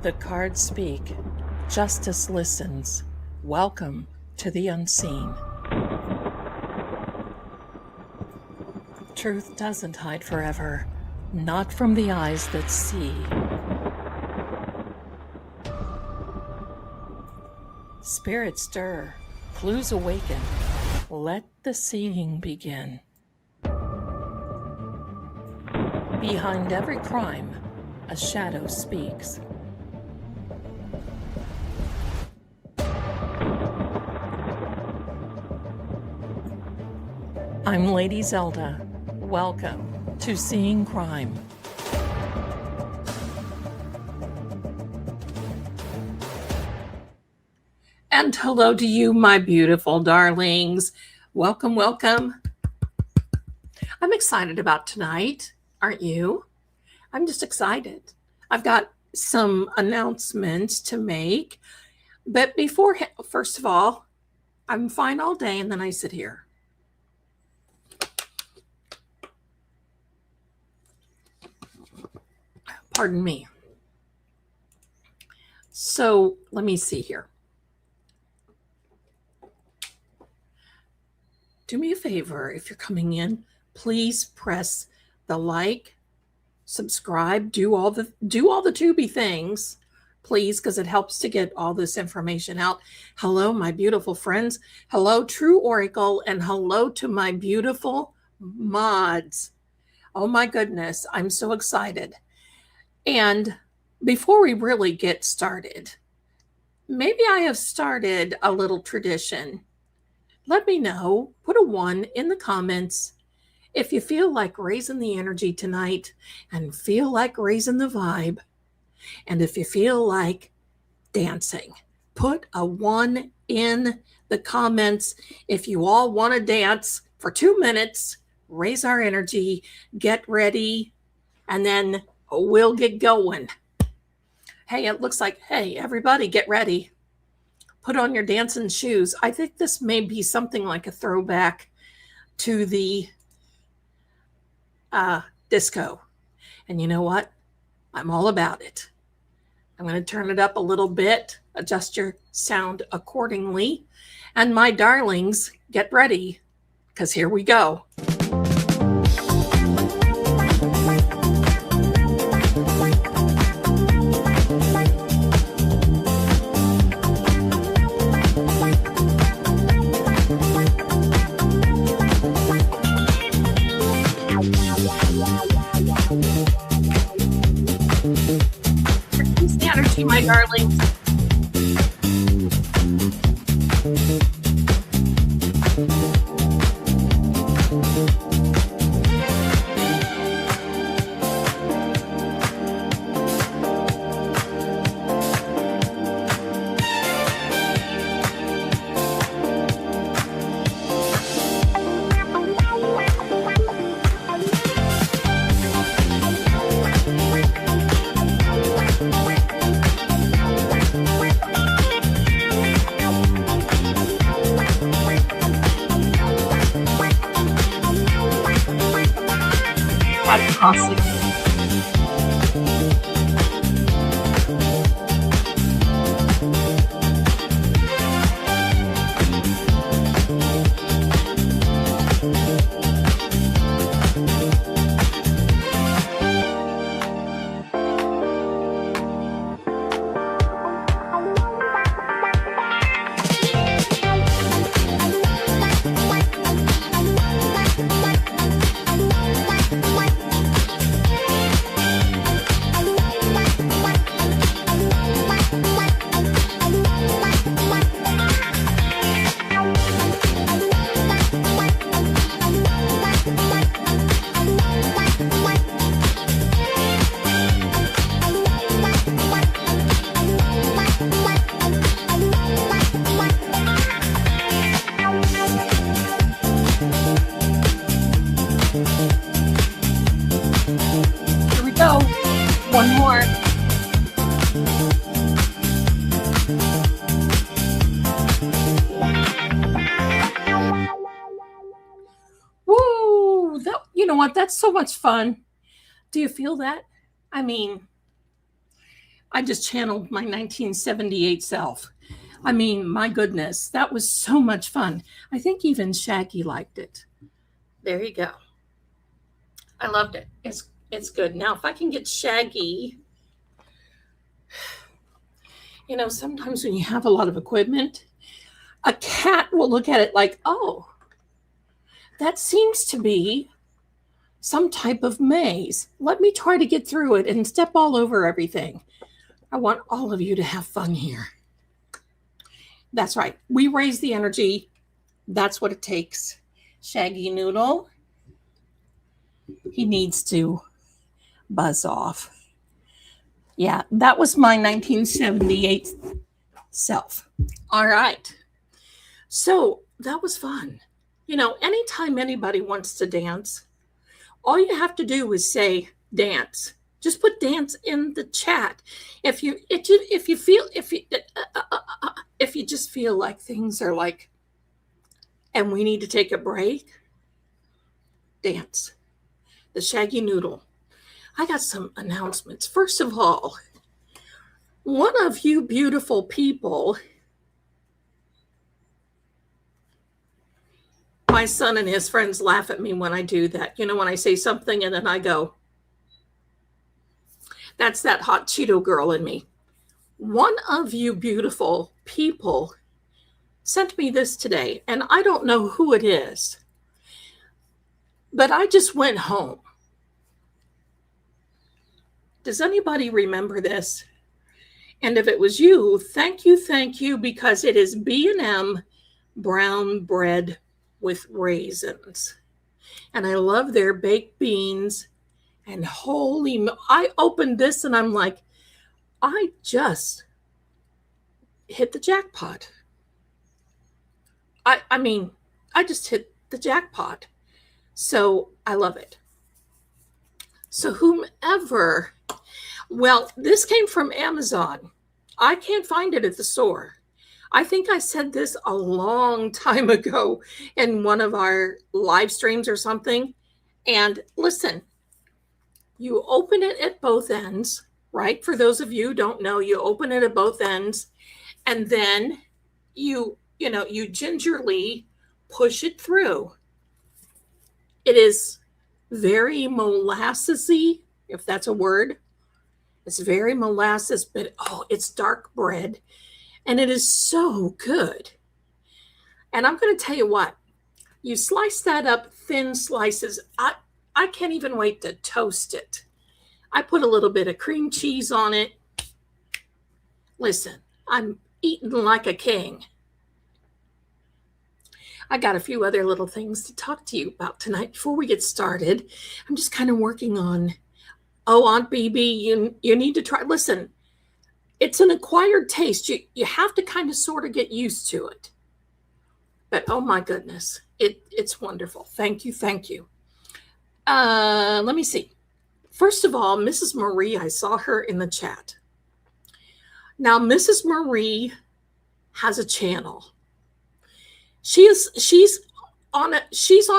The cards speak. Justice listens. Welcome to the unseen. Truth doesn't hide forever, not from the eyes that see. Spirits stir, clues awaken. Let the seeing begin. Behind every crime, a shadow speaks. I'm Lady Zelda. Welcome to Seeing Crime. And hello to you, my beautiful darlings. Welcome, welcome. I'm excited about tonight, aren't you? I'm just excited. I've got some announcements to make. But first of all, I'm fine all day and then I sit here. Pardon me. So let me see here. Do me a favor, if you're coming in, please press the like, subscribe, do all the Tubi things, please, because it helps to get all this information out. Hello, my beautiful friends. Hello, True Oracle, and hello to my beautiful mods. Oh my goodness, I'm so excited. And before we really get started, maybe I have started a little tradition. Let me know, put a 1 in the comments if you feel like raising the energy tonight and feel like raising the vibe. And if you feel like dancing, put a 1 in the comments. If you all want to dance for 2 minutes, raise our energy, get ready, and then we'll get going. Hey, it looks like, hey, everybody get ready. Put on your dancing shoes. I think this may be something like a throwback to the disco. And you know what? I'm all about it. I'm going to turn it up a little bit, adjust your sound accordingly. And my darlings, get ready, because here we go. My darlings. Awesome. You know what? That's so much fun. Do you feel that? I mean, I just channeled my 1978 self. I mean, my goodness, that was so much fun. I think even Shaggy liked it. There you go. I loved it. It's good. Now, if I can get Shaggy, you know, sometimes when you have a lot of equipment, a cat will look at it like, oh, that seems to be some type of maze. Let me try to get through it and step all over everything. I want all of you to have fun here. That's right. We raise the energy. That's what it takes. Shaggy Noodle, he needs to buzz off. Yeah, that was my 1978 self. All right. So that was fun. You know, anytime anybody wants to dance, all you have to do is say dance. Just put dance in the chat. If you just feel like things are like, and we need to take a break, dance. The Shaggy Noodle. I got some announcements. First of all, one of you beautiful people, my son and his friends laugh at me when I do that. You know, when I say something and then I go, that's that hot Cheeto girl in me. One of you beautiful people sent me this today, and I don't know who it is, but I just went home. Does anybody remember this? And if it was you, thank you, because it is B&M brown bread with raisins. And I love their baked beans. And I opened this and I'm like, I just hit the jackpot. I mean, I just hit the jackpot. So I love it. So whomever, well, this came from Amazon. I can't find it at the store. I think I said this a long time ago in one of our live streams or something. And listen, you open it at both ends, right? For those of you who don't know, you open it at both ends, and then you gingerly push it through. It is very molassesy, if that's a word. It's very molasses, but it's dark bread, and it is so good. And I'm going to tell you what, you slice that up thin slices. I can't even wait to toast it. I put a little bit of cream cheese on it. Listen, I'm eating like a king. I got a few other little things to talk to you about tonight before we get started. I'm just kind of working on, Aunt BB, you need to try. Listen, it's an acquired taste. You have to kind of sort of get used to it. But oh my goodness, it's wonderful. Thank you. Let me see. First of all, Mrs. Marie, I saw her in the chat. Now, Mrs. Marie has a channel. She's on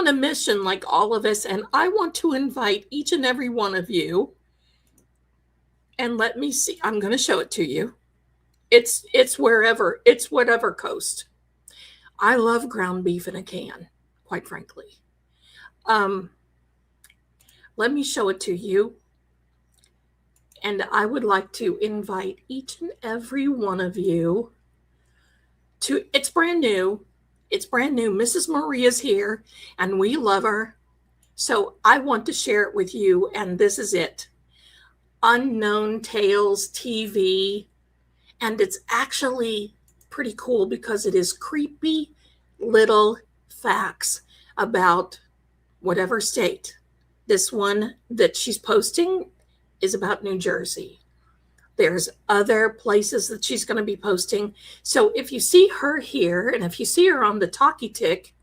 a mission like all of us, and I want to invite each and every one of you. And let me see. I'm going to show it to you. It's whatever coast. I love ground beef in a can, quite frankly. Let me show it to you. And I would like to invite each and every one of you to, it's brand new. It's brand new. Mrs. Maria's here and we love her. So I want to share it with you. And this is it. Unknown Tales TV. And it's actually pretty cool because it is creepy little facts about whatever state. This one that she's posting is about New Jersey. There's other places that she's going to be posting. So if you see her here, and if you see her on the Talkie Tick,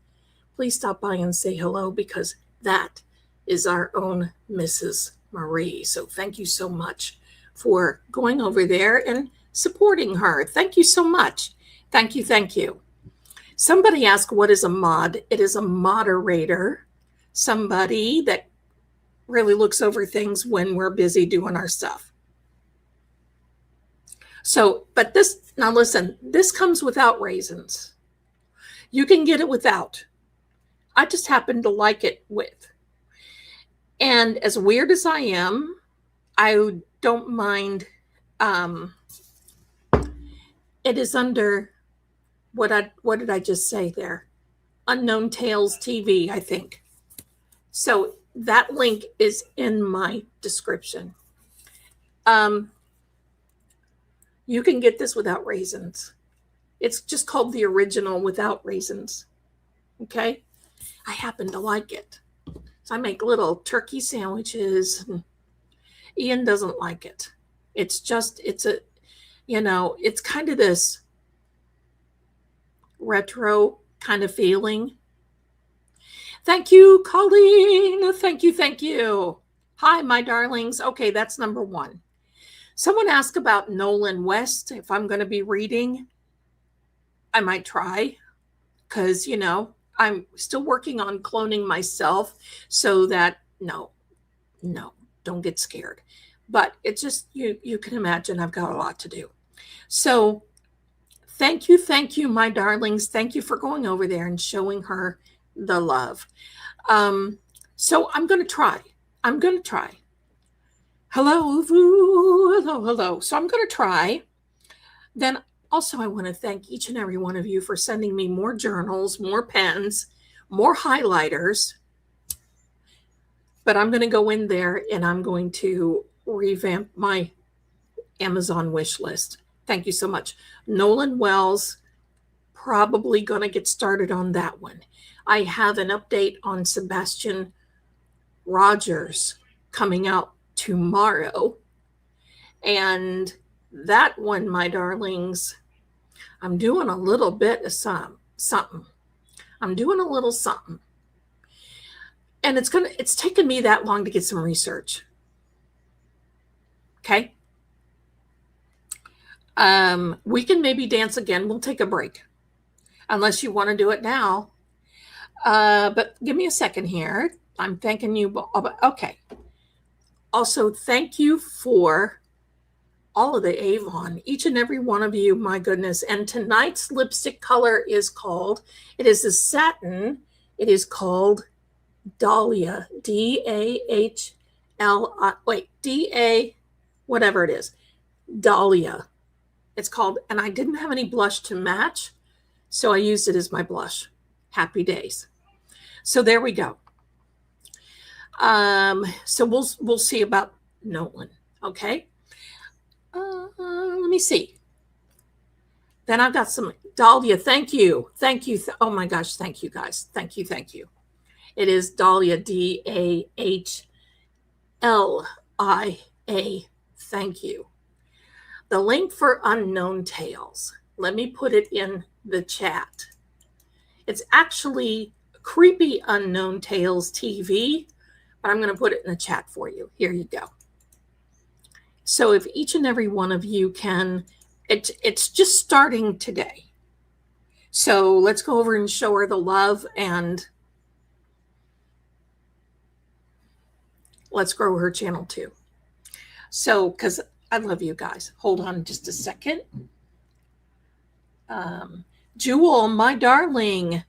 please stop by and say hello, because that is our own Mrs. Marie. So thank you so much for going over there and supporting her. Thank you so much. Thank you. Somebody asked, what is a mod? It is a moderator, somebody that really looks over things when we're busy doing our stuff. So, but this, now listen, this comes without raisins. You can get it without. I just happen to like it with. And as weird as I am, I don't mind. It is under what did I just say there? Unknown Tales TV, I think. So that link is in my description. You can get this without raisins. It's just called the original without raisins. Okay? I happen to like it. So I make little turkey sandwiches. Ian doesn't like it. It's kind of this retro kind of feeling. Thank you, Colleen. Thank you. Thank you. Hi, my darlings. Okay, that's number one. Someone asked about Nolan West. If I'm going to be reading, I might try because, I'm still working on cloning myself so that, no, don't get scared. But it's just, you can imagine I've got a lot to do. So thank you, my darlings. Thank you for going over there and showing her the love. So I'm going to try. Hello. So I'm going to try. Then also, I want to thank each and every one of you for sending me more journals, more pens, more highlighters. But I'm going to go in there and I'm going to revamp my Amazon wish list. Thank you so much. Nolan Wells, probably going to get started on that one. I have an update on Sebastian Rogers coming out tomorrow. And that one, my darlings, I'm doing a little bit of something. I'm doing a little something. And it's taken me that long to get some research. Okay. We can maybe dance again. We'll take a break. Unless you want to do it now. But give me a second here. I'm thanking you. Okay. Also, thank you for all of the Avon, each and every one of you, my goodness. And tonight's lipstick color is it is a satin. It is called Dahlia, D-A, whatever it is, Dahlia. It's called, and I didn't have any blush to match, so I used it as my blush. Happy days. So there we go. So we'll see about Nolan, okay? Let me see. Then I've got some Dahlia. Thank you. Oh my gosh. Thank you, guys. Thank you. It is Dahlia, D-A-H-L-I-A. Thank you. The link for Unknown Tales. Let me put it in the chat. It's actually Creepy Unknown Tales TV, but I'm going to put it in the chat for you. Here you go. So if each and every one of you can, it's just starting today. So let's go over and show her the love and let's grow her channel too. So, because I love you guys. Hold on just a second. Jewel, my darling,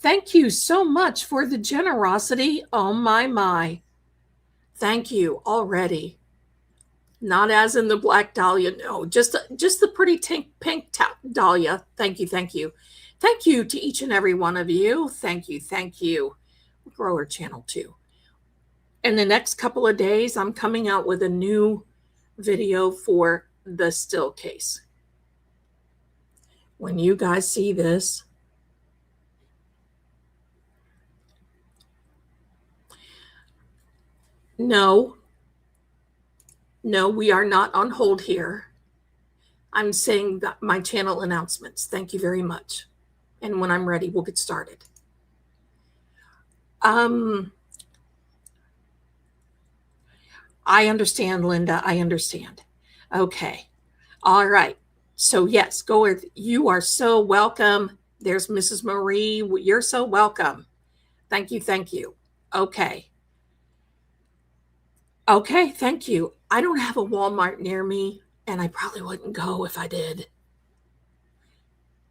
thank you so much for the generosity. Oh my. Thank you already. Not as in the black dahlia. No, just the pretty pink dahlia. Thank you. Thank you to each and every one of you. Thank you. We'll grow our channel too. In the next couple of days, I'm coming out with a new video for the still case. When you guys see this, no, we are not on hold here. I'm saying that my channel announcements. Thank you very much. And when I'm ready, we'll get started. I understand, Linda. I understand. Okay. All right. So yes, go with, you are so welcome. There's Mrs. Marie. You're so welcome. Thank you. Okay. Thank you. I don't have a Walmart near me. And I probably wouldn't go if I did.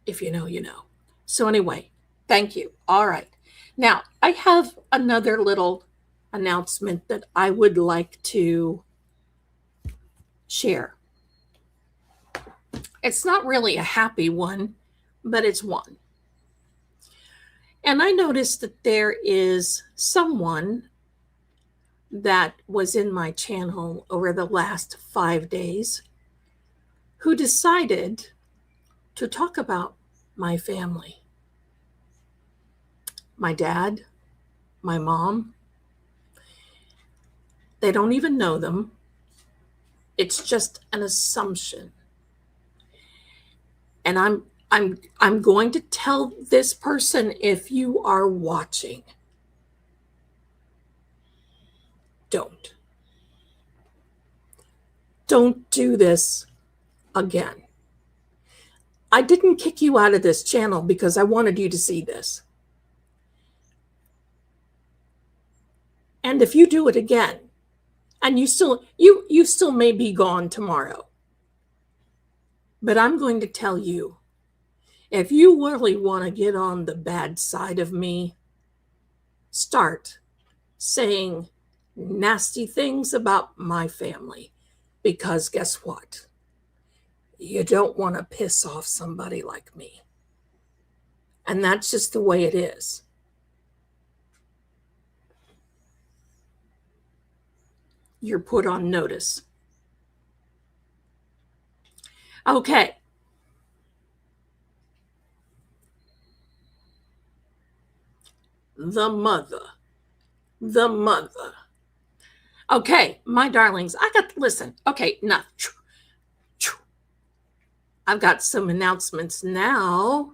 If you know, you know. So anyway, thank you. All right. Now, I have another little announcement that I would like to share. It's not really a happy one, but it's one. And I noticed that there is someone that was in my channel over the last 5 days who decided to talk about my family. My dad, my mom. They don't even know them. It's just an assumption. And I'm going to tell this person, if you are watching, don't do this again. I didn't kick you out of this channel because I wanted you to see this. And if you do it again, and you still may be gone tomorrow, but I'm going to tell you, if you really want to get on the bad side of me, start saying nasty things about my family, because guess what? You don't want to piss off somebody like me. And that's just the way it is. You're put on notice. Okay. The mother. Okay, my darlings, listen. Okay, now, I've got some announcements now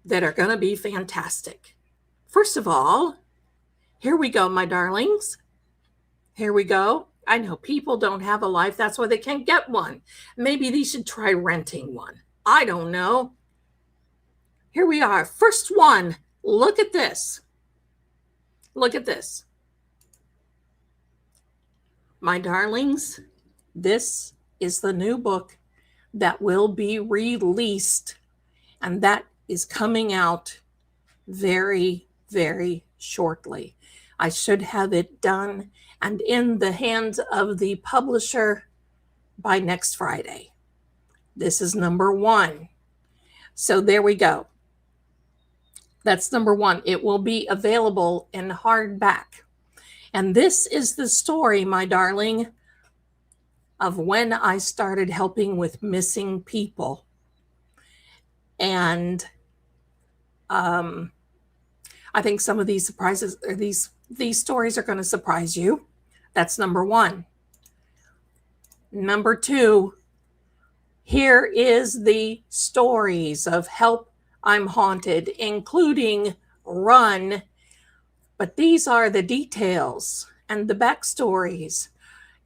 that are going to be fantastic. First of all, here we go, my darlings. Here we go. I know people don't have a life. That's why they can't get one. Maybe they should try renting one. I don't know. Here we are. First one. Look at this. Look at this. My darlings, this is the new book that will be released, and that is coming out very, very shortly. I should have it done and in the hands of the publisher by next Friday. This is number 1. So there we go. That's number 1. It will be available in hardback. And this is the story, my darling, of when I started helping with missing people. And I think some of these surprises, or these stories are going to surprise you. That's number 1. Number 2, here is the stories of Help, I'm Haunted, including Run. But these are the details and the backstories.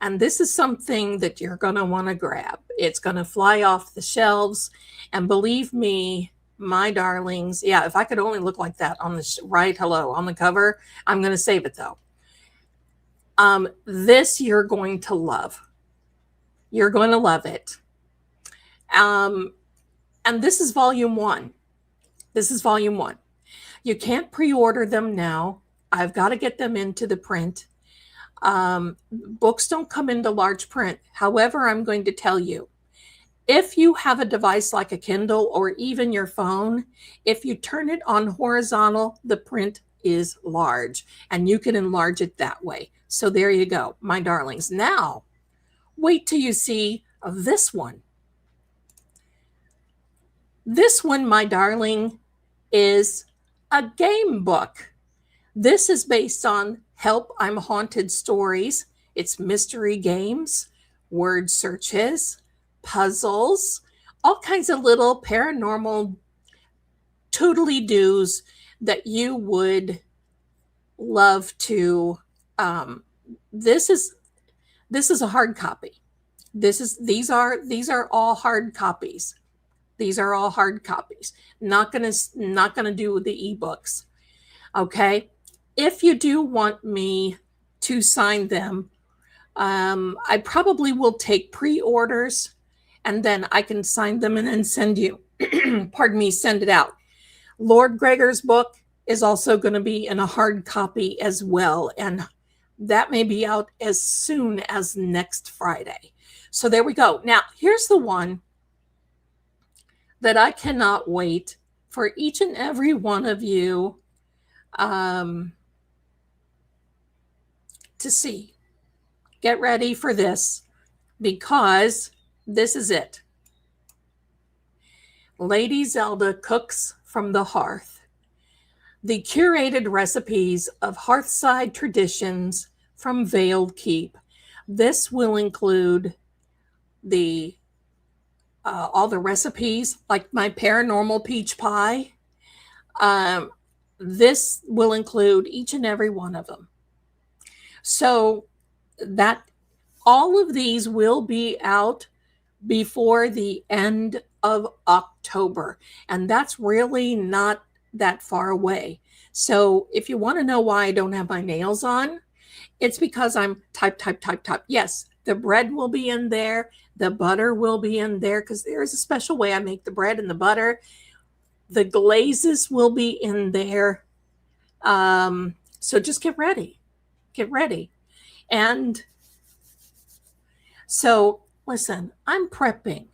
And this is something that you're going to want to grab. It's going to fly off the shelves. And believe me, my darlings, yeah, if I could only look like that on the on the cover, I'm going to save it though. This you're going to love. You're going to love it. And this is volume 1. This is volume 1. You can't pre-order them now. I've got to get them into the print. Books don't come into large print. However, I'm going to tell you, if you have a device like a Kindle or even your phone, if you turn it on horizontal, the print is large and you can enlarge it that way. So there you go, my darlings. Now, wait till you see this one. This one, my darling, is a game book. This is based on Help, I'm Haunted stories. It's mystery games, word searches, puzzles, all kinds of little paranormal toodly-doos that you would love to. This is a hard copy. These are all hard copies. These are all hard copies. Not gonna do the ebooks. Okay. If you do want me to sign them, I probably will take pre-orders. and then I can sign them and then send you, pardon me, send it out. Lord Gregor's book is also going to be in a hard copy as well, and that may be out as soon as next Friday. So there we go. Now, here's the one that I cannot wait for each and every one of you to see. Get ready for this, because this is it. Lady Zelda Cooks from the Hearth. The curated recipes of hearthside traditions from Veiled Keep. This will include the all the recipes, like my paranormal peach pie. This will include each and every one of them. So that all of these will be out before the end of October, and that's really not that far away. So if you want to know why I don't have my nails on, it's because I'm type. Yes, the bread will be in there. The butter will be in there, because there is a special way I make the bread and the butter. The glazes will be in there. So just get ready. Get ready. And so, listen, I'm prepping.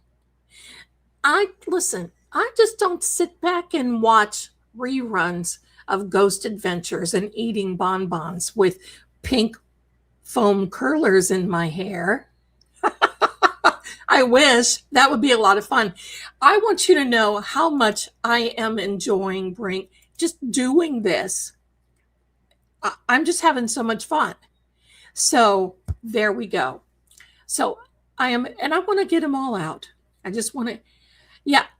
I just don't sit back and watch reruns of Ghost Adventures and eating bonbons with pink foam curlers in my hair. I wish. That would be a lot of fun. I want you to know how much I am enjoying just doing this. I'm just having so much fun. So there we go. So I want to get them all out. I just want to,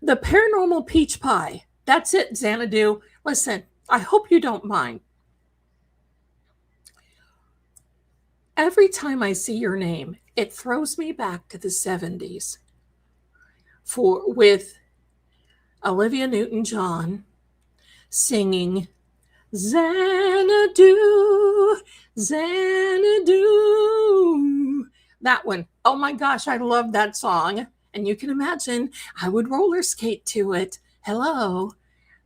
the paranormal peach pie. That's it, Xanadu. Listen, I hope you don't mind. Every time I see your name, it throws me back to the 70s with Olivia Newton-John singing Xanadu, Xanadu. That one. Oh my gosh, I love that song. And you can imagine I would roller skate to it. Hello.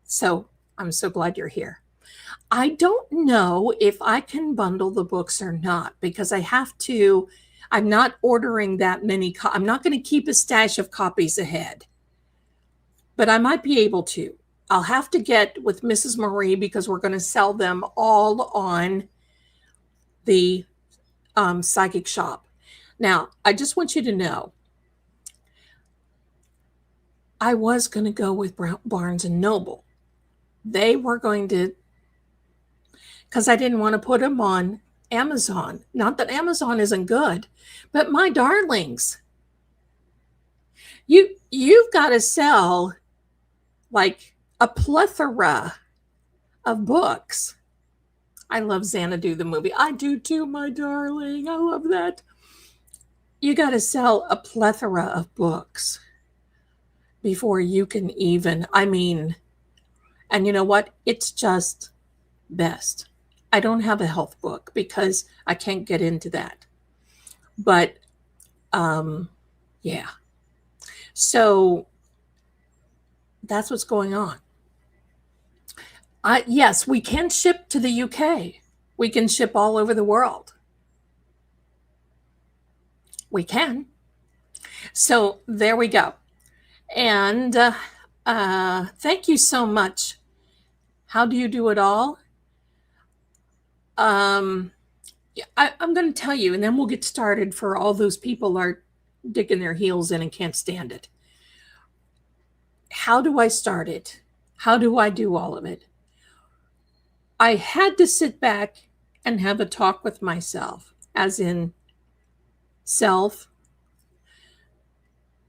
So I'm so glad you're here. I don't know if I can bundle the books or not, because I have to. I'm not ordering that many. I'm not going to keep a stash of copies ahead, but I might be able to. I'll have to get with Mrs. Marie, because we're going to sell them all on the psychic shop. Now, I just want you to know, I was going to go with Barnes and Noble. They were going to, because I didn't want to put them on Amazon. Not that Amazon isn't good, but my darlings, you've got to sell like a plethora of books. I love Xanadu the movie. I do too, my darling. I love that. You got to sell a plethora of books before you can even, and you know what? It's just best. I don't have a health book because I can't get into that. But, yeah. So that's what's going on. Yes, we can ship to the UK. We can ship all over the world. We can. So there we go. And thank you so much. How do you do it all? I'm going to tell you, and then we'll get started for all those people are digging their heels in and can't stand it. How do I start it? How do I do all of it? I had to sit back and have a talk with myself, as in self.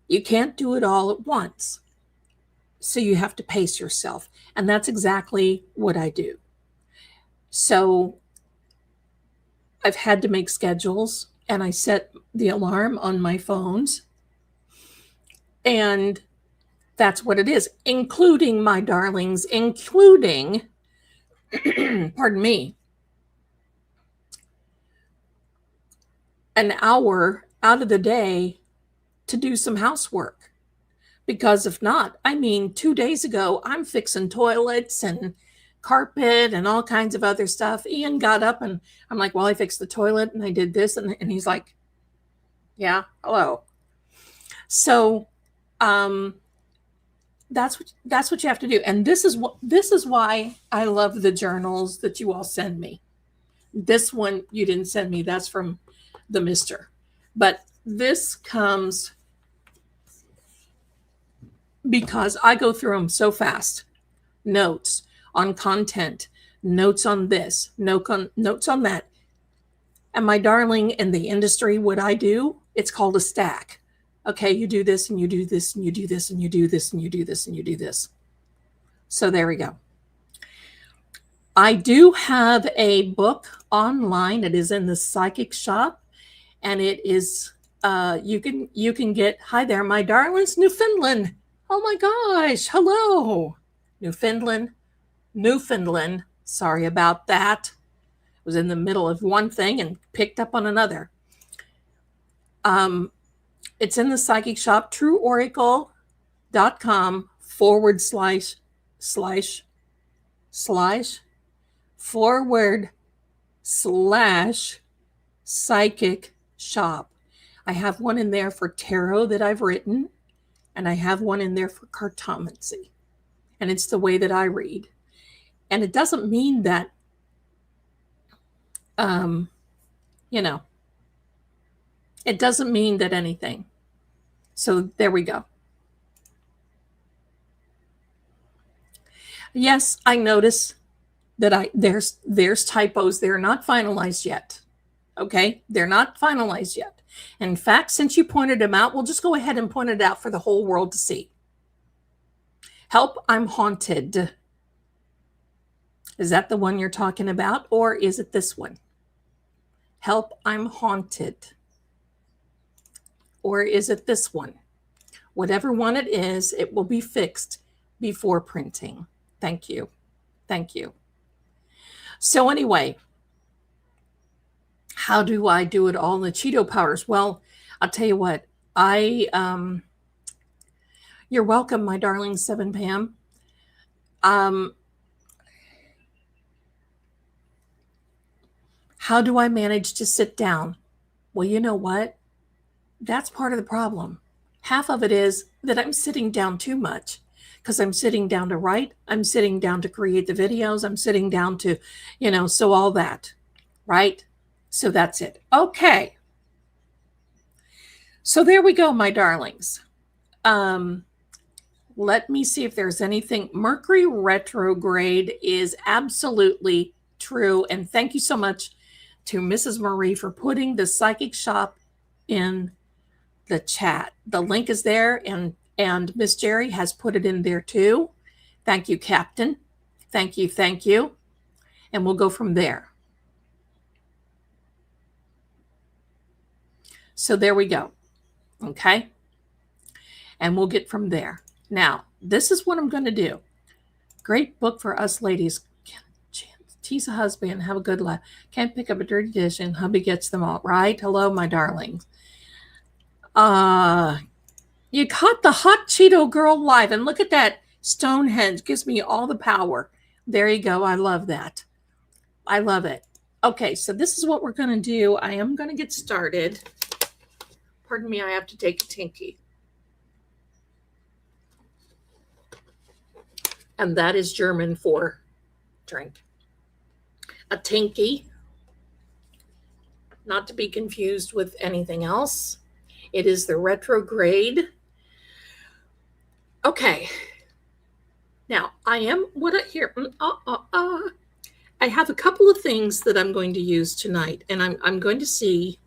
You can't do it all at once. So you have to pace yourself. And that's exactly what I do. So I've had to make schedules, and I set the alarm on my phones. And that's what it is, including, my darlings, pardon me, an hour out of the day to do some housework. Because if not, I mean, 2 days ago, I'm fixing toilets and carpet and all kinds of other stuff. Ian got up and I'm like, well, I fixed the toilet and I did this. And he's like, yeah, hello. So that's what you have to do. And this is why I love the journals that you all send me. This one you didn't send me. That's from the mister. But this comes because I go through them so fast. Notes on content, notes on this, notes on that. And my darling, in the industry, what I do, it's called a stack. Okay, you do this and you do this and you do this and you do this and you do this and you do this. So there we go. I do have a book online. It is in the psychic shop, and it is you can get. Hi there, my darlings, Newfoundland. Oh my gosh, hello, Newfoundland. Sorry about that. I was in the middle of one thing and picked up on another. It's in the psychic shop, trueoracle.com////psychic shop. I have one in there for tarot that I've written, and I have one in there for cartomancy. And it's the way that I read. And it doesn't mean that, it doesn't mean that anything. So there we go. Yes, I notice that there's typos. They're not finalized yet. Okay, they're not finalized yet. In fact, since you pointed them out, we'll just go ahead and point it out for the whole world to see. Help, I'm haunted. Is that the one you're talking about, or is it this one? Help, I'm haunted. Or is it this one? Whatever one it is, it will be fixed before printing. Thank you. Thank you. So anyway, how do I do it all in the Cheeto powders? Well, I'll tell you what. You're welcome, my darling 7 Pam. How do I manage to sit down? Well, you know what? That's part of the problem. Half of it is that I'm sitting down too much, because I'm sitting down to write. I'm sitting down to create the videos. I'm sitting down to, so all that, right? So that's it. Okay. So there we go, my darlings. Let me see if there's anything. Mercury retrograde is absolutely true. And thank you so much to Mrs. Marie for putting the psychic shop in the chat. The link is there, and Miss Jerry has put it in there too. Thank you, Captain. Thank you. Thank you. And we'll go from there. So there we go. Okay. And we'll get from there. Now, this is what I'm going to do. Great book for us ladies. Tease a husband, have a good life. Can't pick up a dirty dish, and hubby gets them all. Right? Hello, my darlings. You caught the hot Cheeto girl live, and look at that. Stonehenge gives me all the power. There you go. I love that. I love it. Okay, so this is what we're going to do. I am going to get started. Pardon me, I have to take a tinky. And that is German for drink. A tinky. Not to be confused with anything else. It is the retrograde. Okay. Now, I have a couple of things that I'm going to use tonight, and I'm going to see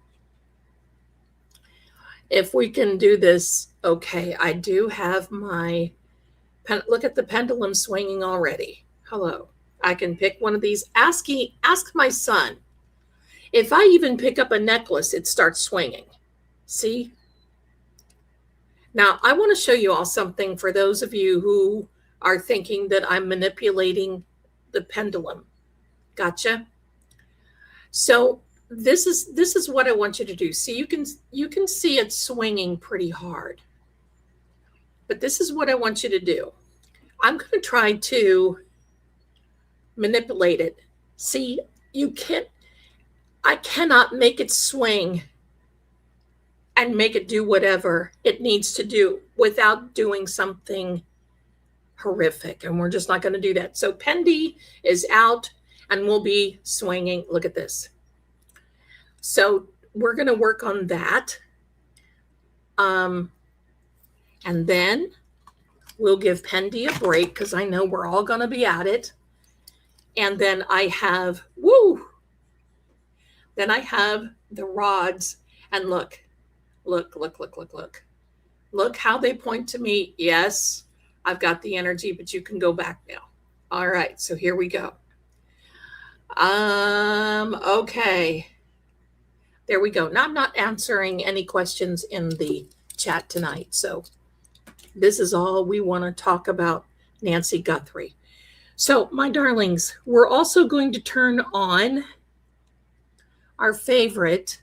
if we can do this. Okay, I do have my look at the pendulum swinging already. Hello. I can pick one of these. Ask my son. If I even pick up a necklace, it starts swinging. See? Now, I want to show you all something for those of you who are thinking that I'm manipulating the pendulum. Gotcha? So this is what I want you to do. See, you can see it swinging pretty hard. But this is what I want you to do. I'm going to try to manipulate it. See, I cannot make it swing and make it do whatever it needs to do without doing something horrific. And we're just not going to do that. So Pendy is out and we'll be swinging. Look at this. So we're going to work on that. And then we'll give Pendy a break because I know we're all going to be at it. And then I have, then I have the rods. And look. Look how they point to me. Yes, I've got the energy, but you can go back now. All right, so here we go. Okay. There we go. Now I'm not answering any questions in the chat tonight. So this is all we want to talk about Nancy Guthrie. So my darlings, we're also going to turn on our favorite.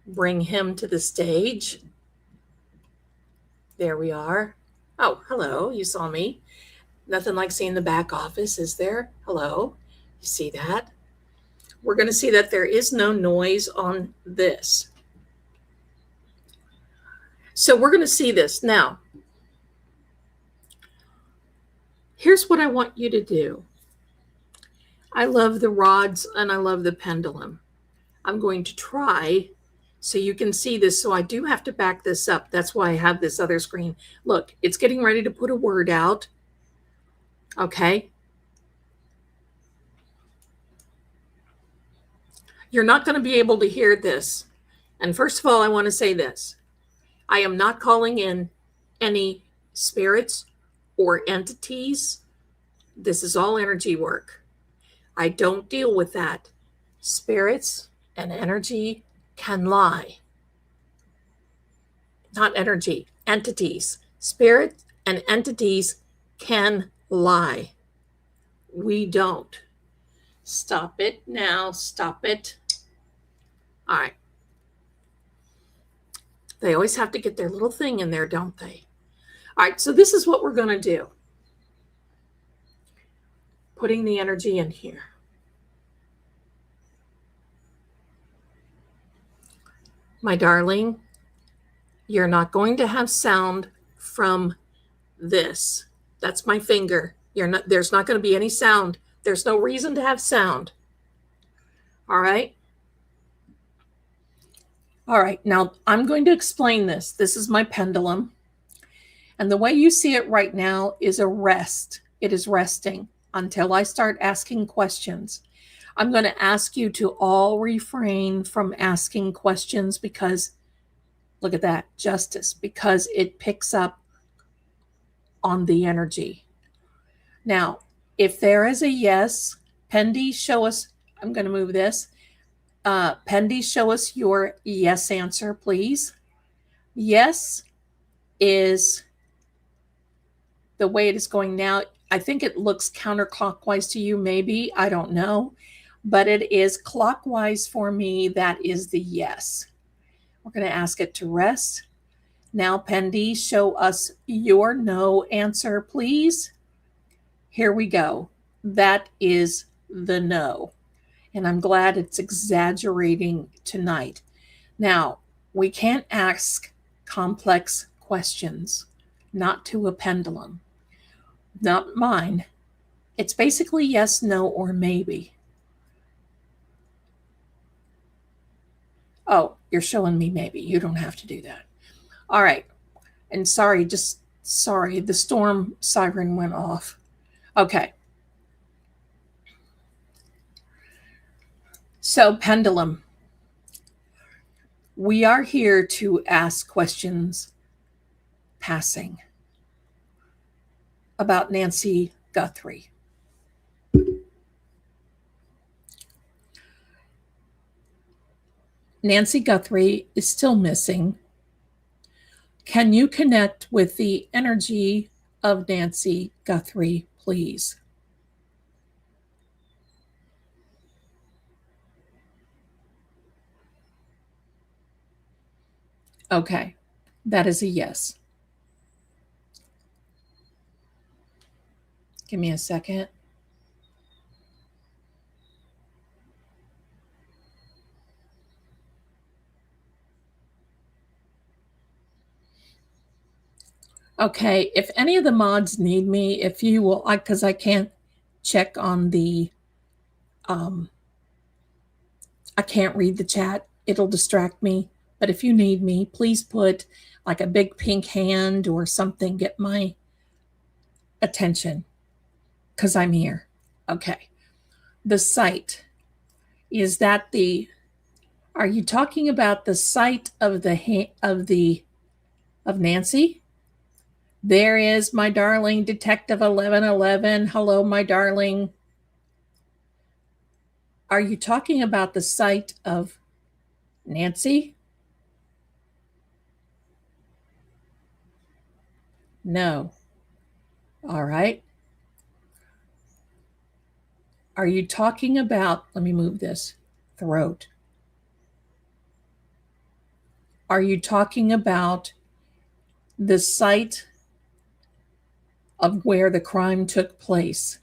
Bring him to the stage. There we are. Oh, hello. You saw me. Nothing like seeing the back office, is there? Hello. You see that? We're going to see that there is no noise on this. So we're going to see this. Now, here's what I want you to do. I love the rods and I love the pendulum. I'm going to try so you can see this. So I do have to back this up. That's why I have this other screen. Look, it's getting ready to put a word out. Okay. You're not going to be able to hear this. And first of all, I want to say this. I am not calling in any spirits or entities. This is all energy work. I don't deal with that. Spirits and energy can lie. Not energy, entities. Spirits and entities can lie. We don't. Stop it now. Stop it. All right. They always have to get their little thing in there, don't they? All right, so this is what we're going to do. Putting the energy in here. My darling, you're not going to have sound from this. That's my finger. There's not going to be any sound. There's no reason to have sound. All right? All right, now I'm going to explain this. This is my pendulum. And the way you see it right now is a rest. It is resting until I start asking questions. I'm going to ask you to all refrain from asking questions because, look at that, justice, because it picks up on the energy. Now, if there is a yes, Pendy, show us, I'm going to move this. Pendy, show us your yes answer, please. Yes is the way it is going now. I think it looks counterclockwise to you, maybe. I don't know. But it is clockwise for me. That is the yes. We're going to ask it to rest. Now, Pendy, show us your no answer, please. Here we go. That is the no. And I'm glad it's exaggerating tonight. Now, we can't ask complex questions, not to a pendulum. Not mine. It's basically yes, no, or maybe. Oh, you're showing me maybe. You don't have to do that. All right. And sorry, the storm siren went off. Okay. So, pendulum. We are here to ask questions passing about Nancy Guthrie. Nancy Guthrie is still missing. Can you connect with the energy of Nancy Guthrie, please? Okay, that is a yes. Give me a second. Okay, if any of the mods need me, if you will, because I can't check on the, I can't read the chat. It'll distract me. But if you need me, please put like a big pink hand or something, get my attention because I'm here. Okay. The site, is that the, are you talking about the site of of Nancy? There is my darling Detective 1111. Hello, my darling. Are you talking about the site of Nancy? No. All right. Are you talking about, let me move this, throat. Are you talking about the site of where the crime took place?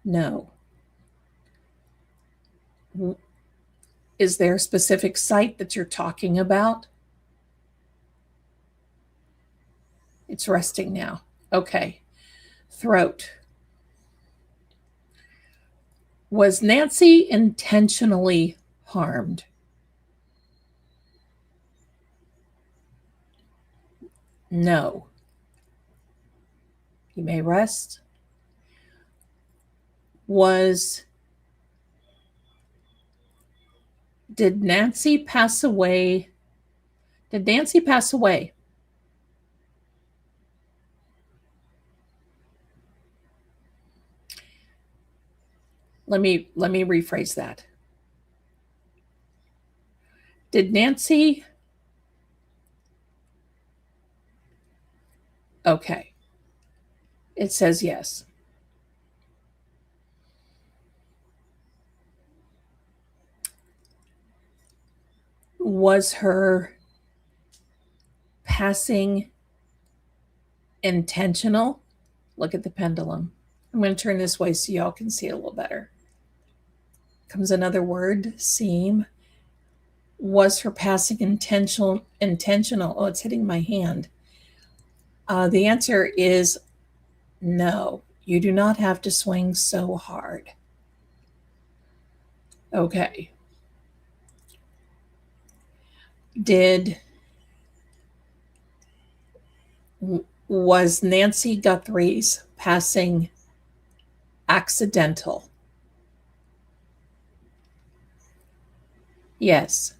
No. Is there a specific site that you're talking about? It's resting now. Okay. Throat. Was Nancy intentionally harmed? No. You may rest. Did Nancy pass away? Did Nancy pass away? Let me rephrase that. Did Nancy? Okay. It says yes. Was her passing intentional? Look at the pendulum. I'm going to turn this way so y'all can see it a little better. Comes another word, seem. Was her passing intentional? Oh, it's hitting my hand. The answer is no. You do not have to swing so hard. Okay. Was Nancy Guthrie's passing accidental? Yes.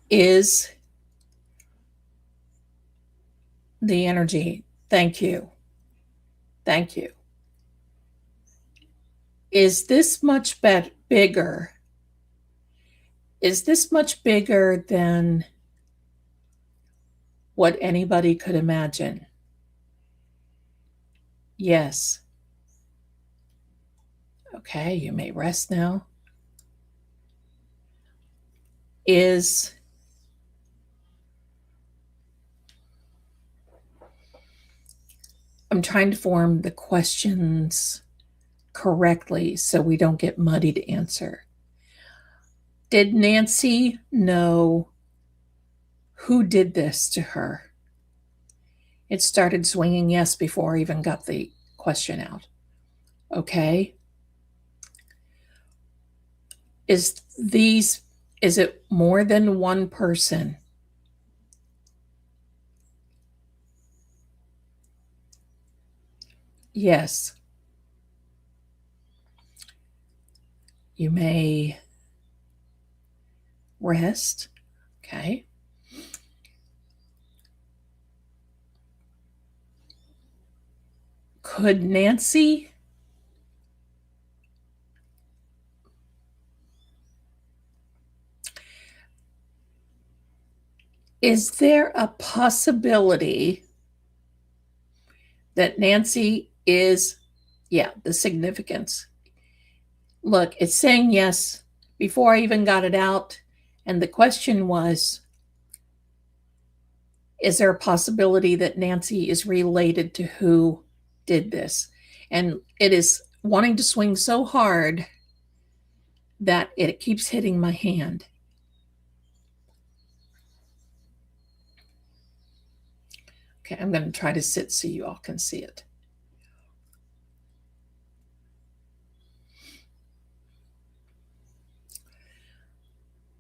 Is the energy? Thank you. Thank you. Is this much bigger? Is this much bigger than what anybody could imagine? Yes. Okay, you may rest now. I'm trying to form the questions correctly so we don't get muddy to answer. Did Nancy know who did this to her? It started swinging yes before I even got the question out. Okay. Is it more than one person? Yes. You may rest. Okay. Could Nancy Is there a possibility that Nancy is, yeah, the significance? Look, it's saying yes before I even got it out. And the question was, is there a possibility that Nancy is related to who did this? And it is wanting to swing so hard that it keeps hitting my hand. Okay, I'm going to try to sit so you all can see it.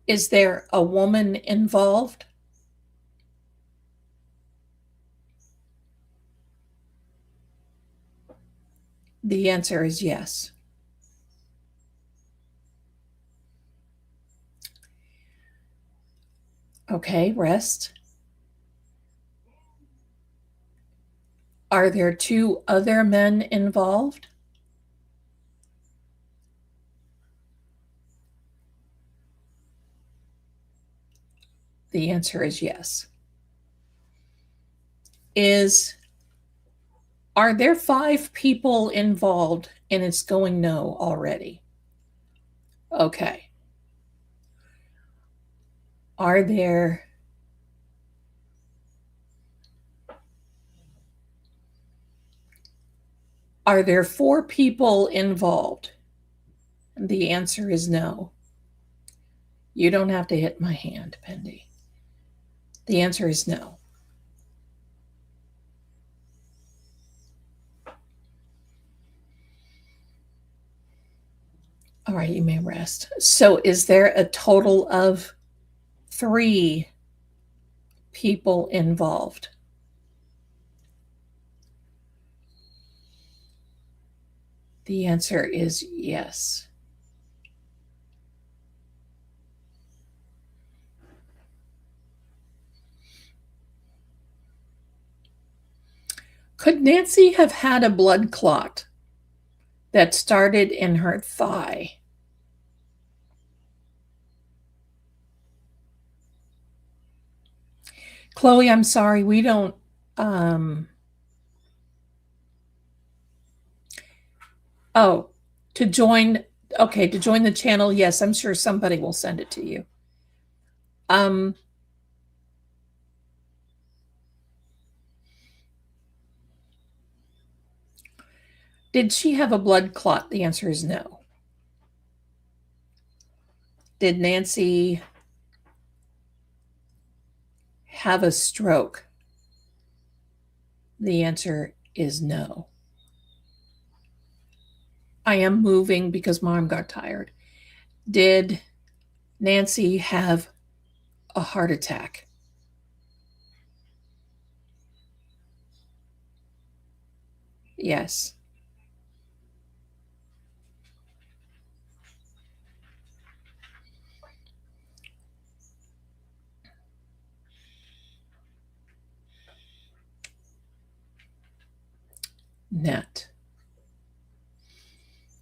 Is there a woman involved? The answer is yes. Okay, rest. Are there two other men involved? The answer is yes. Are there 5 people involved? And it's going no already. Okay. Are there Are there 4 people involved? And the answer is no. You don't have to hit my hand, Pendy. The answer is no. All right, you may rest. So is there a total of 3 people involved? The answer is yes. Could Nancy have had a blood clot that started in her thigh? Chloe, I'm sorry, we don't. Oh, to join. Okay, to join the channel. Yes, I'm sure somebody will send it to you. Did she have a blood clot? The answer is no. Did Nancy have a stroke? The answer is no. I am moving because Mom got tired. Did Nancy have a heart attack? Yes. Net.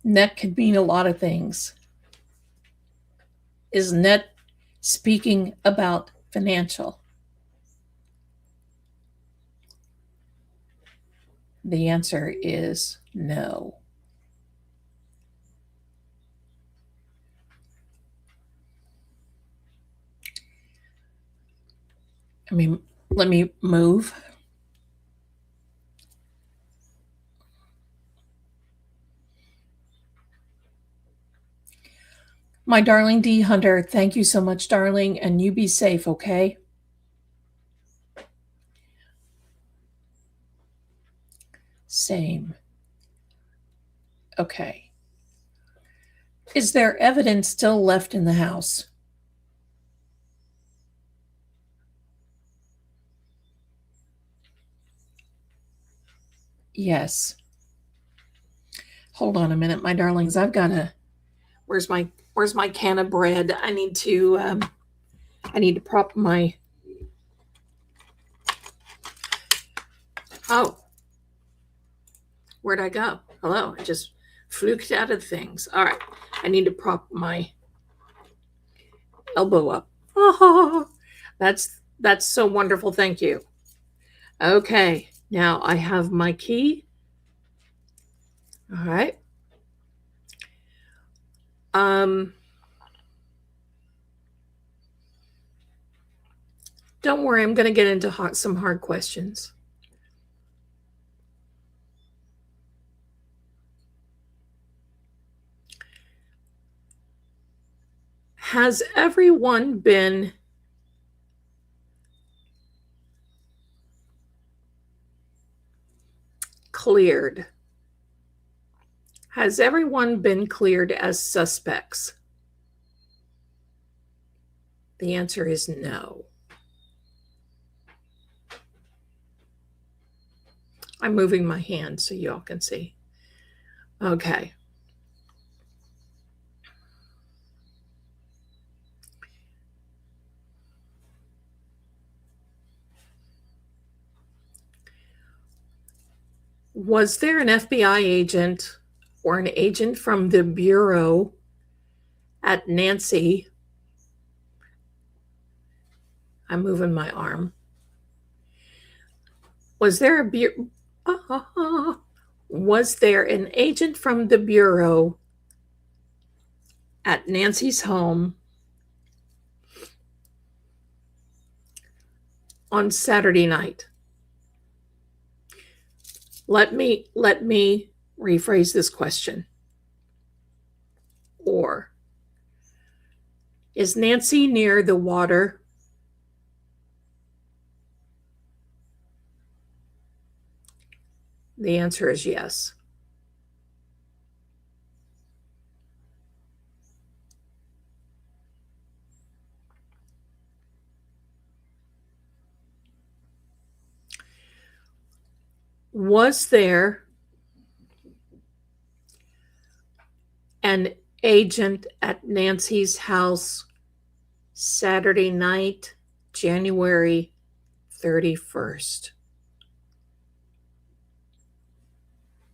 Net could mean a lot of things. Is net speaking about financial? The answer is no. Let me move. My darling D Hunter, thank you so much, darling, and you be safe, okay? Same. Okay. Is there evidence still left in the house? Yes. Hold on a minute, my darlings. I've got to. Where's my can of bread? I need to prop my. Oh, where'd I go? Hello, I just fluked out of things. All right, I need to prop my elbow up. Oh, that's That's so wonderful. Thank you. Okay, now I have my key. All right. Don't worry, I'm going to get into some hard questions. Has everyone been cleared? Has everyone been cleared as suspects? The answer is no. I'm moving my hand so y'all can see. Okay. Was there an FBI agent or an agent from the Bureau at Nancy? I'm moving my arm. Was there was there an agent from the Bureau at Nancy's home on Saturday night? Let me rephrase this question. Or is Nancy near the water? The answer is yes. Was there an agent at Nancy's house Saturday night, January 31st?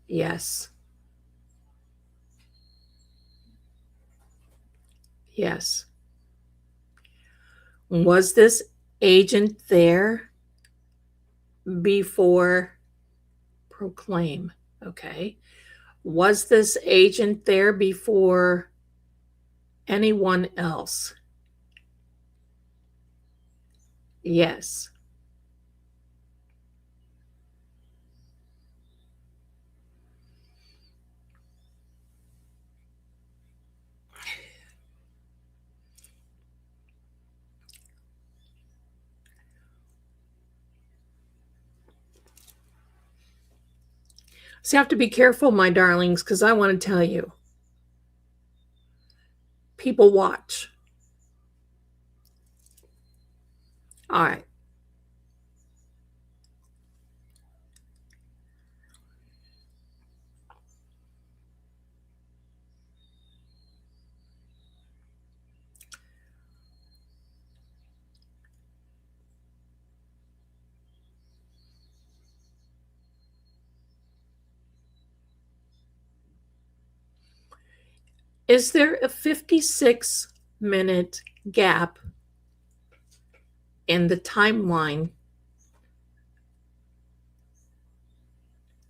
Yes. Yes. Was this agent there before proclaim? Okay. Was this agent there before anyone else? Yes. So you have to be careful, my darlings, because I want to tell you, people watch. All right. Is there a 56-minute gap in the timeline?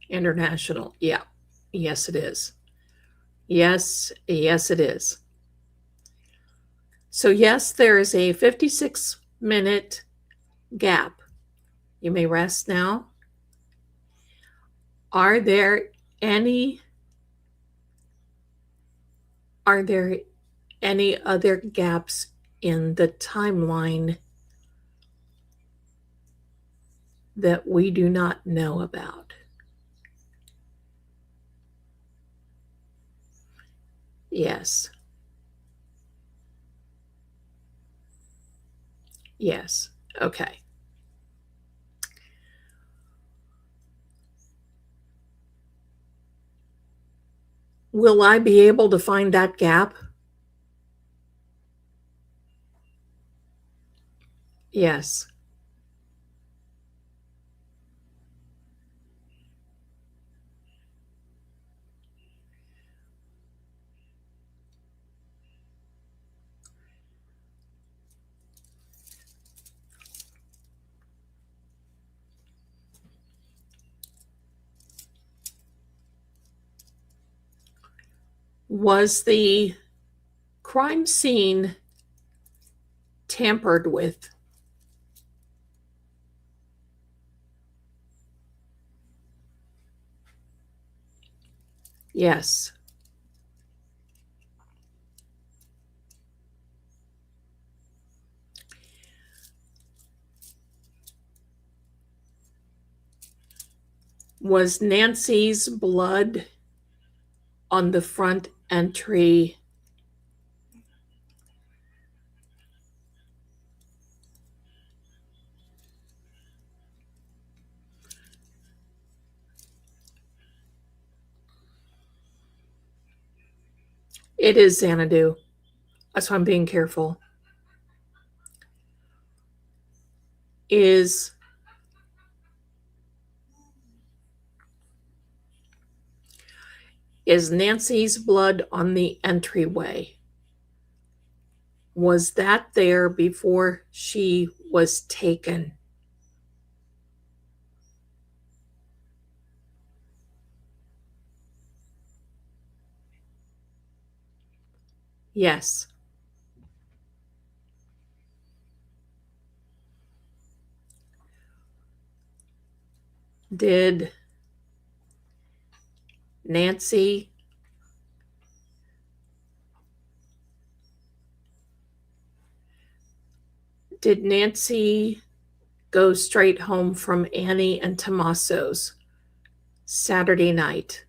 International. Yeah. Yes, it is. Yes, it is. So, yes, there is a 56-minute gap. You may rest now. Are there any other gaps in the timeline that we do not know about? Yes. Yes. Okay. Will I be able to find that gap? Yes. Was the crime scene tampered with? Yes. Was Nancy's blood on the front entry It is Xanadu. That's why I'm being careful. Is Nancy's blood on the entryway? Was that there before she was taken? Yes. Did Nancy go straight home from Annie and Tommaso's Saturday night?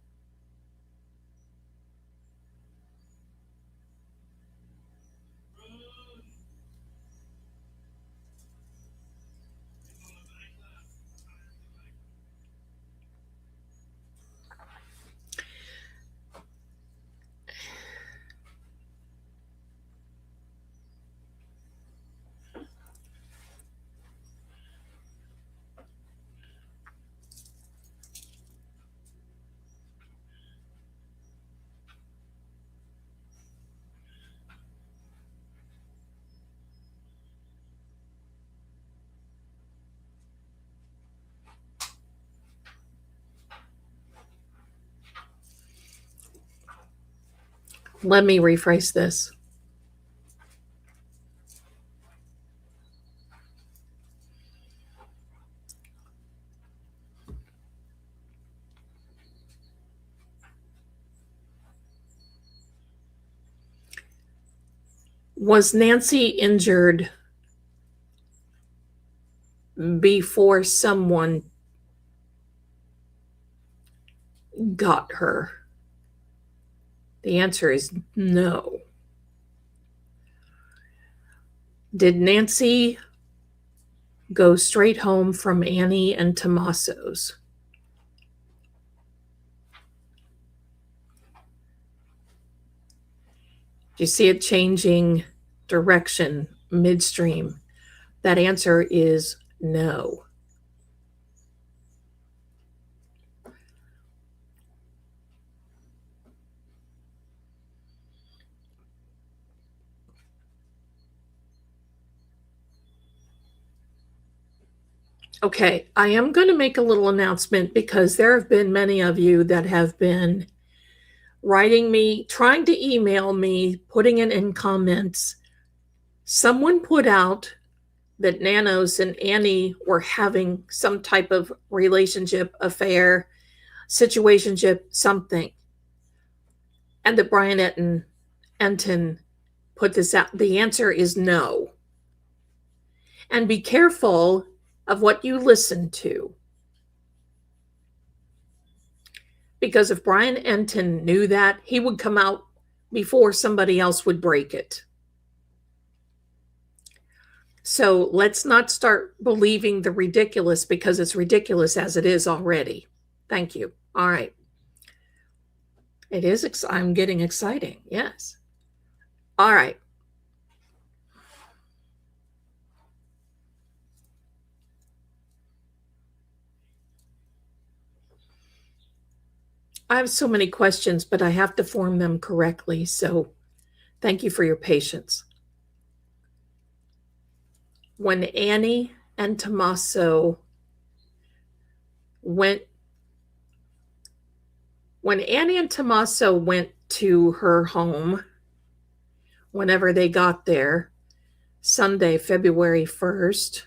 Let me rephrase this. Was Nancy injured before someone got her? The answer is no. Did Nancy go straight home from Annie and Tommaso's? Do you see it changing direction midstream? That answer is no. Okay, I am going to make a little announcement because there have been many of you that have been writing me, trying to email me, putting it in comments. Someone put out that Nanos and Annie were having some type of relationship, affair, situationship, something. And that Brian Enton put this out. The answer is no. And be careful of what you listen to. Because if Brian Enton knew that, he would come out before somebody else would break it. So let's not start believing the ridiculous because it's ridiculous as it is already. Thank you. All right. It is, I'm getting exciting. Yes. All right. I have so many questions, but I have to form them correctly. So thank you for your patience. When Annie and Tommaso went to her home whenever they got there, Sunday, February 1st.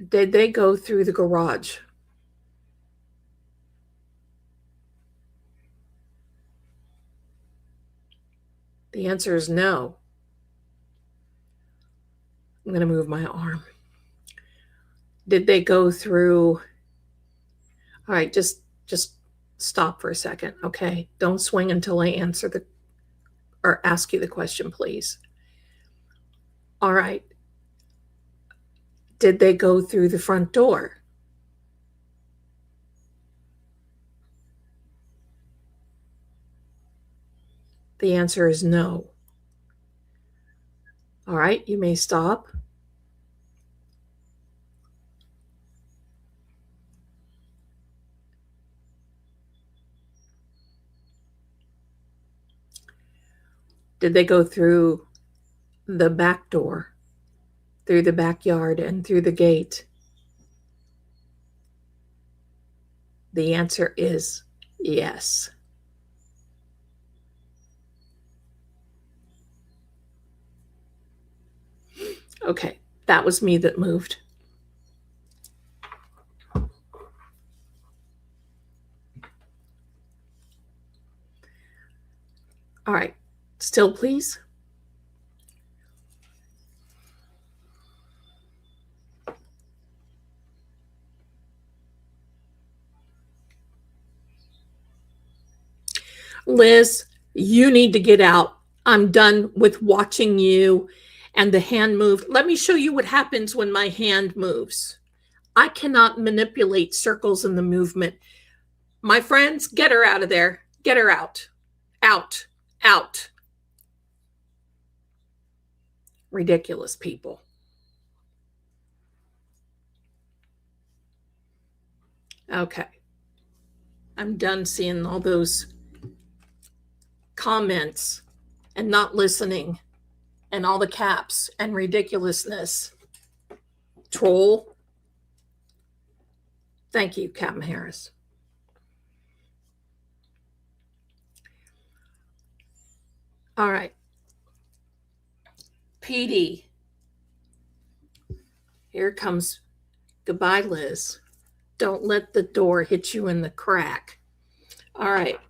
Did they go through the garage? The answer is no. I'm going to move my arm. Did they go through? All right, just stop for a second, okay? Don't swing until I answer or ask you the question, please. All right. Did they go through the front door? The answer is no. All right, you may stop. Did they go through the back door, through the backyard, and through the gate? The answer is yes. Okay, that was me that moved. All right, still please. Liz, you need to get out. I'm done with watching you and the hand move. Let me show you what happens when my hand moves. I cannot manipulate circles in the movement. My friends, get her out of there. Get her out. Out. Out. Ridiculous people. Okay. I'm done seeing all those comments and not listening and all the caps and ridiculousness. Troll. Thank you, Captain Harris. All right. PD. Here comes. Goodbye, Liz. Don't let the door hit you in the crack. All right.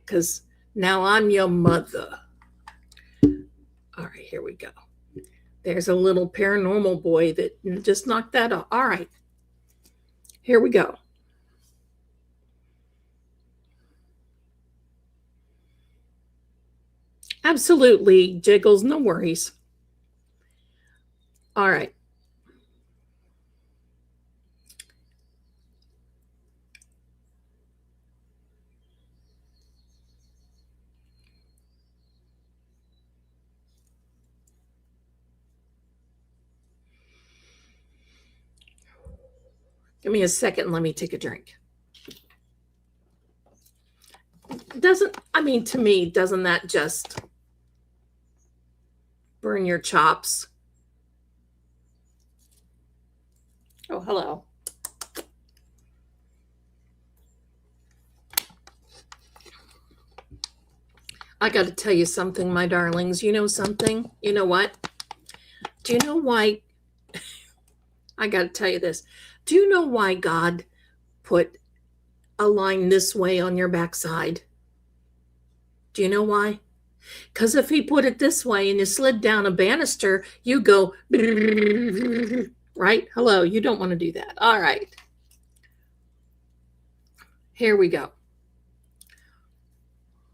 Because now I'm your mother. All right, here we go. There's a little paranormal boy that just knocked that off. All right. Here we go. Absolutely, Jiggles. No worries. All right. Give me a second. Let me take a drink. To me, doesn't that just burn your chops? Oh, hello. I got to tell you something, my darlings. You know something? You know what? Do you know why? I got to tell you this. Do you know why God put a line this way on your backside? Do you know why? Because if he put it this way and you slid down a banister, you go, right? Hello, you don't want to do that. All right. Here we go.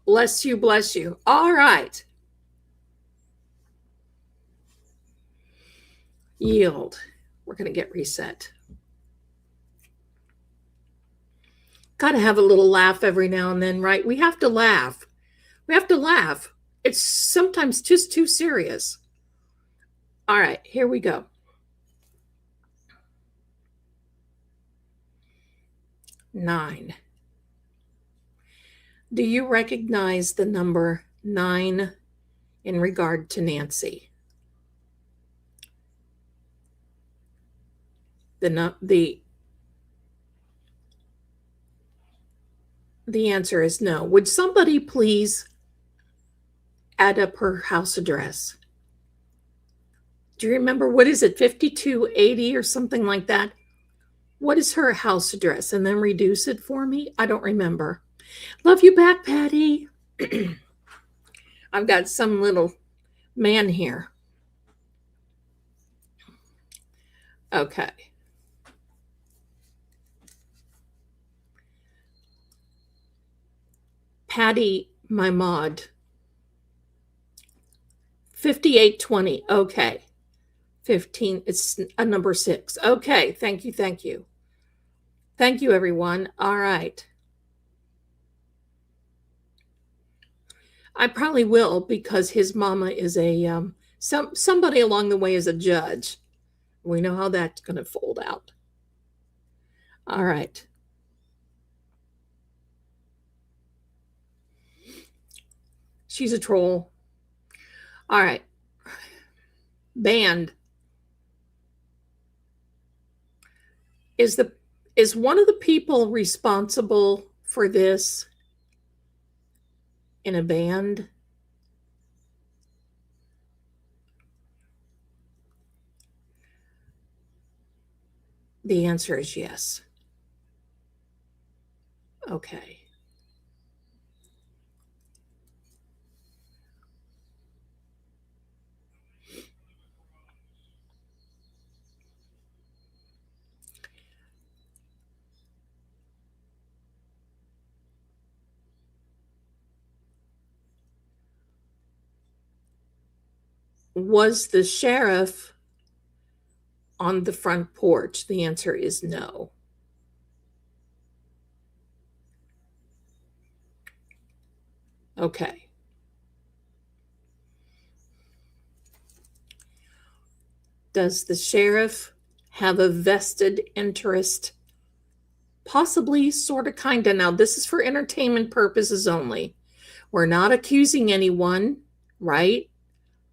Bless you, bless you. All right. Yield. We're going to get reset. Got to have a little laugh every now and then, right? We have to laugh. We have to laugh. It's sometimes just too serious. All right, here we go. 9. Do you recognize the number 9 in regard to Nancy? The answer is no. Would somebody please add up her house address? Do you remember, what is it, 5280 or something like that? What is her house address? And then reduce it for me. I don't remember. Love you back, Patty. I've got some little man here. Okay. Patty, my mod. 5820. Okay. 15. It's a number 6. Okay. Thank you. Thank you. Thank you, everyone. All right. I probably will, because his mama is a somebody along the way is a judge. We know how that's going to fold out. All right. She's a troll. All right. Band. Is one of the people responsible for this in a band? The answer is yes. Okay. Was the sheriff on the front porch? The answer is no. Okay. Does the sheriff have a vested interest? Possibly, sort of, kind of. Now, this is for entertainment purposes only. We're not accusing anyone, right?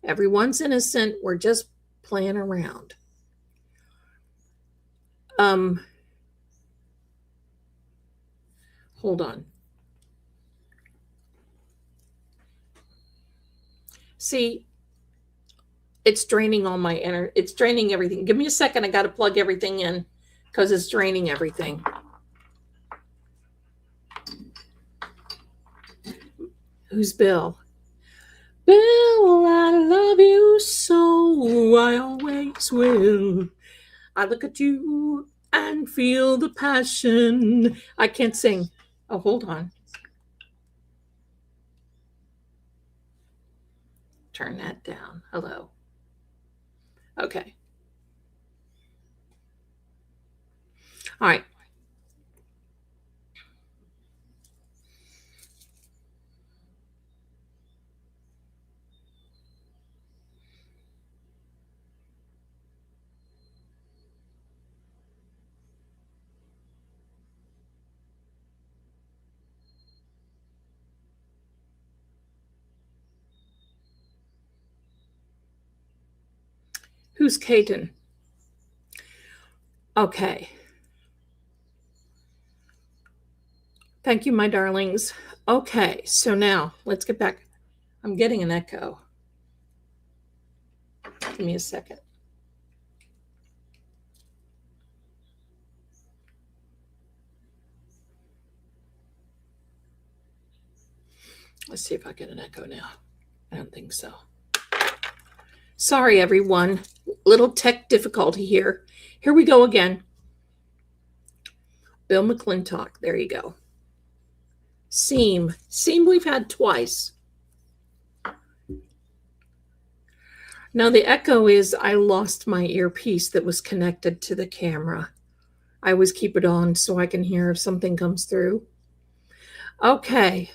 Everyone's innocent. We're just playing around. Hold on. See, it's draining all my energy. It's draining everything. Give me a second. I got to plug everything in because it's draining everything. Who's Bill? Bill, I love you so, I always will. I look at you and feel the passion. I can't sing. Oh, hold on. Turn that down. Hello. Okay. All right. Who's Caden? Okay. Thank you, my darlings. Okay, so now let's get back. I'm getting an echo. Give me a second. Let's see if I get an echo now. I don't think so. Sorry, everyone. Little tech difficulty here. Here we go again. Bill McClintock. There you go. Seam. Seam we've had twice. Now the echo is I lost my earpiece that was connected to the camera. I always keep it on so I can hear if something comes through. Okay.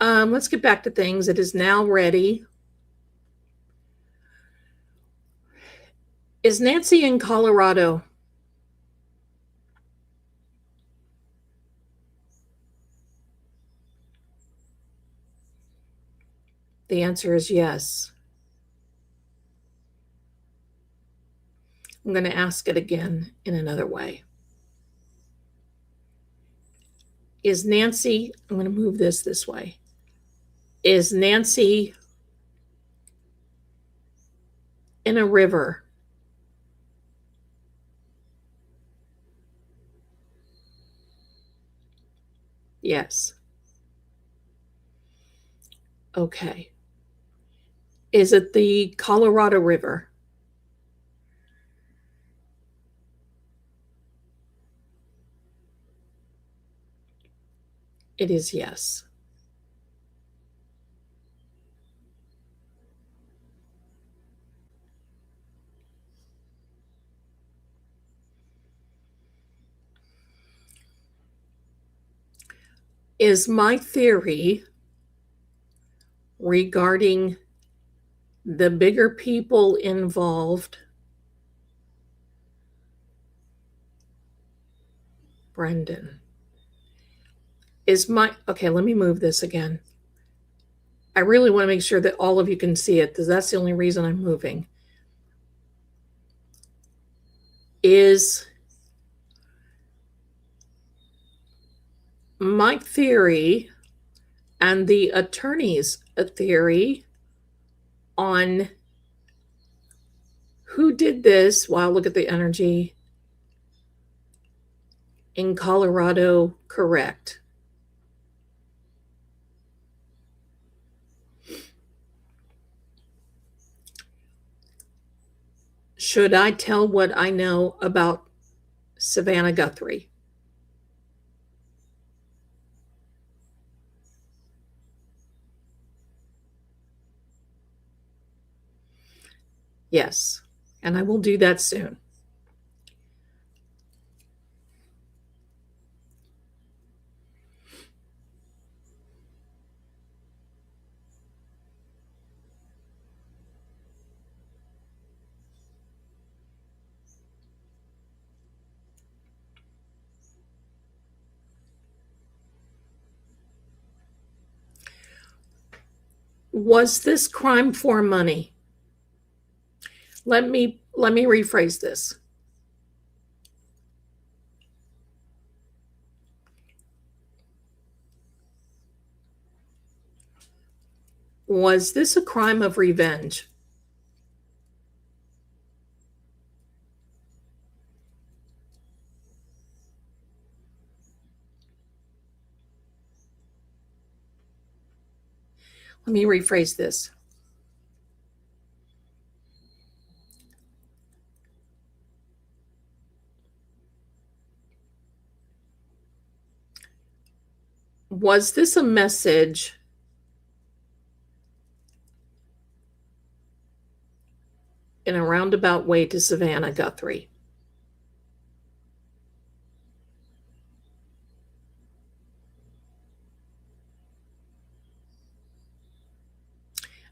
Let's get back to things. It is now ready. Is Nancy in Colorado? The answer is yes. I'm going to ask it again in another way. Is Nancy, I'm going to move this way. Is Nancy in a river? Yes. Okay. Is it the Colorado River? It is yes. Is my theory regarding the bigger people involved, Brendan, okay, let me move this again. I really want to make sure that all of you can see it, because that's the only reason I'm moving. Is my theory and the attorney's theory on who did this, wow, look at the energy, in Colorado, correct? Should I tell what I know about Savannah Guthrie? Yes, and I will do that soon. Was this crime for money? Let me rephrase this. Was this a crime of revenge? Let me rephrase this. Was this a message in a roundabout way to Savannah Guthrie?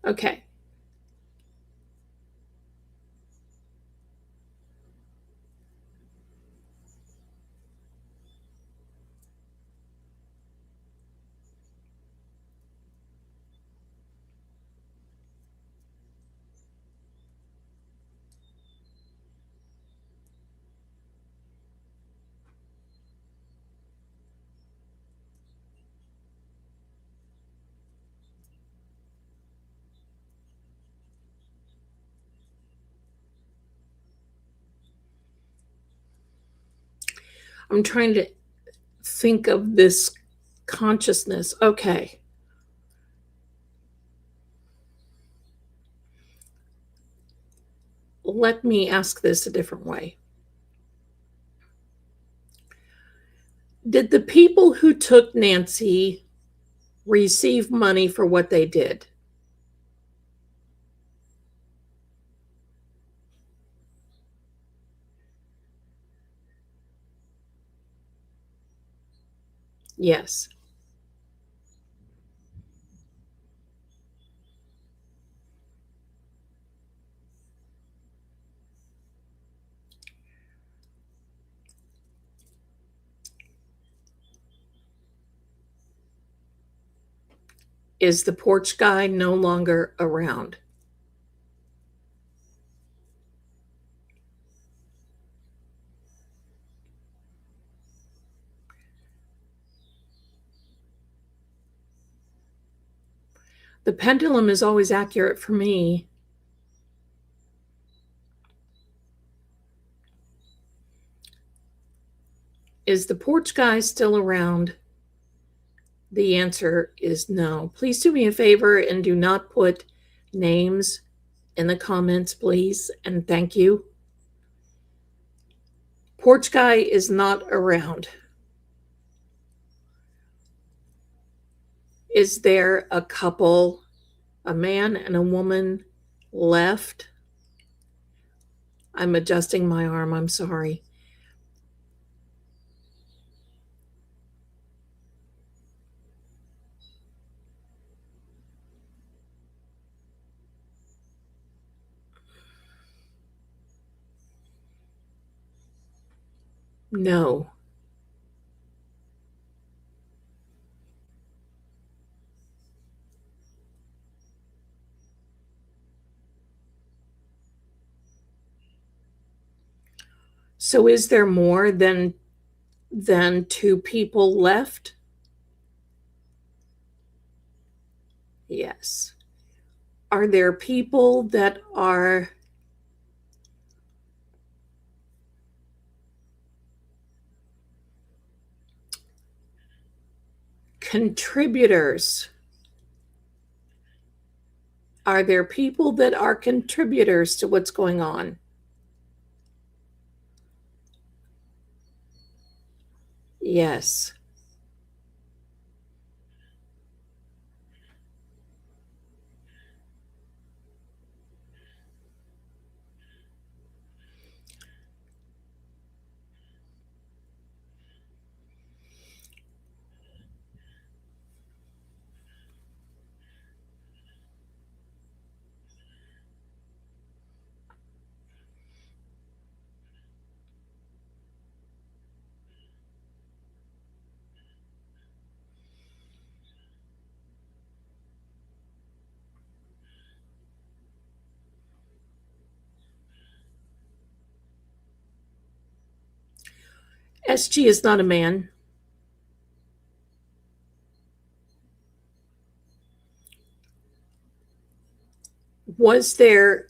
Okay. I'm trying to think of this consciousness. Okay. Let me ask this a different way. Did the people who took Nancy receive money for what they did? Yes. Is the porch guy no longer around? The pendulum is always accurate for me. Is the porch guy still around? The answer is no. Please do me a favor and do not put names in the comments, please, and thank you. Porch guy is not around. Is there a couple, a man and a woman left? I'm adjusting my arm, I'm sorry. No. So is there more than two people left? Yes. Are there people that are contributors? Are there people that are contributors to what's going on? Yes. SG is not a man. Was there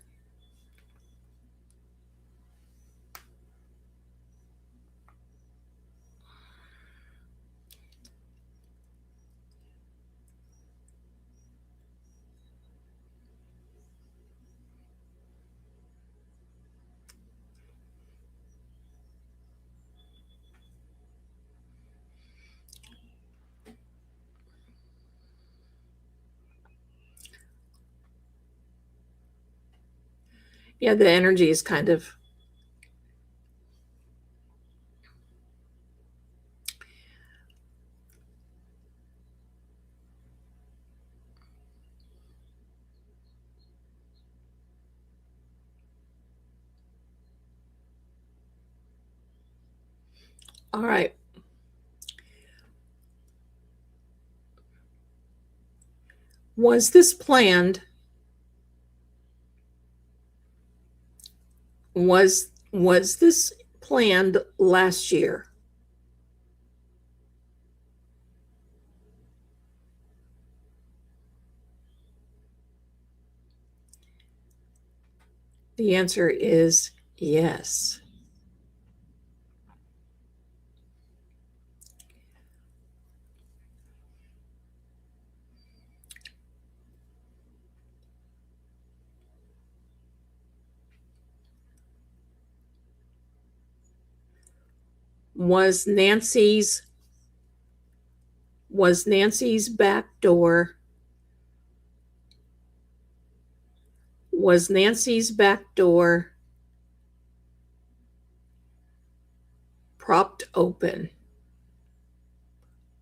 yeah, the energy is kind of all right. Was this planned? Was this planned last year? The answer is yes. Was Nancy's back door propped open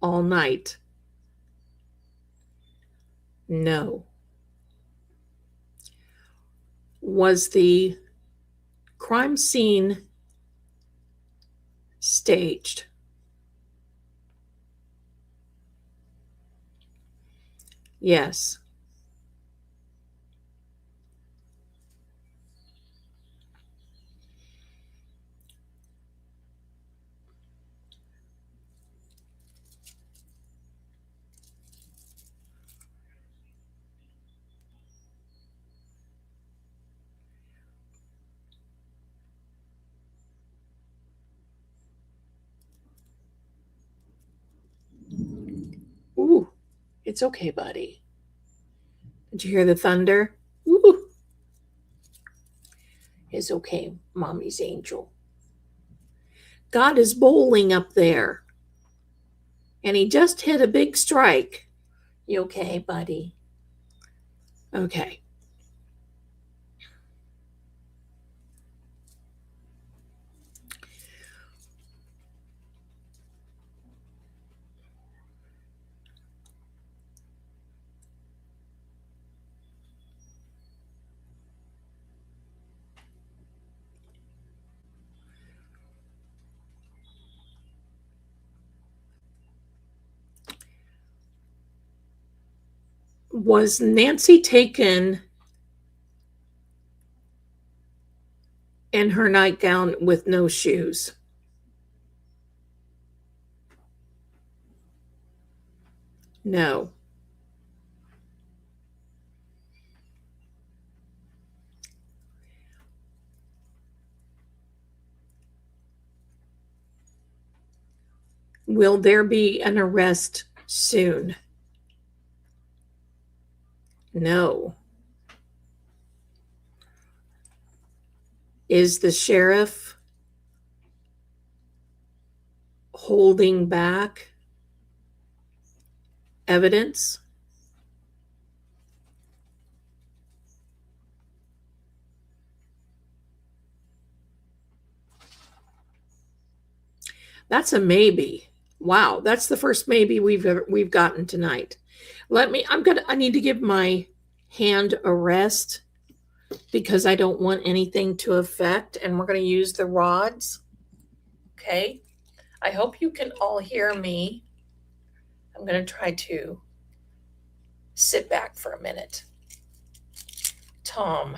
all night? No. Was the crime scene staged? Yes. It's okay, buddy. Did you hear the thunder? Woo! It's okay, Mommy's angel. God is bowling up there. And he just hit a big strike. You okay, buddy? Okay. Was Nancy taken in her nightgown with no shoes? No. Will there be an arrest soon? No. Is the sheriff holding back evidence? That's a maybe. Wow, that's the first maybe we've gotten tonight. I need to give my hand a rest because I don't want anything to affect, and we're going to use the rods. Okay. I hope you can all hear me. I'm going to try to sit back for a minute. Tom.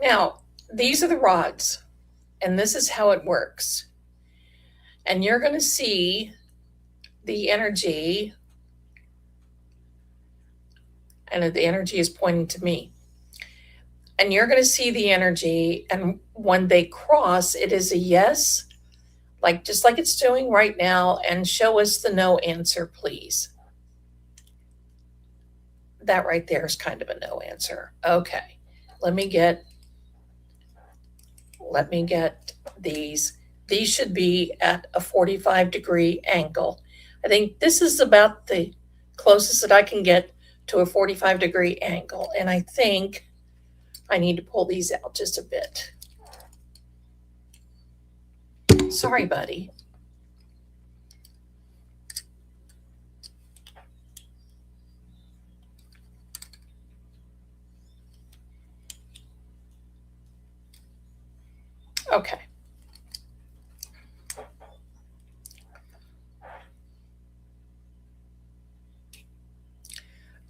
Now, these are the rods, and this is how it works. And you're going to see the energy, and the energy is pointing to me. And you're going to see the energy, and when they cross, it is a yes, just like it's doing right now, and show us the no answer, please. That right there is kind of a no answer. Okay, let me get these. These should be at a 45-degree angle. I think this is about the closest that I can get to a 45-degree angle, and I think I need to pull these out just a bit. Sorry, buddy. Okay.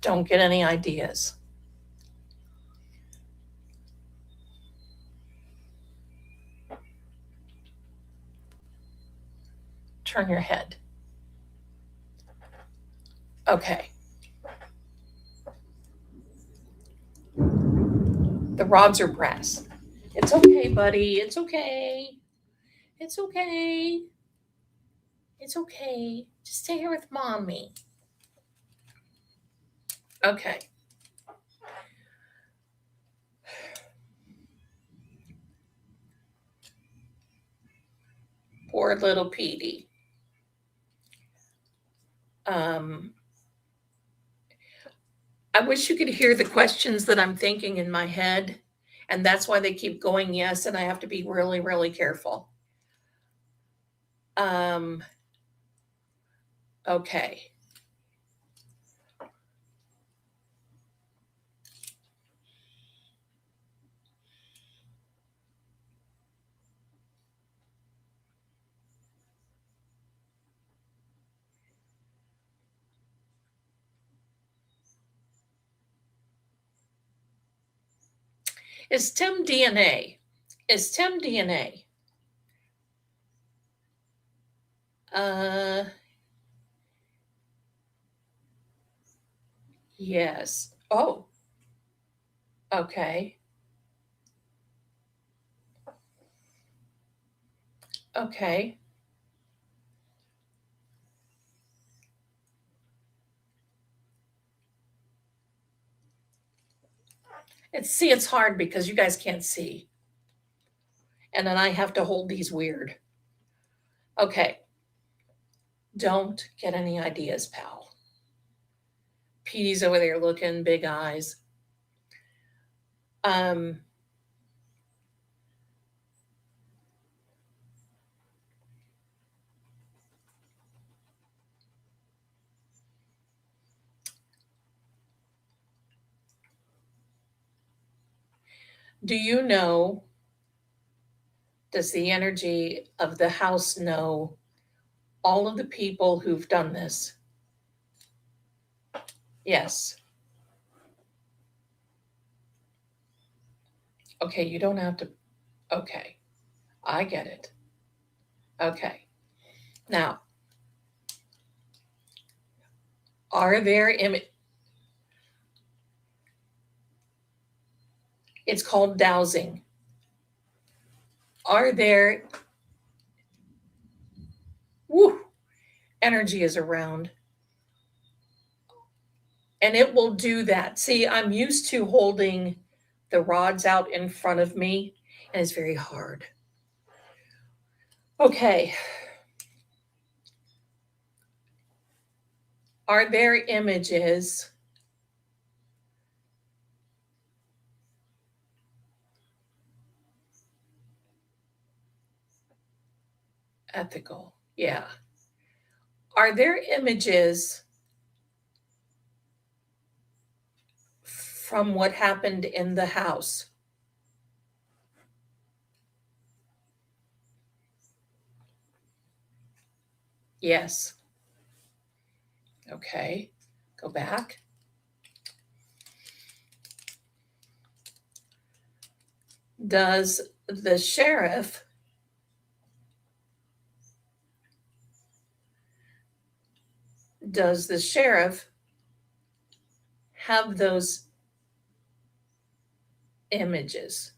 Don't get any ideas. Turn your head. Okay. The rods are brass. It's okay, buddy. It's okay. It's okay. It's okay. Just stay here with Mommy. Okay. Poor little Petey. I wish you could hear the questions that I'm thinking in my head, and that's why they keep going yes, and I have to be really, really careful. Okay. Is TEM DNA? Yes. Oh, okay. Okay. It's hard because you guys can't see. And then I have to hold these weird. Okay. Don't get any ideas, pal. Petey's over there looking, big eyes. Do you know, does the energy of the house know all of the people who've done this? Yes. Okay, you don't have to. Okay, I get it. Okay. Now, are there it's called dowsing. Are there energy is around? And it will do that. See, I'm used to holding the rods out in front of me, and it's very hard. Okay. Are there images ethical? Yeah. Are there images from what happened in the house? Yes. Okay. Go back. Does the sheriff have those images?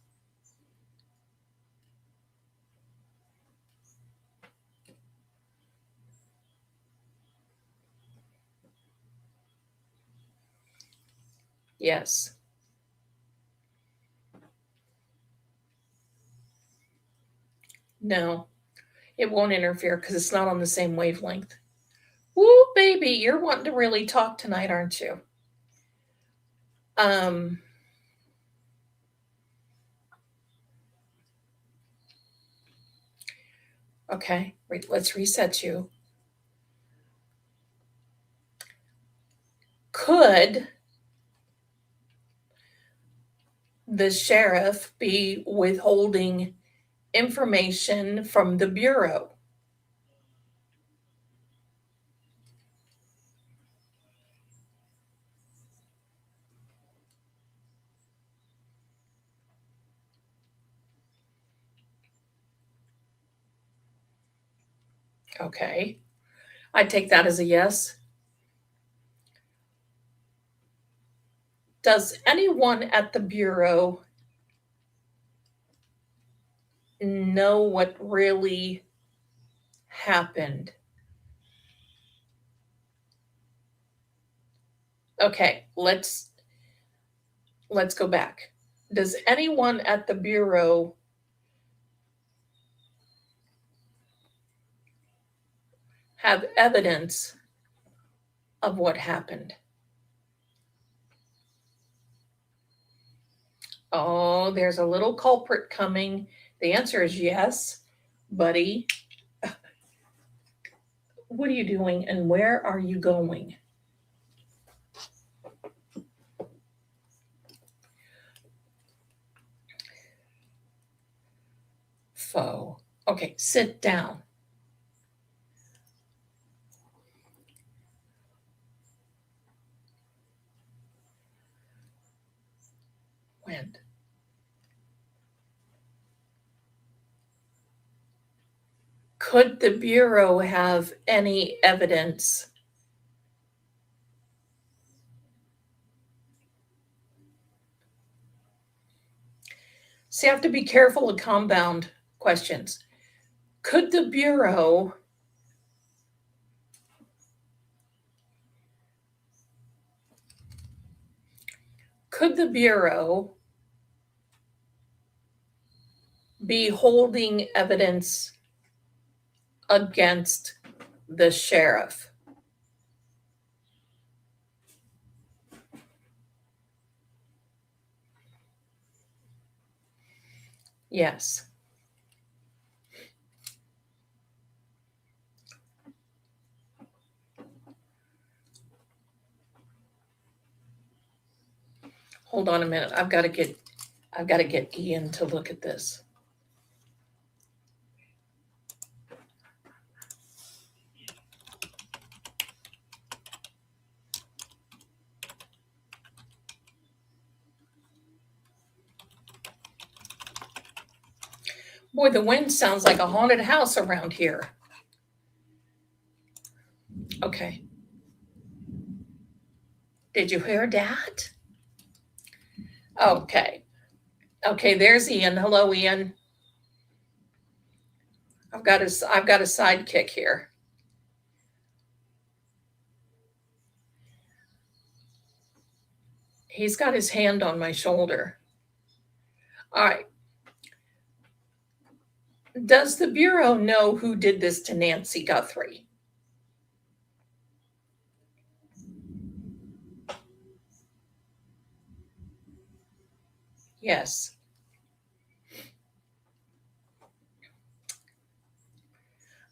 Yes. No, it won't interfere because it's not on the same wavelength. Woo, baby, you're wanting to really talk tonight, aren't you? Okay, let's reset you. Could the sheriff be withholding information from the Bureau? Okay, I take that as a yes. Does anyone at the Bureau know what really happened? Okay, let's go back. Does anyone at the Bureau have evidence of what happened? Oh, there's a little culprit coming. The answer is yes, buddy. What are you doing and where are you going? Foe. Okay, sit down. When? Could the Bureau have any evidence? So you have to be careful of compound questions. Could the Bureau be holding evidence against the sheriff? Yes. Hold on a minute. I've got to get Ian to look at this. Boy, the wind sounds like a haunted house around here. Okay. Did you hear that? Okay. Okay, there's Ian. Hello, Ian. I've got a sidekick here. He's got his hand on my shoulder. All right. Does the Bureau know who did this to Nancy Guthrie? Yes.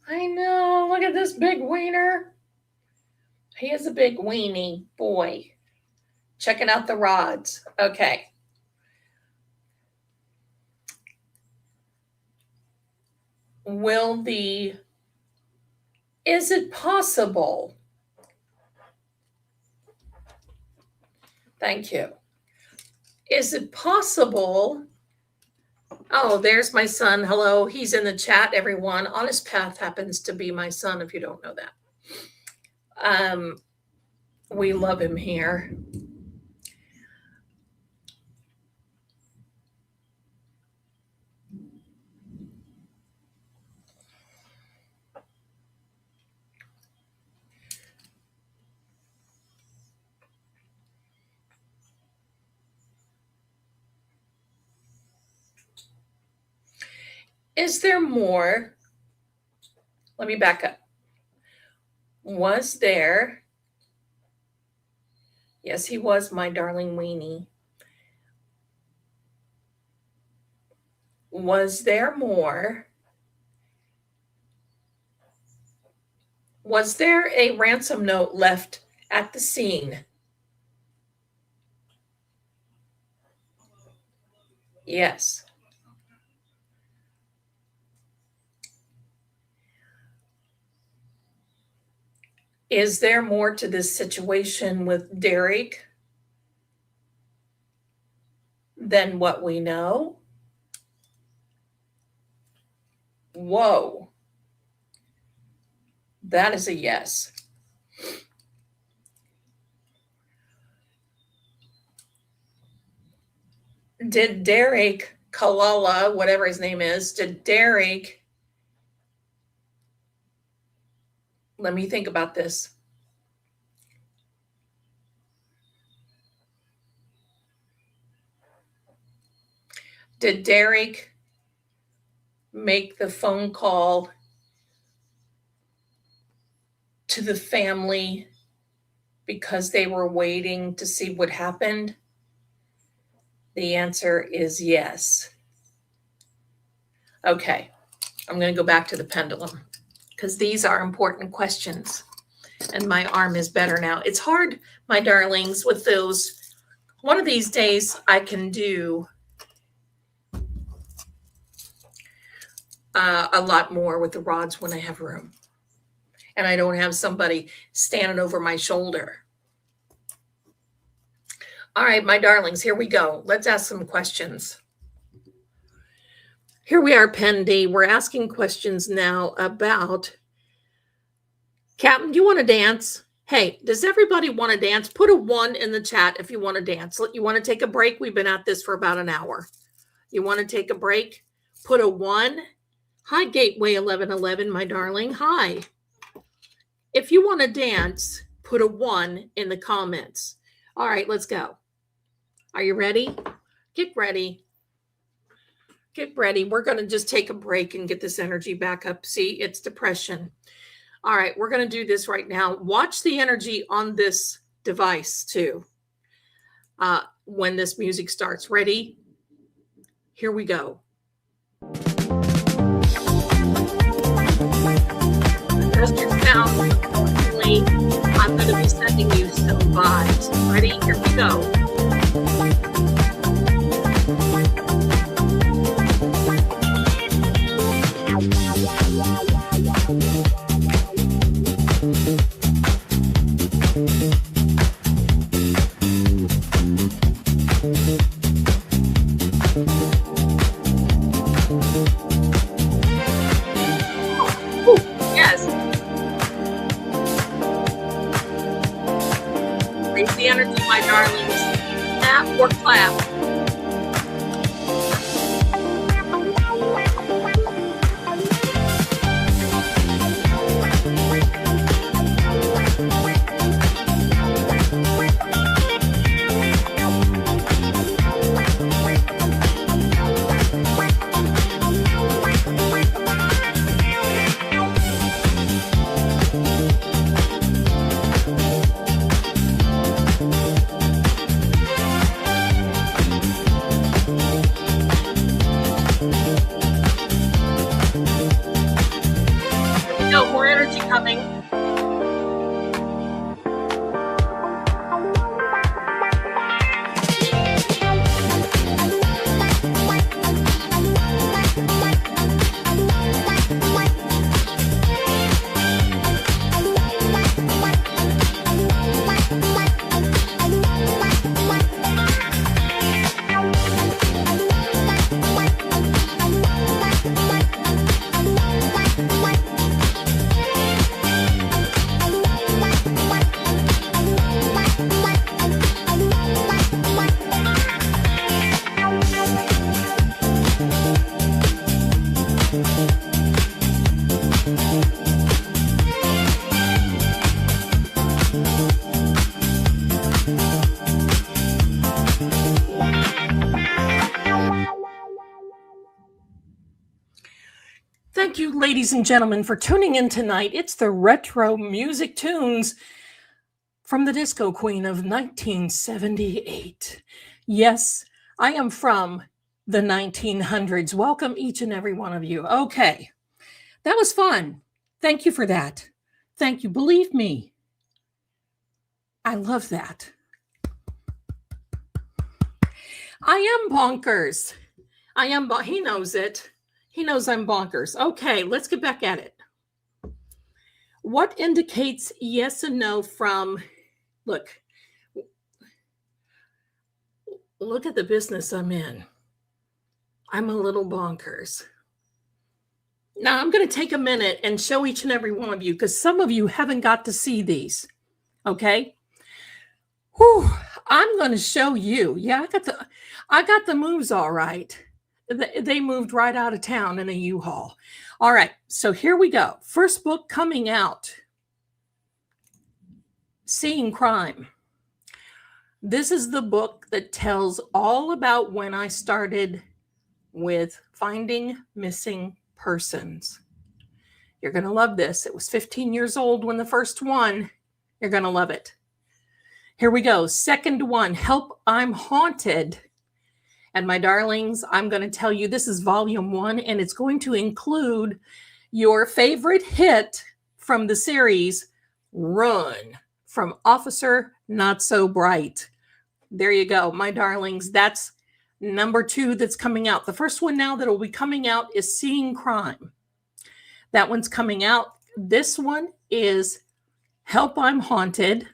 I know. Look at this big wiener. He is a big weenie boy. Checking out the rods. Okay. Is it possible? Thank you. Is it possible? Oh, there's my son. Hello. He's in the chat, everyone. Honest Path happens to be my son, if you don't know that. We love him here. Is there more? Let me back up. Was there? Yes, he was my darling weenie. Was there more? Was there a ransom note left at the scene? Yes. Is there more to this situation with Derek than what we know? Whoa. That is a yes. Did Derek Kalala, whatever his name is, let me think about this. Did Derek make the phone call to the family because they were waiting to see what happened? The answer is yes. Okay, I'm going to go back to the pendulum because these are important questions and my arm is better now. It's hard, my darlings, with those. One of these days I can do a lot more with the rods when I have room and I don't have somebody standing over my shoulder. All right, my darlings, here we go. Let's ask some questions. Here we are, Pendy. We're asking questions now about, Captain, do you want to dance? Hey, does everybody want to dance? Put a 1 in the chat if you want to dance. You want to take a break? We've been at this for about an hour. You want to take a break? Put a 1. Hi, Gateway 1111, my darling. Hi. If you want to dance, put a 1 in the comments. All right, let's go. Are you ready? Get ready. Get ready. We're going to just take a break and get this energy back up. See, it's depression. All right, we're going to do this right now. Watch the energy on this device too. When this music starts. Ready? Here we go. Adjust your sound. I'm going to be sending you some vibes. Ready? Here we go. The energy, my darlings. Snap or clap. More energy coming. Thank you, ladies and gentlemen, for tuning in tonight. It's the retro music tunes from the Disco Queen of 1978. Yes, I am from the 1900s. Welcome, each and every one of you. Okay, that was fun. Thank you for that. Thank you. Believe me, I love that. I am bonkers. He knows it. He knows I'm bonkers. Okay, let's get back at it. What indicates yes and no from, look at the business I'm in. I'm a little bonkers. Now I'm going to take a minute and show each and every one of you, because some of you haven't got to see these. Okay. Whew, I'm going to show you. Yeah, I got the moves all right. They moved right out of town in a U-Haul. All right, so here we go. First book coming out, Seeing Crime. This is the book that tells all about when I started with finding missing persons. You're going to love this. It was 15 years old when the first one. You're going to love it. Here we go. Second one, Help, I'm Haunted. And my darlings, I'm going to tell you this is volume 1, and it's going to include your favorite hit from the series, Run, from Officer Not So Bright. There you go, my darlings. That's number 2 that's coming out. The first one now that will be coming out is Seeing Crime. That one's coming out. This one is Help, I'm Haunted.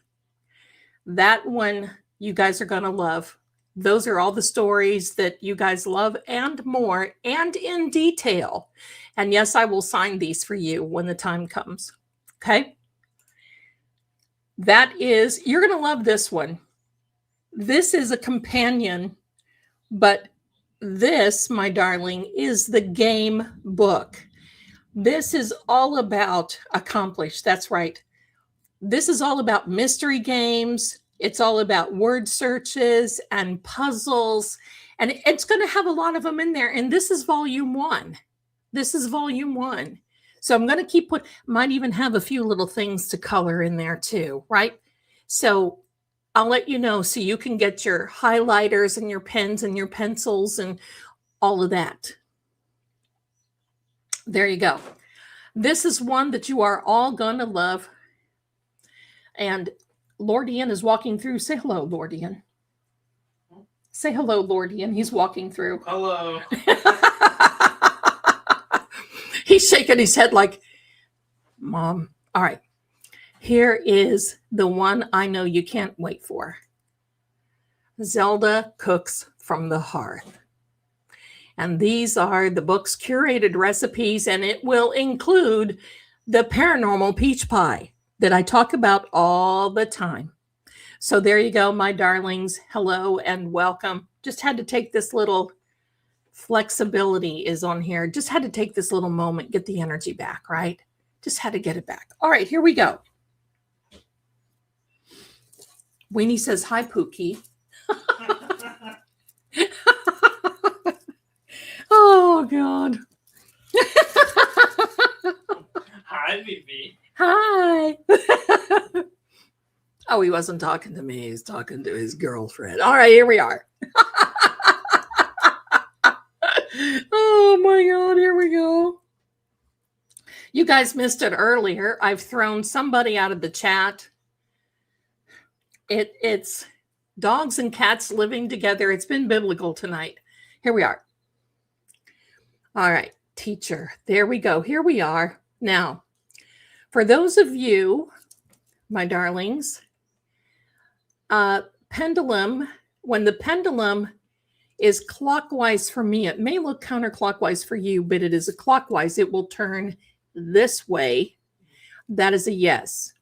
That one you guys are going to love. Those are all the stories that you guys love and more, and in detail. And yes, I will sign these for you when the time comes. Okay. You're going to love this one. This is a companion, but this, my darling, is the game book. This is all about accomplished. That's right. This is all about mystery games. It's all about word searches and puzzles. And it's going to have a lot of them in there. And this is volume 1. This is volume 1. So I'm going to keep might even have a few little things to color in there too, right? So I'll let you know so you can get your highlighters and your pens and your pencils and all of that. There you go. This is one that you are all going to love. And Lord Ian is walking through. Say hello, Lord Ian. Say hello, Lord Ian. He's walking through. Hello. He's shaking his head like, Mom. All right. Here is the one I know you can't wait for. Zelda Cooks from the Hearth. And these are the book's curated recipes, and it will include the paranormal peach pie that I talk about all the time. So there you go, my darlings. Hello and welcome. Just had to take this little flexibility is on here. Just had to take this little moment, get the energy back, right? Just had to get it back. All right, here we go. Weenie says, hi, Pookie. Oh, God. Hi, Vivi. Hi. Oh, he wasn't talking to me. He's talking to his girlfriend. All right, here we are. Oh, my God. Here we go. You guys missed it earlier. I've thrown somebody out of the chat. It's dogs and cats living together. It's been biblical tonight. Here we are. All right, teacher. There we go. Here we are. Now, for those of you, my darlings, pendulum, when the pendulum is clockwise for me, it may look counterclockwise for you, but it is a clockwise. It will turn this way. That is a yes.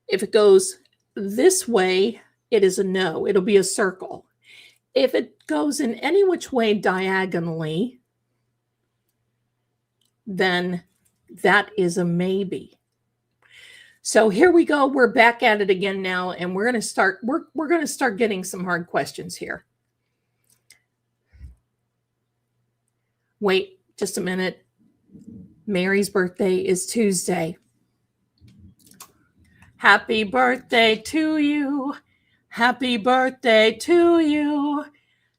If it goes this way, it is a no. It'll be a circle. If it goes in any which way diagonally, then that is a maybe. So here we go. We're back at it again now, and we're going to start. We're going to start getting some hard questions here. Wait just a minute. Mary's birthday is Tuesday. Happy birthday to you. Happy birthday to you.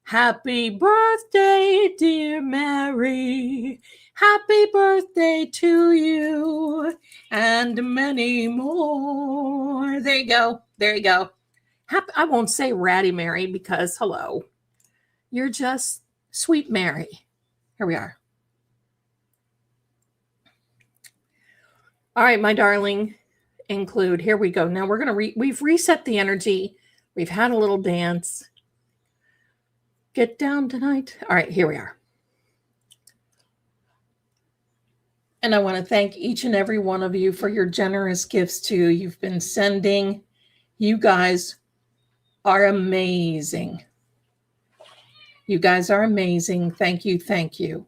Happy birthday, dear Mary. Happy birthday to you and many more. There you go. There you go. I won't say Ratty Mary because, hello, you're just Sweet Mary. Here we are. All right, my darling, include. Here we go. Now we're going to we've reset the energy. We've had a little dance. Get down tonight. All right, here we are. And I want to thank each and every one of you for your generous gifts too. You've been sending. You guys are amazing. You guys are amazing. Thank you. Thank you.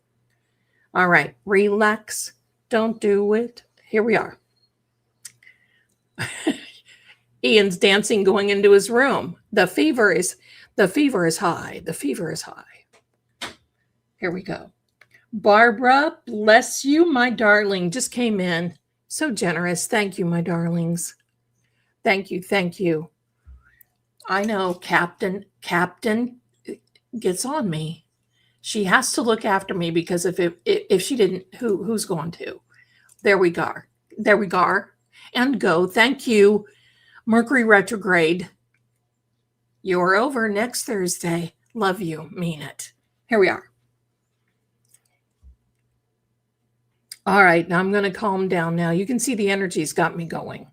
All right. Relax. Don't do it. Here we are. Ian's dancing going into his room. The fever is high. The fever is high. Here we go. Barbara, bless you, my darling. Just came in. So generous. Thank you, my darlings. Thank you. Thank you. I know Captain gets on me. She has to look after me because if she didn't, who's going to? There we go. There we go. And go. Thank you. Mercury retrograde. You're over next Thursday. Love you. Mean it. Here we are. All right. Now I'm going to calm down now. You can see the energy's got me going.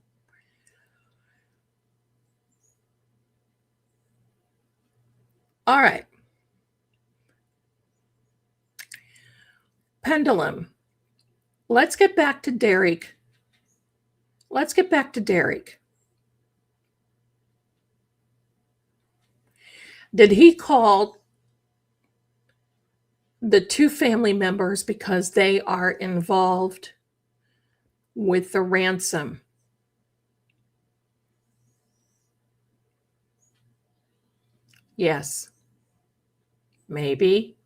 All right. Pendulum. Let's get back to Derek. Let's get back to Derek. Did he call the two family members because they are involved with the ransom. Yes. Maybe.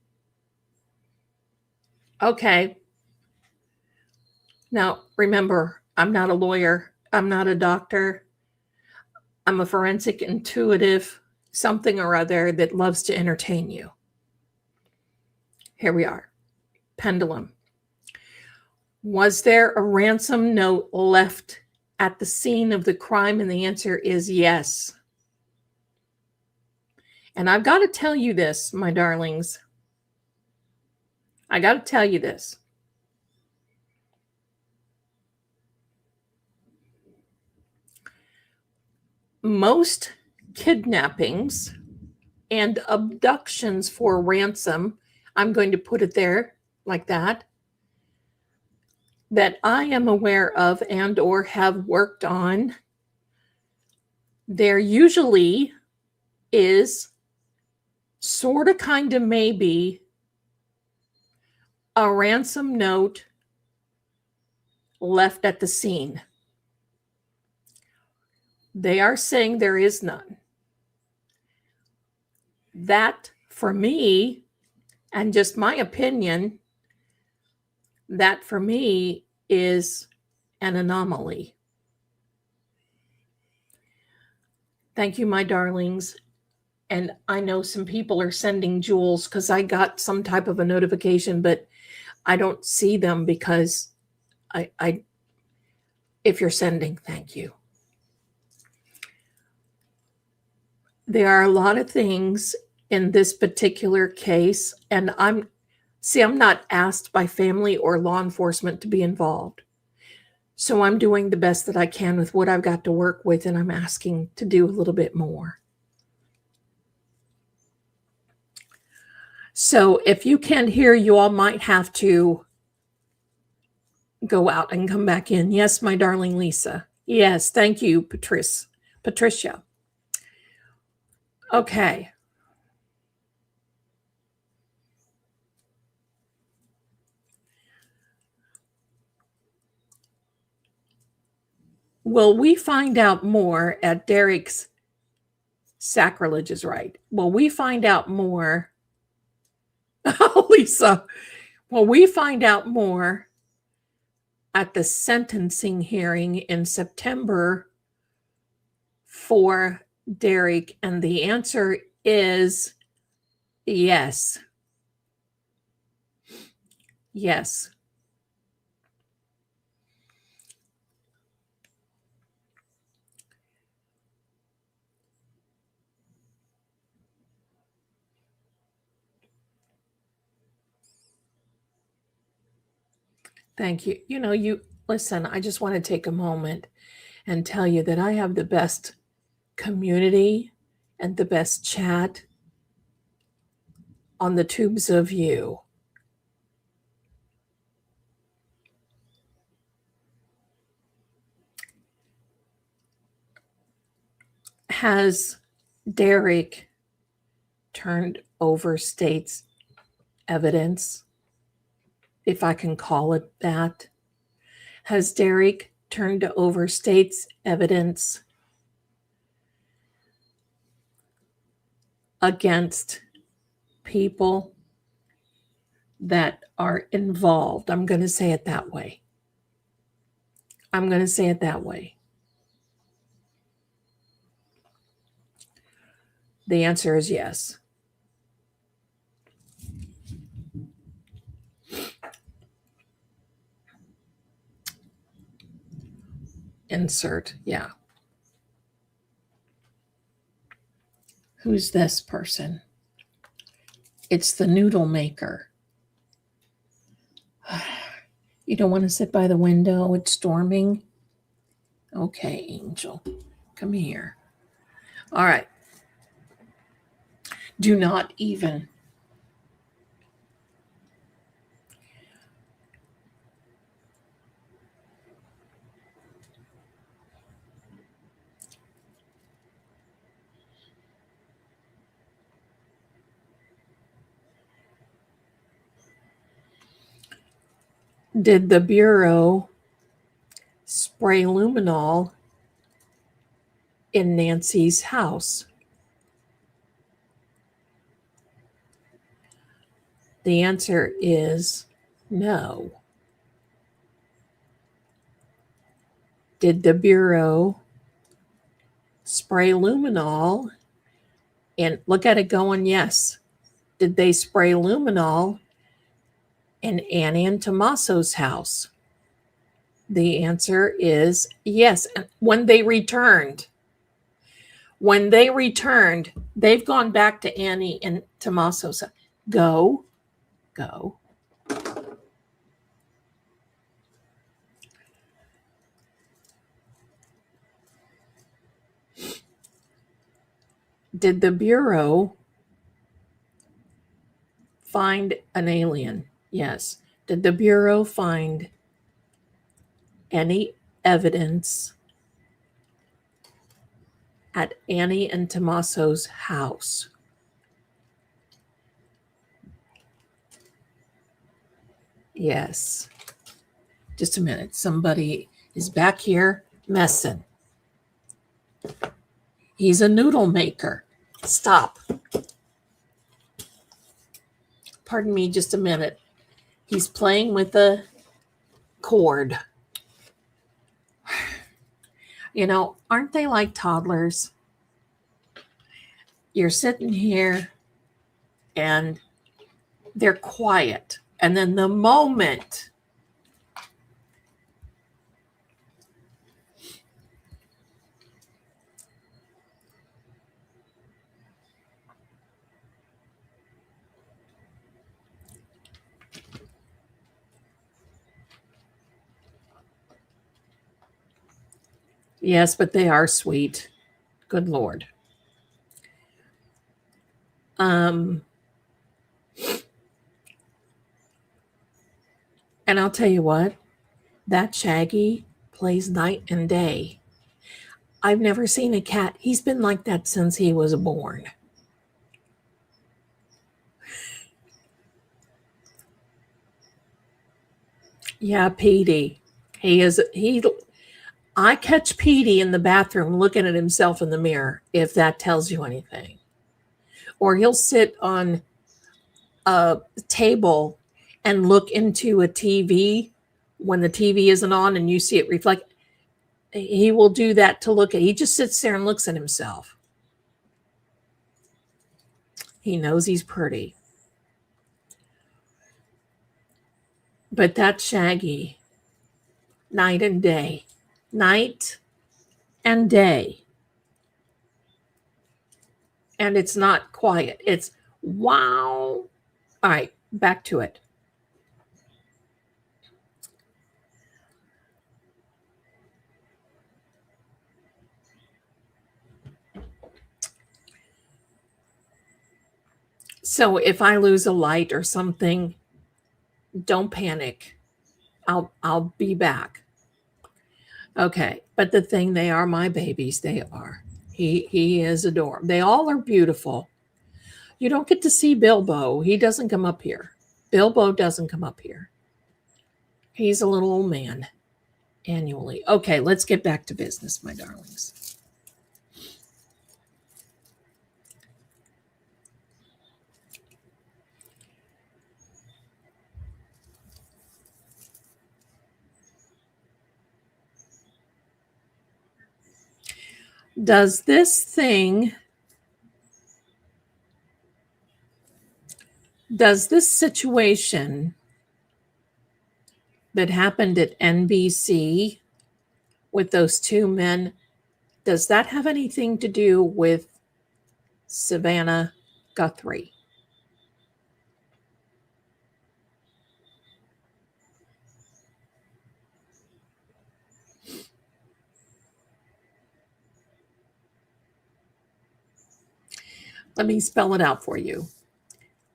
Okay. Now, remember, I'm not a lawyer. I'm not a doctor. I'm a forensic intuitive, something or other that loves to entertain you. Here we are. Pendulum. Was there a ransom note left at the scene of the crime? And the answer is yes. And I've got to tell you this, my darlings. I got to tell you this. Most kidnappings and abductions for ransom, I'm going to put it there like that I am aware of and or have worked on, there usually is sort of kind of maybe a ransom note left at the scene. They are saying there is none. That, for me, and just my opinion, that for me is an anomaly. Thank you, my darlings. And I know some people are sending jewels because I got some type of a notification, but I don't see them because I if you're sending, thank you. There are a lot of things in this particular case, and I'm not asked by family or law enforcement to be involved. So I'm doing the best that I can with what I've got to work with, and I'm asking to do a little bit more. So if you can't hear, you all might have to go out and come back in. Yes, my darling Lisa. Yes, thank you, Patricia. Okay. Will we find out more at Derek's sacrilege is right? Will we find out more? Oh, Lisa. Will we find out more at the sentencing hearing in September for Derek? And the answer is yes. Yes. Thank you. You listen, I just want to take a moment and tell you that I have the best community and the best chat on the tubes of you. Has Derek turned over state's evidence, if I can call it that? Has Derek turned over state's evidence against people that are involved? I'm going to say it that way. The answer is yes. Insert, yeah. Who's this person? It's the noodle maker. You don't want to sit by the window? It's storming. Okay, Angel, come here. All right. Do not even. Did the Bureau spray luminol in Nancy's house? The answer is no. Did the Bureau spray luminol? And look at it going, yes. Did they spray luminol in Annie and Tommaso's house? The answer is yes. And when they returned, they've gone back to Annie and Tommaso's house. Go. Did the Bureau find an alien? Yes. Did the Bureau find any evidence at Annie and Tommaso's house? Yes. Just a minute. Somebody is back here messing. He's a noodle maker. Stop. Pardon me just a minute. He's playing with a cord. You know, aren't they like toddlers? You're sitting here and they're quiet. And then the moment yes, but they are sweet. Good Lord. And I'll tell you what, that Shaggy plays night and day. I've never seen a cat. He's been like that since he was born. Yeah, Petey. I catch Petey in the bathroom looking at himself in the mirror, if that tells you anything. Or he'll sit on a table and look into a TV when the TV isn't on and you see it reflect. He will do that to look at. He just sits there and looks at himself. He knows he's pretty. But that's Shaggy. Night and day. Night and day. And it's not quiet. It's wow. All right, back to it. So if I lose a light or something, don't panic. I'll be back. Okay, but the thing, they are my babies. They are. He is adorable. They all are beautiful. You don't get to see Bilbo. He doesn't come up here. Bilbo doesn't come up here. He's a little old man annually. Okay, let's get back to business, my darlings. Does this situation that happened at NBC with those two men, does that have anything to do with Savannah Guthrie? Let me spell it out for you.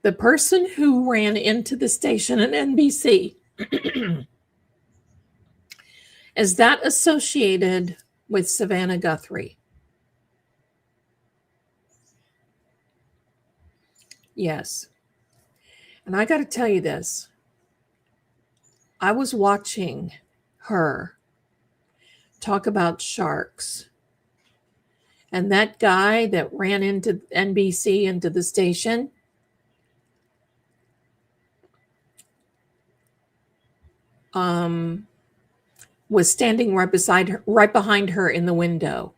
The person who ran into the station at NBC, is that associated with Savannah Guthrie? Yes. And I got to tell you this. I was watching her talk about sharks. And that guy that ran into NBC, into the station, was standing right beside her, right behind her in the window.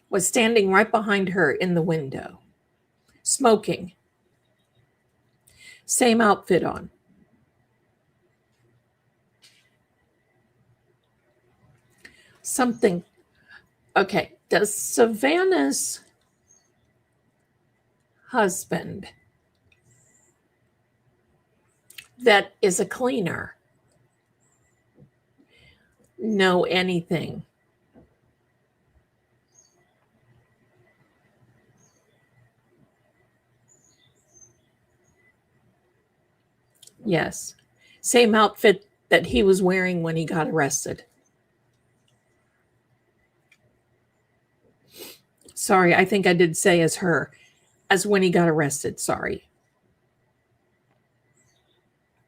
Was standing right behind her in the window, smoking. Same outfit on. Something. Okay. Does Savannah's husband, that is a cleaner, know anything? Yes. Same outfit that he was wearing when he got arrested. Sorry, I think I did say as her, as when he got arrested. Sorry.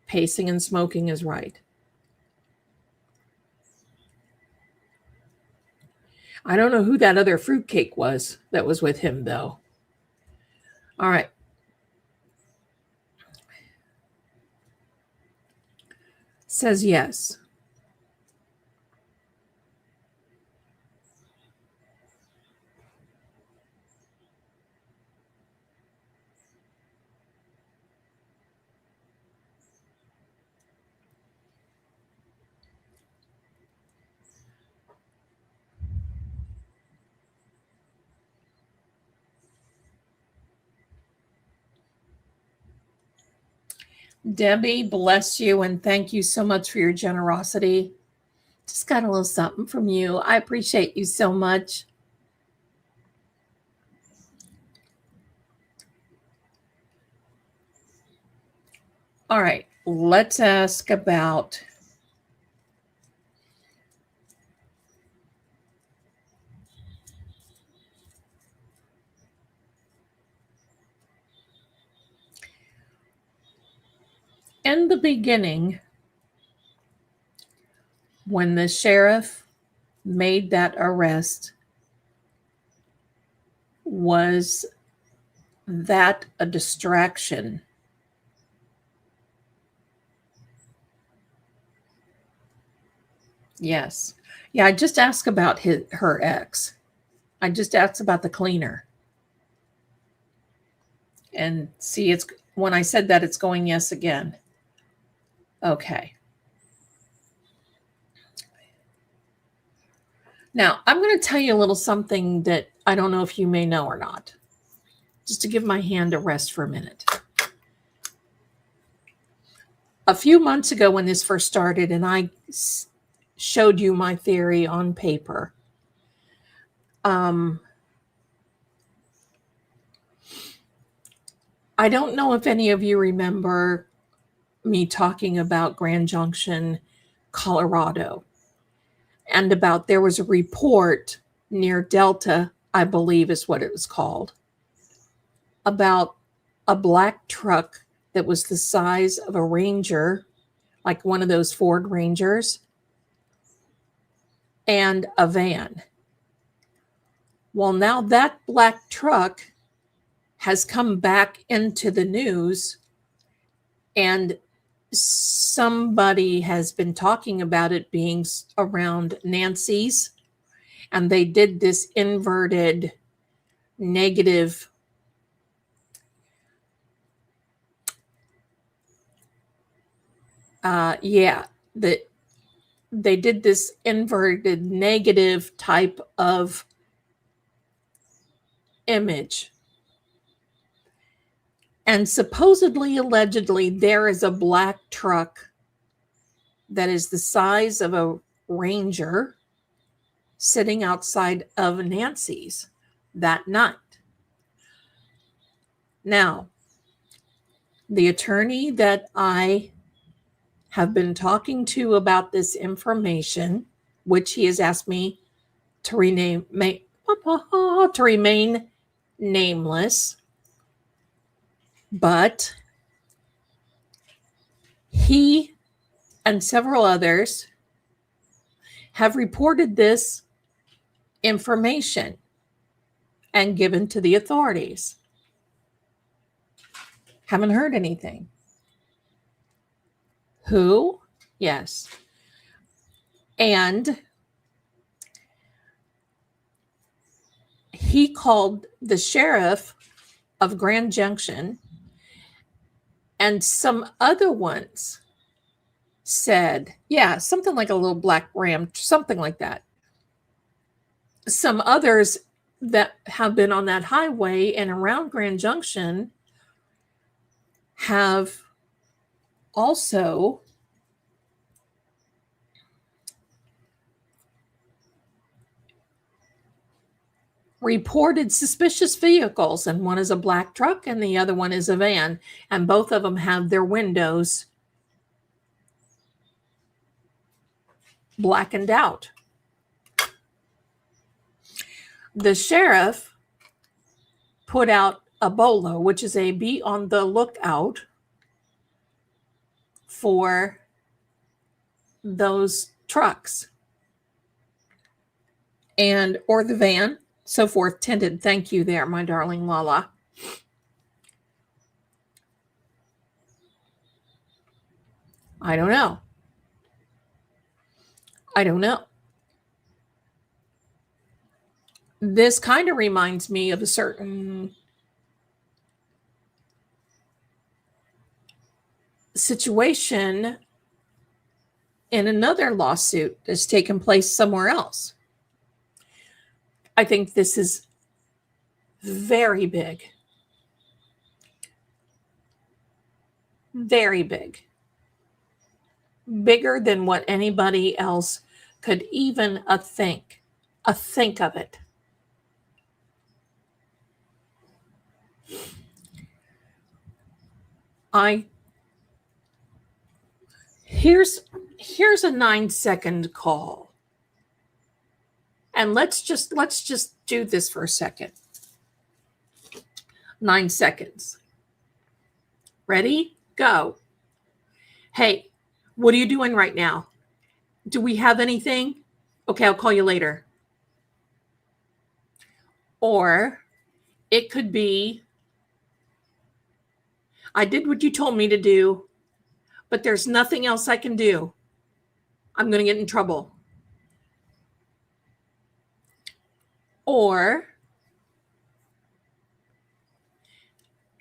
Pacing and smoking is right. I don't know who that other fruitcake was that was with him, though. All right. Says yes. Debbie, bless you, and thank you so much for your generosity. Just got a little something from you. I appreciate you so much. All right, let's ask about in the beginning, when the sheriff made that arrest, was that a distraction? Yes. Yeah, I just asked about her ex. I just asked about the cleaner. And see, it's when I said that, it's going yes again. Okay. Now, I'm going to tell you a little something that I don't know if you may know or not, just to give my hand a rest for a minute. A few months ago when this first started, and I showed you my theory on paper, I don't know if any of you remember me talking about Grand Junction, Colorado, and about there was a report near Delta, I believe is what it was called, about a black truck that was the size of a Ranger, like one of those Ford Rangers, and a van. Well, now that black truck has come back into the news, and somebody has been talking about it being around Nancy's, and they did this inverted negative that they did this inverted negative type of image. And supposedly, allegedly, there is a black truck that is the size of a Ranger sitting outside of Nancy's that night. Now, the attorney that I have been talking to about this information, which he has asked me to remain nameless, but He and several others have reported this information and given to the authorities. Haven't heard anything. Who? Yes. And he called the sheriff of Grand Junction, and some other ones said, yeah, something like a little black ram, something like that. Some others that have been on that highway and around Grand Junction have also reported suspicious vehicles, and one is a black truck and the other one is a van, and both of them have their windows blackened out. The sheriff put out a bolo, which is a be on the lookout for those trucks and or the van, so forth, tinted. Thank you there, my darling Lala. I don't know. This kind of reminds me of a certain situation in another lawsuit that's taken place somewhere else. I think this is very big. Very big. Bigger than what anybody else could even think of it. Here's a 9-second call. And let's just do this for a second. 9 seconds. Ready? Go. Hey, what are you doing right now? Do we have anything? Okay, I'll call you later. Or it could be, I did what you told me to do, but there's nothing else I can do. I'm going to get in trouble. Or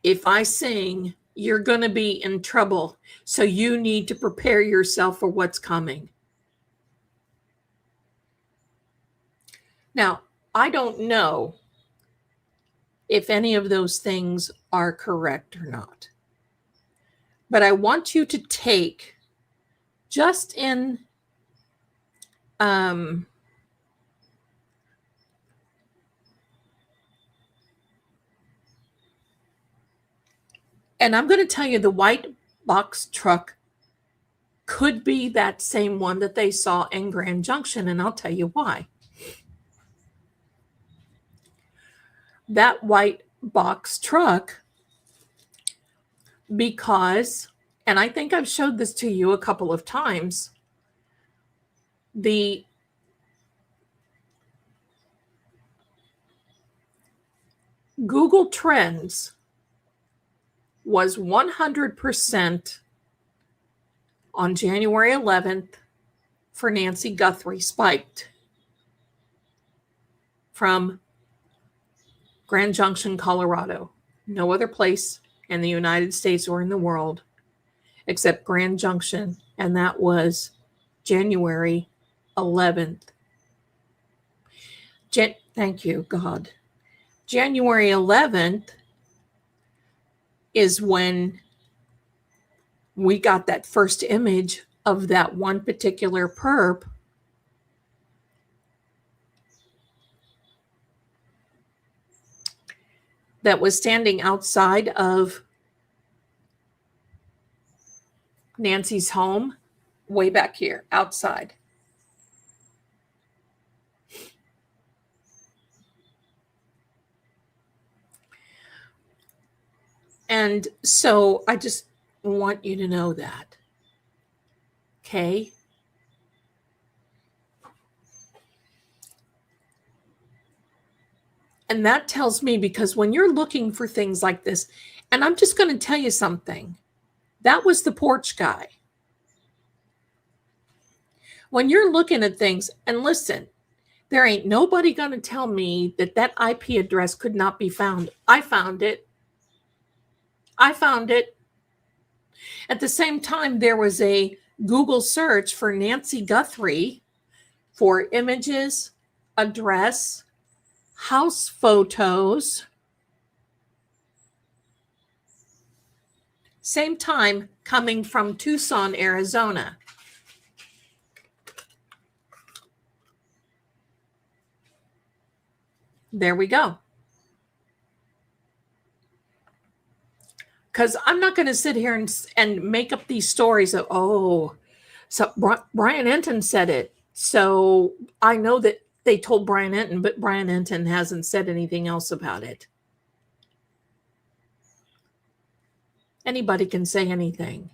if I sing, you're going to be in trouble. So you need to prepare yourself for what's coming. Now, I don't know if any of those things are correct or not. But I want you to take just in and I'm going to tell you the white box truck could be that same one that they saw in Grand Junction, and I'll tell you why. That white box truck, because, and I think I've showed this to you a couple of times, the Google Trends was 100% on January 11th for Nancy Guthrie, spiked from Grand Junction, Colorado. No other place in the United States or in the world except Grand Junction, and that was January 11th. Thank you, God. January 11th is when we got that first image of that one particular perp that was standing outside of Nancy's home, way back here, outside. And so I just want you to know that. Okay. And that tells me, because when you're looking for things like this, and I'm just going to tell you something, that was the porch guy. When you're looking at things, and listen, there ain't nobody going to tell me that that IP address could not be found. I found it. I found it. At the same time, there was a Google search for Nancy Guthrie for images, address, house photos. Same time, coming from Tucson, Arizona. There we go. Because I'm not going to sit here and make up these stories of, oh, so Brian Enton said it. So I know that they told Brian Enton, but Brian Enton hasn't said anything else about it. Anybody can say anything.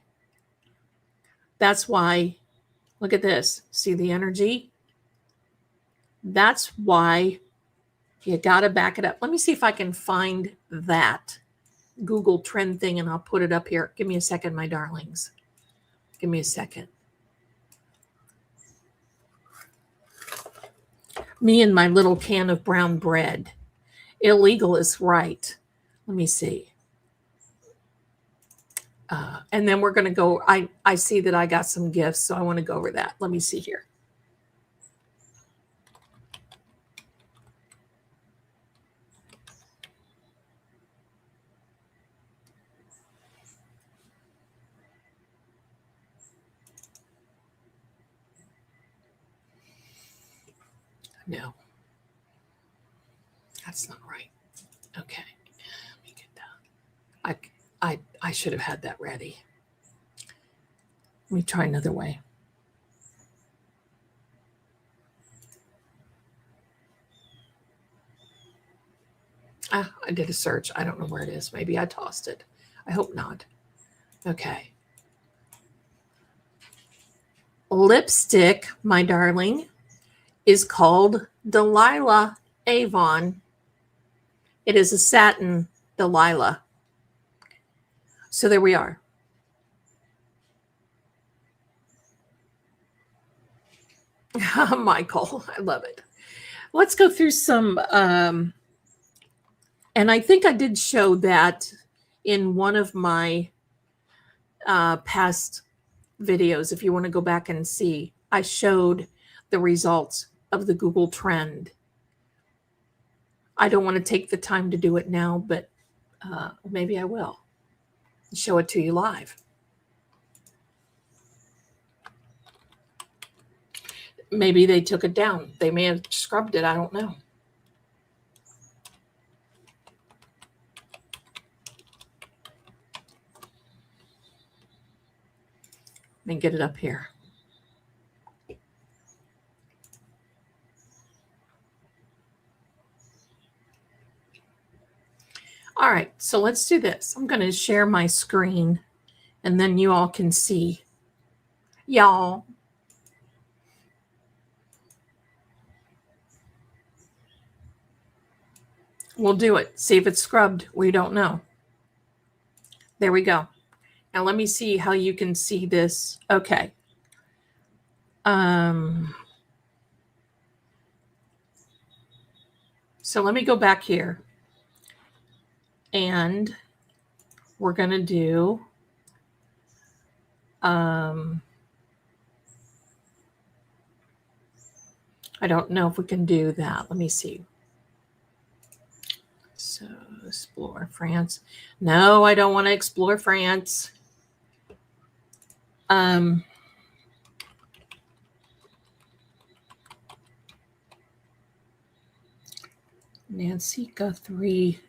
That's why, look at this. See the energy? That's why you got to back it up. Let me see if I can find that Google trend thing, and I'll put it up here. Give me a second, my darlings. Give me a second. Me and my little can of brown bread. Illegal is right. Let me see. And then we're going to go. I see that I got some gifts, so I want to go over that. Let me see here. No, that's not right. Okay, let me get that. I should have had that ready. Let me try another way. I did a search. I don't know where it is. Maybe I tossed it. I hope not. Okay. Lipstick, my darling, is called Delilah Avon. It is a satin Delilah. So there we are. Michael, I love it. Let's go through some, and I think I did show that in one of my past videos. If you want to go back and see, I showed the results of the Google trend. I don't want to take the time to do it now, but maybe I will show it to you live. Maybe they took it down. They may have scrubbed it. I don't know. Let me get it up here. All right, so let's do this. I'm going to share my screen, and then you all can see. Y'all. We'll do it. See if it's scrubbed. We don't know. There we go. Now let me see how you can see this. Okay. So let me go back here. And we're going to do I don't know if we can do that. Let me see. So explore France. No, I don't want to explore France. Nancy Guthrie.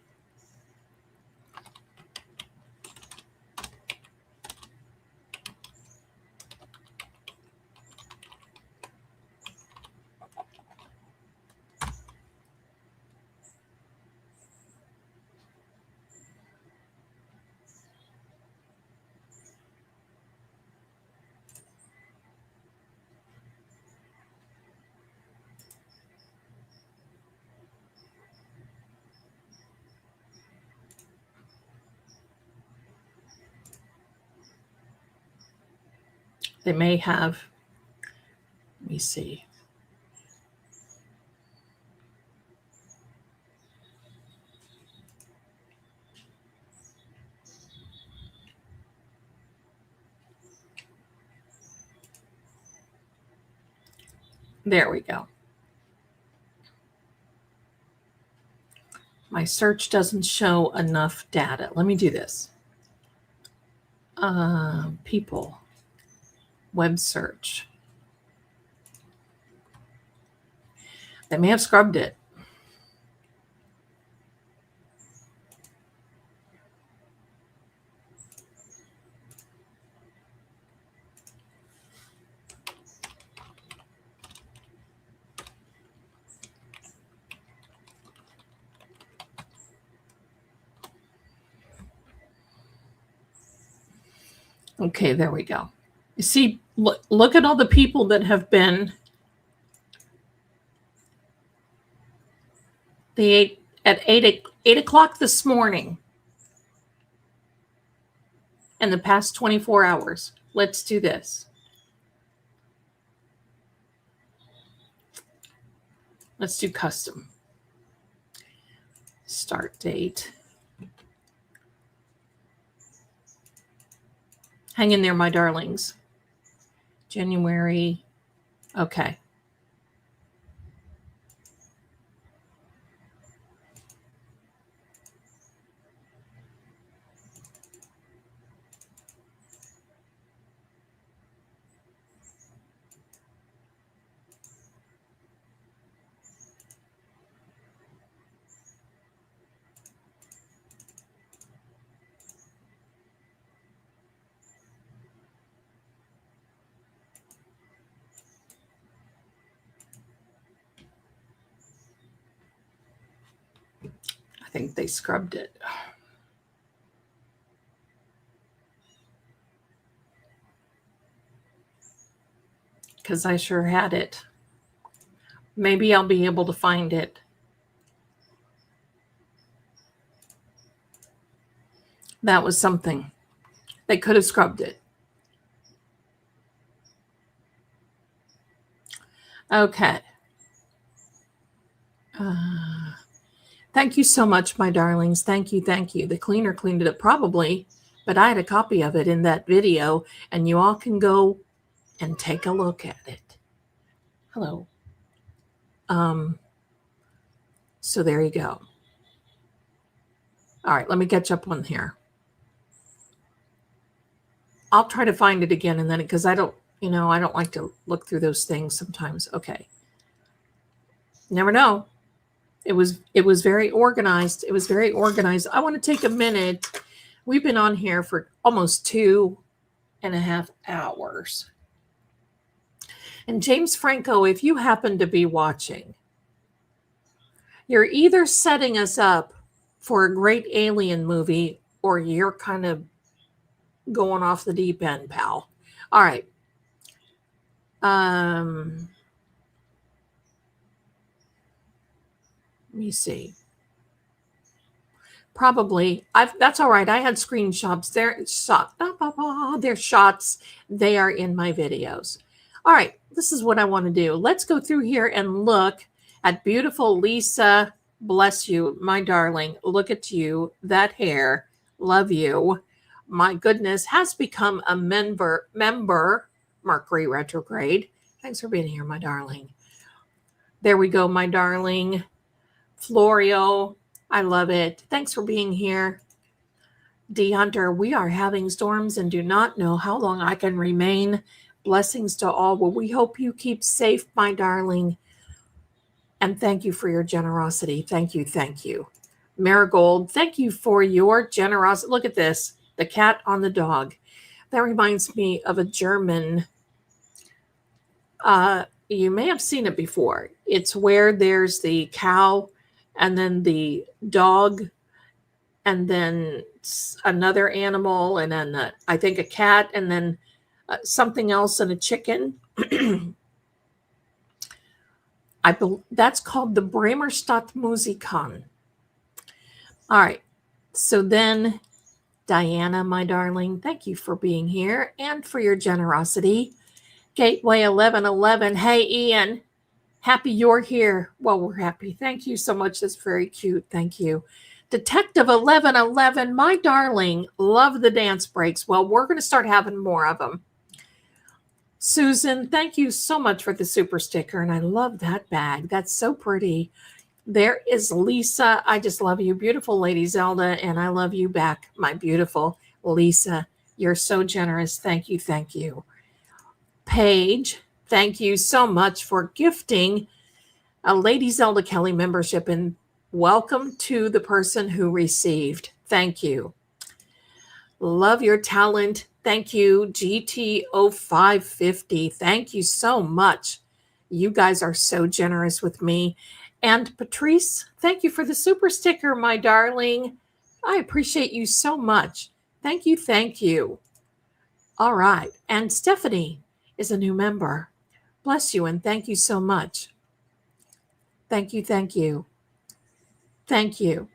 They may have, let me see. There we go. My search doesn't show enough data. Let me do this. People, web search. They may have scrubbed it. Okay, there we go. You see, look at all the people that have been at 8 o'clock this morning in the past 24 hours. Let's do this. Let's do custom. Start date. Hang in there, my darlings. January. Okay. I think they scrubbed it. Because I sure had it. Maybe I'll be able to find it. That was something. They could have scrubbed it. Okay. Thank you so much, my darlings. Thank you. Thank you. The cleaner cleaned it up probably, but I had a copy of it in that video, and you all can go and take a look at it. Hello. So there you go. All right, let me catch up on here. I'll try to find it again, and then because I don't like to look through those things sometimes. Okay. Never know. It was very organized. It was very organized. I want to take a minute. We've been on here for almost 2.5 hours. And James Franco, if you happen to be watching, you're either setting us up for a great alien movie or you're kind of going off the deep end, pal. All right. Let me see. Probably. That's all right. I had screenshots. They're shots. They are in my videos. All right. This is what I want to do. Let's go through here and look at beautiful Lisa. Bless you, my darling. Look at you. That hair. Love you. My goodness. Has become a member. Mercury retrograde. Thanks for being here, my darling. There we go, my darling. Florio. I love it. Thanks for being here. D. Hunter, we are having storms and do not know how long I can remain. Blessings to all. Well, we hope you keep safe, my darling. And thank you for your generosity. Thank you. Thank you. Marigold, thank you for your generosity. Look at this. The cat on the dog. That reminds me of a German. You may have seen it before. It's where there's the cow and then the dog and then another animal and then I think a cat and then something else and a chicken. That's called the Bremerstadt Musikon. All right. So then Diana, my darling, thank you for being here and for your generosity. Gateway 1111. Hey, Ian. Happy you're here. Well, we're happy. Thank you so much. That's very cute. Thank you. Detective 1111, my darling, love the dance breaks. Well, we're going to start having more of them. Susan, thank you so much for the super sticker. And I love that bag. That's so pretty. There is Lisa. I just love you. Beautiful Lady Zelda. And I love you back, my beautiful Lisa. You're so generous. Thank you. Thank you. Paige, thank you so much for gifting a Lady Zelda Kelly membership, and welcome to the person who received. Thank you. Love your talent. Thank you, GT0550. Thank you so much. You guys are so generous with me. And Patrice, thank you for the super sticker, my darling. I appreciate you so much. Thank you. Thank you. All right. And Stephanie is a new member. Bless you and thank you so much. Thank you. Thank you. Thank you.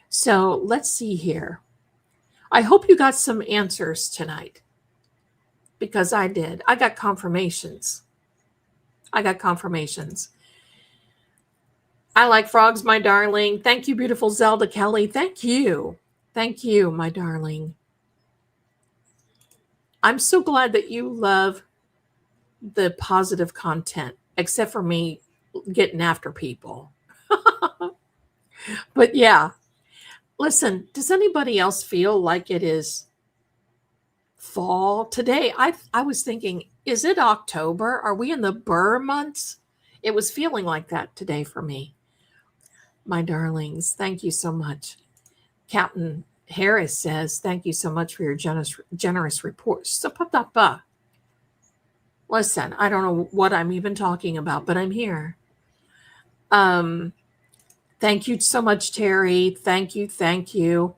So let's see here. I hope you got some answers tonight because I did. I got confirmations. I like frogs, my darling. Thank you, beautiful Zelda Kelly. Thank you. Thank you, my darling. I'm so glad that you love the positive content, except for me getting after people. But yeah, listen, does anybody else feel like it is fall today? I was thinking, is it October? Are we in the Burr months? It was feeling like that today for me. My darlings, thank you so much. Captain Harris says, thank you so much for your generous report. Listen, I don't know what I'm even talking about, but I'm here. Thank you so much, Terry. Thank you. Thank you.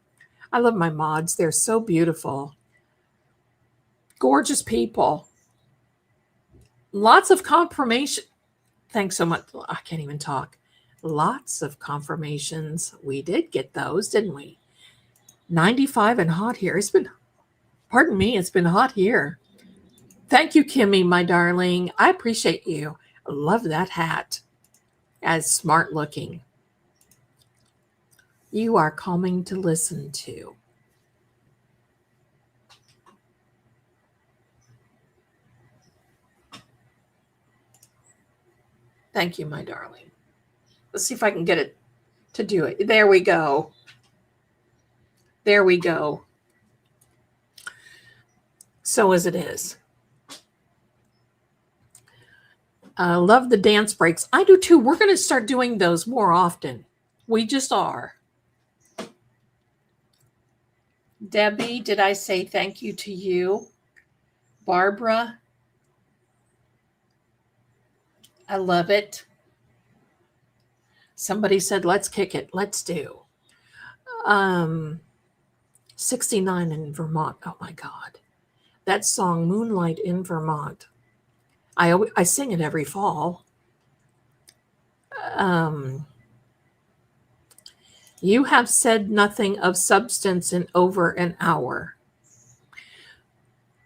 I love my mods. They're so beautiful. Gorgeous people. Lots of confirmation. Thanks so much. I can't even talk. Lots of confirmations. We did get those, didn't we? 95 and hot here. It's been hot here. Thank you, Kimmy, my darling. I appreciate you. I love that hat. As smart looking. You are calming to listen to. Thank you, my darling. Let's see if I can get it to do it. There we go. There we go. So as it is. Love the dance breaks. I do too. We're going to start doing those more often. We just are. Debbie, did I say thank you to you? Barbara, I love it. Somebody said, let's kick it. Let's do. 69 in Vermont. Oh my God. That song, Moonlight in Vermont. I sing it every fall. You have said nothing of substance in over an hour.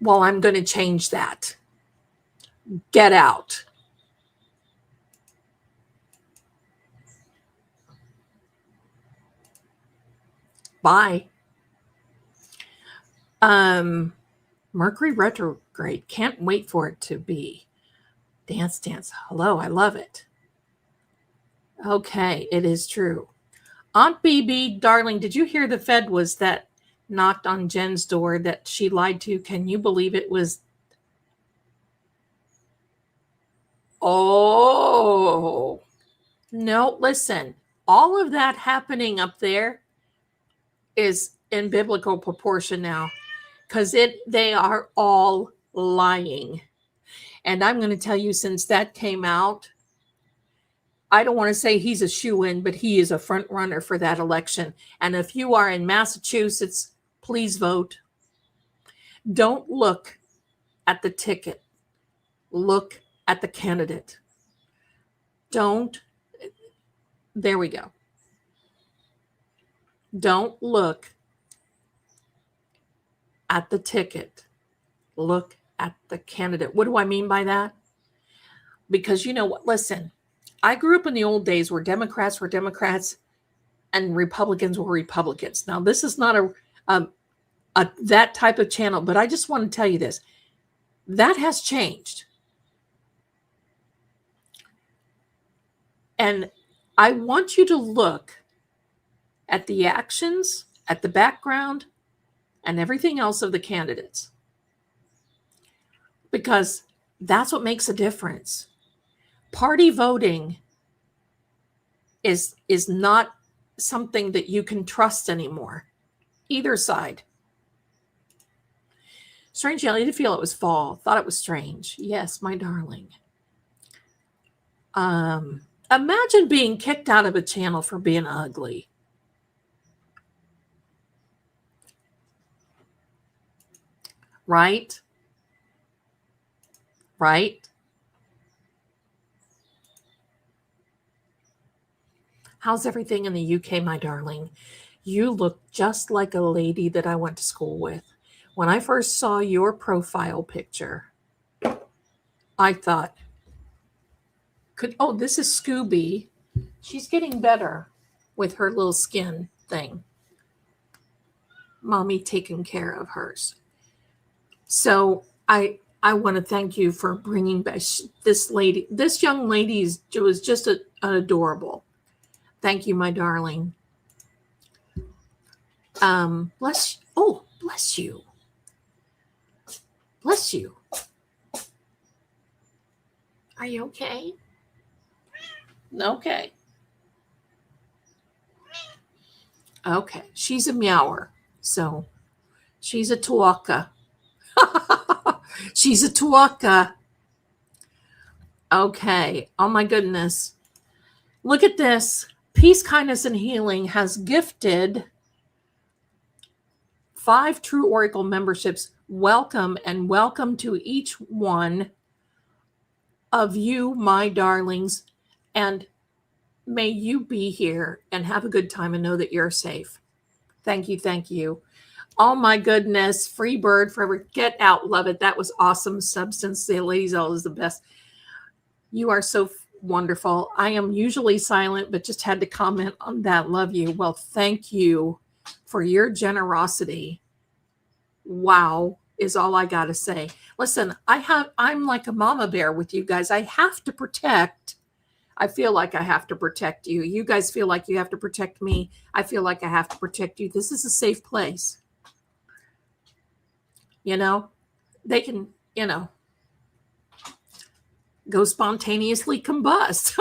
Well, I'm going to change that. Get out. Bye. Mercury retrograde. Can't wait for it to be. Dance. Hello, I love it. Okay, it is true. Aunt BB, darling, did you hear the Fed was that knocked on Jen's door that she lied to? Can you believe it was? Oh, no, listen. All of that happening up there is in biblical proportion now because they are all lying. And I'm going to tell you, since that came out, I don't want to say he's a shoo-in, but he is a front runner for that election. And if you are in Massachusetts, please vote. Don't look at the ticket. Look at the candidate. There we go. Don't look at the ticket. Look at the candidate. What do I mean by that? Because you know what? Listen, I grew up in the old days where Democrats were Democrats and Republicans were Republicans. Now, this is not a that type of channel, but I just want to tell you this. That has changed. And I want you to look at the actions, at the background, and everything else of the candidates. Because that's what makes a difference. Party voting is not something that you can trust anymore. Either side. Strange Jelly to feel it was fall. Thought it was strange. Yes, my darling. Imagine being kicked out of a channel for being ugly. Right? Right? How's everything in the UK, my darling? You look just like a lady that I went to school with. When I first saw your profile picture, I thought, this is Scooby. She's getting better with her little skin thing. Mommy taking care of hers. So I want to thank you for bringing back this lady. This young lady was just adorable. Thank you, my darling. Bless you. Bless you. Are you okay? Okay. Okay. She's a meower. So she's a talker. She's a talker. Okay. Oh my goodness. Look at this. Peace, Kindness, and Healing has gifted 5 True Oracle memberships. Welcome and welcome to each one of you, my darlings. And may you be here and have a good time and know that you're safe. Thank you. Thank you. Oh my goodness. Free bird forever. Get out. Love it. That was awesome. Substance. The Lady Zelda is the best. You are so wonderful. I am usually silent, but just had to comment on that. Love you. Well, thank you for your generosity. Wow is all I got to say. Listen, I'm like a mama bear with you guys. I have to protect. I feel like I have to protect you. You guys feel like you have to protect me. I feel like I have to protect you. This is a safe place. You know, they can, go spontaneously combust.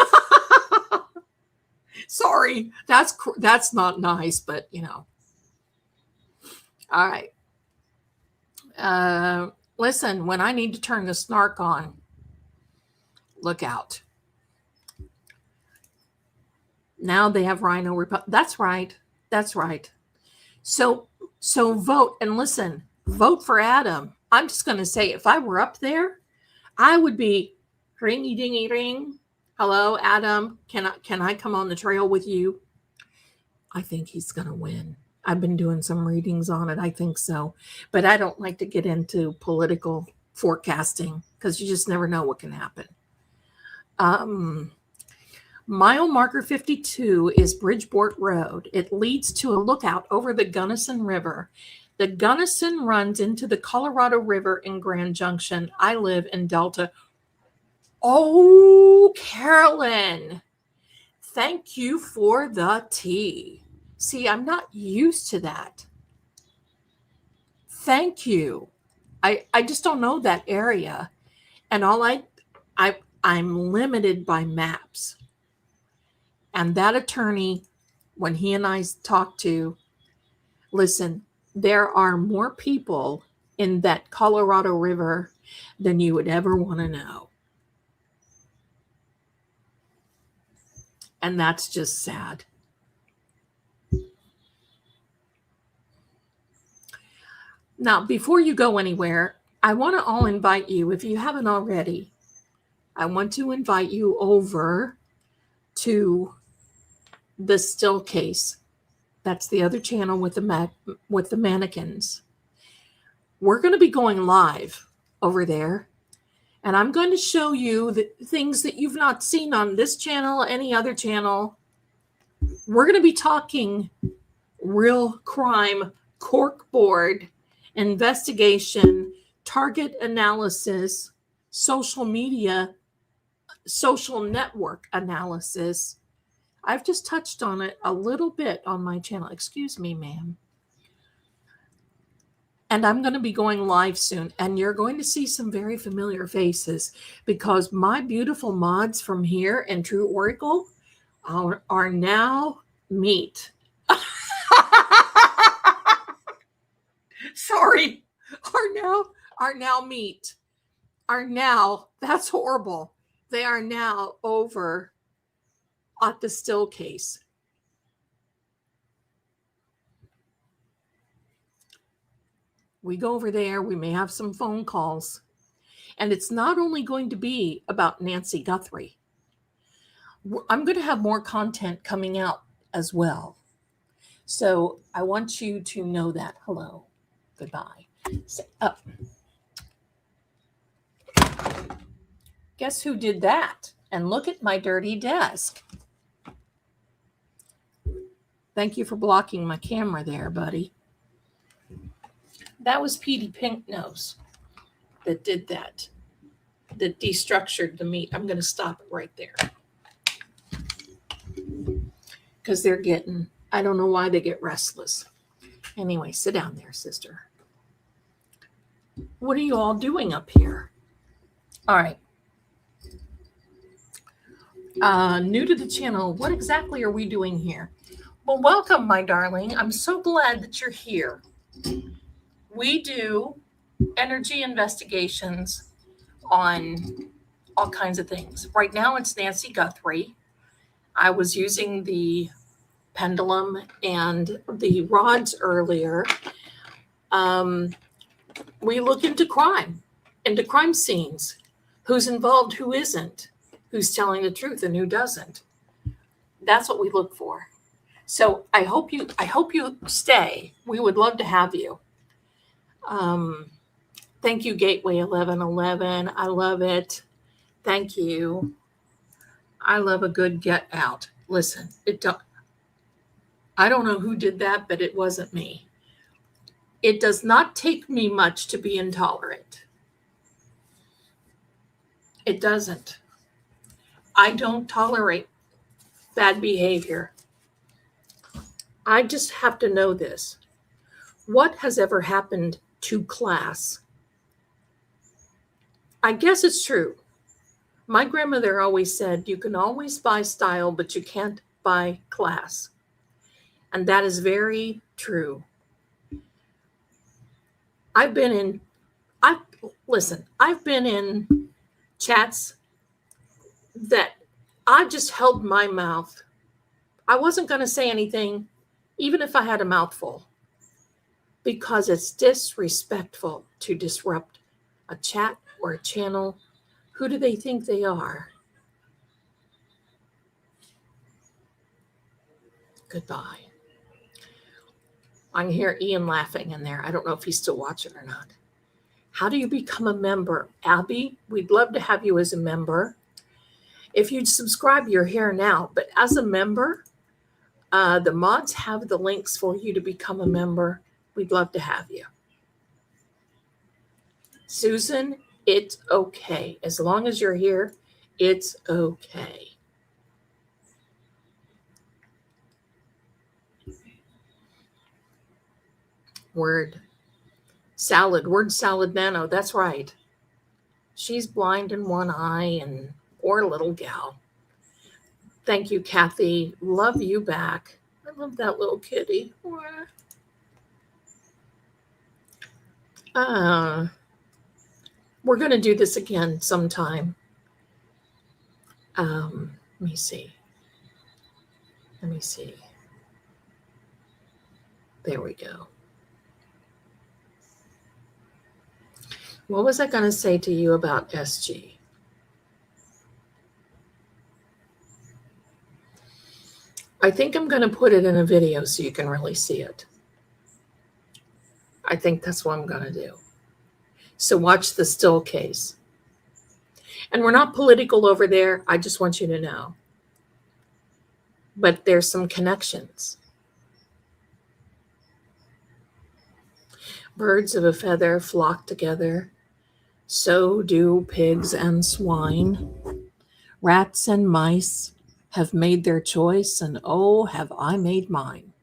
Sorry, that's not nice, but All right. Listen, when I need to turn the snark on, look out. Now they have Rhino That's right. That's right. So vote and listen. Vote for Adam. I'm just going to say, if I were up there, I would be ringy dingy ring. Hello, Adam. Can I come on the trail with you? I think he's going to win. I've been doing some readings on it. I think so. But I don't like to get into political forecasting because you just never know what can happen. Mile marker 52 is Bridgeport Road. It leads to a lookout over the Gunnison River. The Gunnison runs into the Colorado River in Grand Junction. I live in Delta. Oh, Carolyn, thank you for the tea. See, I'm not used to that. Thank you. I just don't know that area. And I'm limited by maps. And that attorney, when he and I talked to, listen, there are more people in that Colorado River than you would ever want to know. And that's just sad. Now, before you go anywhere, I want to all invite you, if you haven't already, I want to invite you over to the Still Case. That's the other channel with the mannequins. we're going to be going live over there. And I'm going to show you the things that you've not seen on this channel, any other channel. We're going to be talking real crime, corkboard, investigation, target analysis, social media, social network analysis. I've just touched on it a little bit on my channel. Excuse me, ma'am. And I'm going to be going live soon. And you're going to see some very familiar faces because my beautiful mods from here and True Oracle are now meat. Sorry. Are now meat. That's horrible. They are now over at the still case. We go over there, we may have some phone calls. And it's not only going to be about Nancy Guthrie. I'm going to have more content coming out as well. So I want you to know that. Hello. Goodbye. Guess who did that? And look at my dirty desk. Thank you for blocking my camera there, buddy. That was Petey Pinknose that did that, that destructured the meat. I'm going to stop it right there. Because they're getting, I don't know why they get restless. Anyway, sit down there, sister. What are you all doing up here? All right. New to the channel, what exactly are we doing here? Well, welcome, my darling. I'm so glad that you're here. We do energy investigations on all kinds of things. Right now, it's Nancy Guthrie. I was using the pendulum and the rods earlier. We look into crime scenes. Who's involved, who isn't, who's telling the truth and who doesn't. That's what we look for. So I hope you stay. We would love to have you. Thank you, Gateway 1111. I love it. Thank you. I love a good get out. Listen, I don't know who did that, but it wasn't me. It does not take me much to be intolerant. It doesn't. I don't tolerate bad behavior. I just have to know this. What has ever happened to class? I guess it's true. My grandmother always said, you can always buy style, but you can't buy class. And that is very true. I've been in chats that I just held my mouth. I wasn't going to say anything, even if I had a mouthful, because it's disrespectful to disrupt a chat or a channel. Who do they think they are? Goodbye. I can hear Ian laughing in there. I don't know if he's still watching or not. How do you become a member? Abby, we'd love to have you as a member. If you'd subscribe, you're here now. But as a member, the mods have the links for you to become a member. We'd love to have you. Susan, it's okay. As long as you're here, it's okay. Word salad nano. That's right. She's blind in one eye and poor little gal. Thank you, Kathy. Love you back. I love that little kitty. We're going to do this again sometime. Let me see. There we go. What was I going to say to you about SG? I think I'm going to put it in a video so you can really see it. I think that's what I'm going to do. So watch the still case. And we're not political over there. I just want you to know. But there's some connections. Birds of a feather flock together. So do pigs and swine. Rats and mice have made their choice, and oh, have I made mine.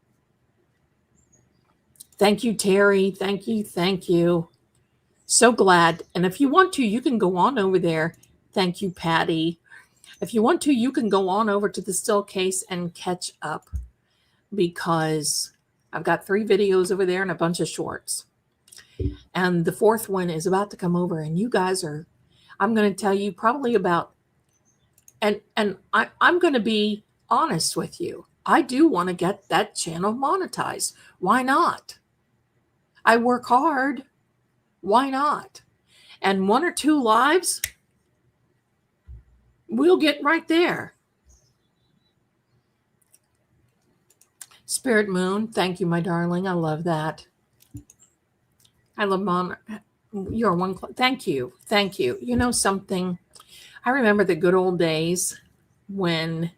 Thank you, Terry. Thank you. Thank you. So glad. And if you want to, you can go on over there. Thank you, Patty. If you want to, you can go on over to the still case and catch up, because I've got 3 videos over there and a bunch of shorts. And the 4th one is about to come over, and you guys are, I'm going to tell you probably about, and I'm going to be honest with you. I do want to get that channel monetized. Why not? I work hard. Why not? And 1 or 2 lives, we'll get right there. Spirit Moon, thank you, my darling. I love that. I love Mom. You're one. Thank you. Thank you. You know something? I remember the good old days when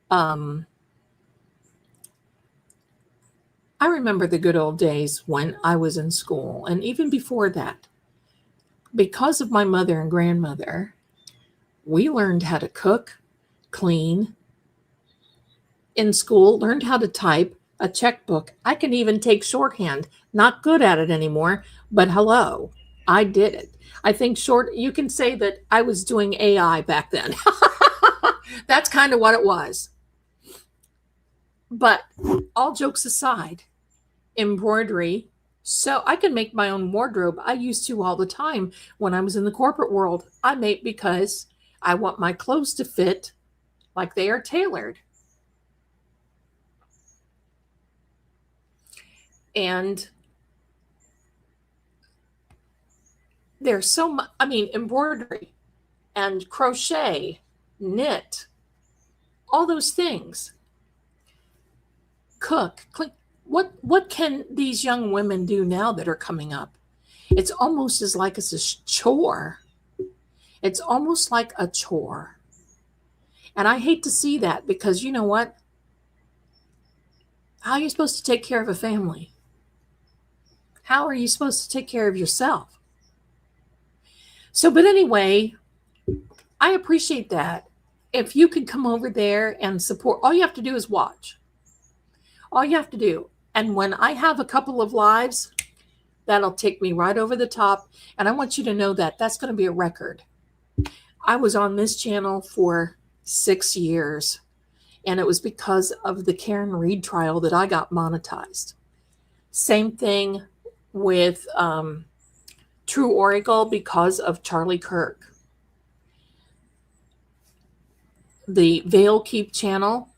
I was in school, and even before that, because of my mother and grandmother, we learned how to cook, clean in school, learned how to type a checkbook. I can even take shorthand. Not good at it anymore, but hello, I did it. I think you can say that I was doing AI back then. That's kind of what it was. But all jokes aside, embroidery, so I can make my own wardrobe. I used to all the time when I was in the corporate world. I make because I want my clothes to fit like they are tailored. And there's so much, embroidery and crochet, knit, all those things. Cook, clean. What can these young women do now that are coming up? It's almost as like it's a chore. It's almost like a chore. And I hate to see that, because you know what? How are you supposed to take care of a family? How are you supposed to take care of yourself? So, but anyway, I appreciate that. If you could come over there and support, all you have to do is watch. All you have to do. And when I have a couple of lives, that'll take me right over the top. And I want you to know that that's going to be a record. I was on this channel for 6 years, and it was because of the Karen Reed trial that I got monetized. Same thing with True Oracle, because of Charlie Kirk. The Veil Keep channel,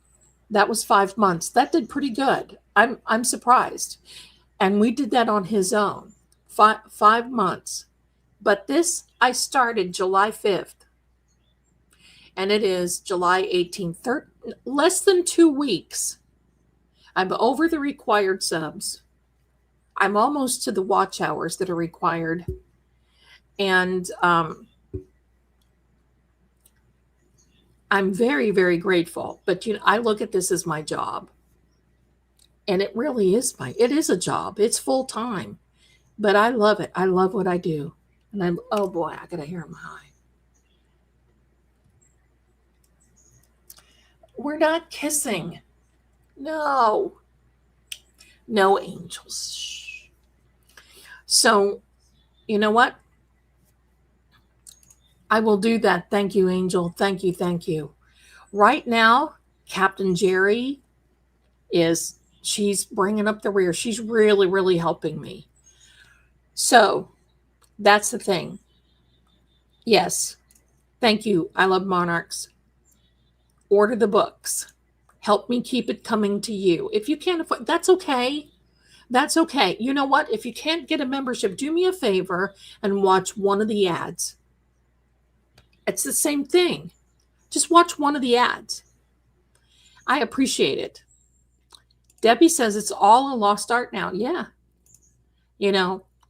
that was 5 months. That did pretty good. I'm surprised. And we did that on his own. 5 months. But this, I started July 5th. And it is July 18th. Less than 2 weeks. I'm over the required subs. I'm almost to the watch hours that are required. And I'm very, very grateful. But I look at this as my job. And it really is it is a job. It's full time. But I love it. I love what I do. And oh boy, I gotta hear them high. We're not kissing. No. No, angels. Shh. So, you know what? I will do that. Thank you, Angel. Thank you. Thank you. Right now, Captain Jerry she's bringing up the rear. She's really, really helping me. So that's the thing. Yes. Thank you. I love Monarchs. Order the books. Help me keep it coming to you. If you can't afford, that's okay. That's okay. You know what? If you can't get a membership, do me a favor and watch one of the ads. It's the same thing. Just watch one of the ads. I appreciate it. Debbie says it's all a lost art now. Yeah.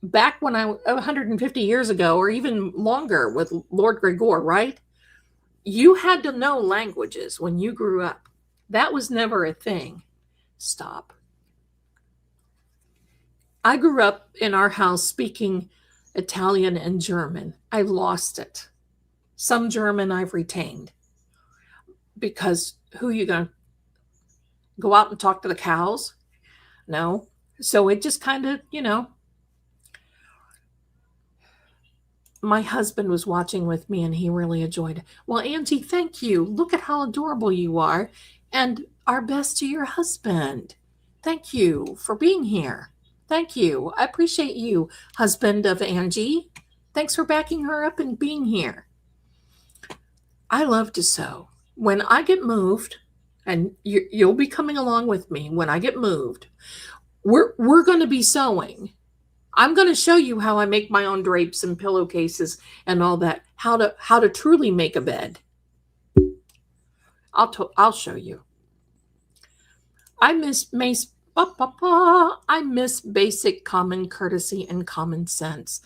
back when 150 years ago, or even longer with Lord Gregor, right? You had to know languages when you grew up. That was never a thing. Stop. I grew up in our house speaking Italian and German. I lost it. Some German I've retained, because who are you going to go out and talk to the cows? No. So it just kind of, my husband was watching with me and he really enjoyed it. Well, Angie, thank you. Look at how adorable you are. And our best to your husband. Thank you for being here. Thank you. I appreciate you, husband of Angie. Thanks for backing her up and being here. I love to sew. When I get moved, and you'll be coming along with me when I get moved, we're going to be sewing. I'm going to show you how I make my own drapes and pillowcases and all that. How to truly make a bed. I'll show you. I miss basic common courtesy and common sense.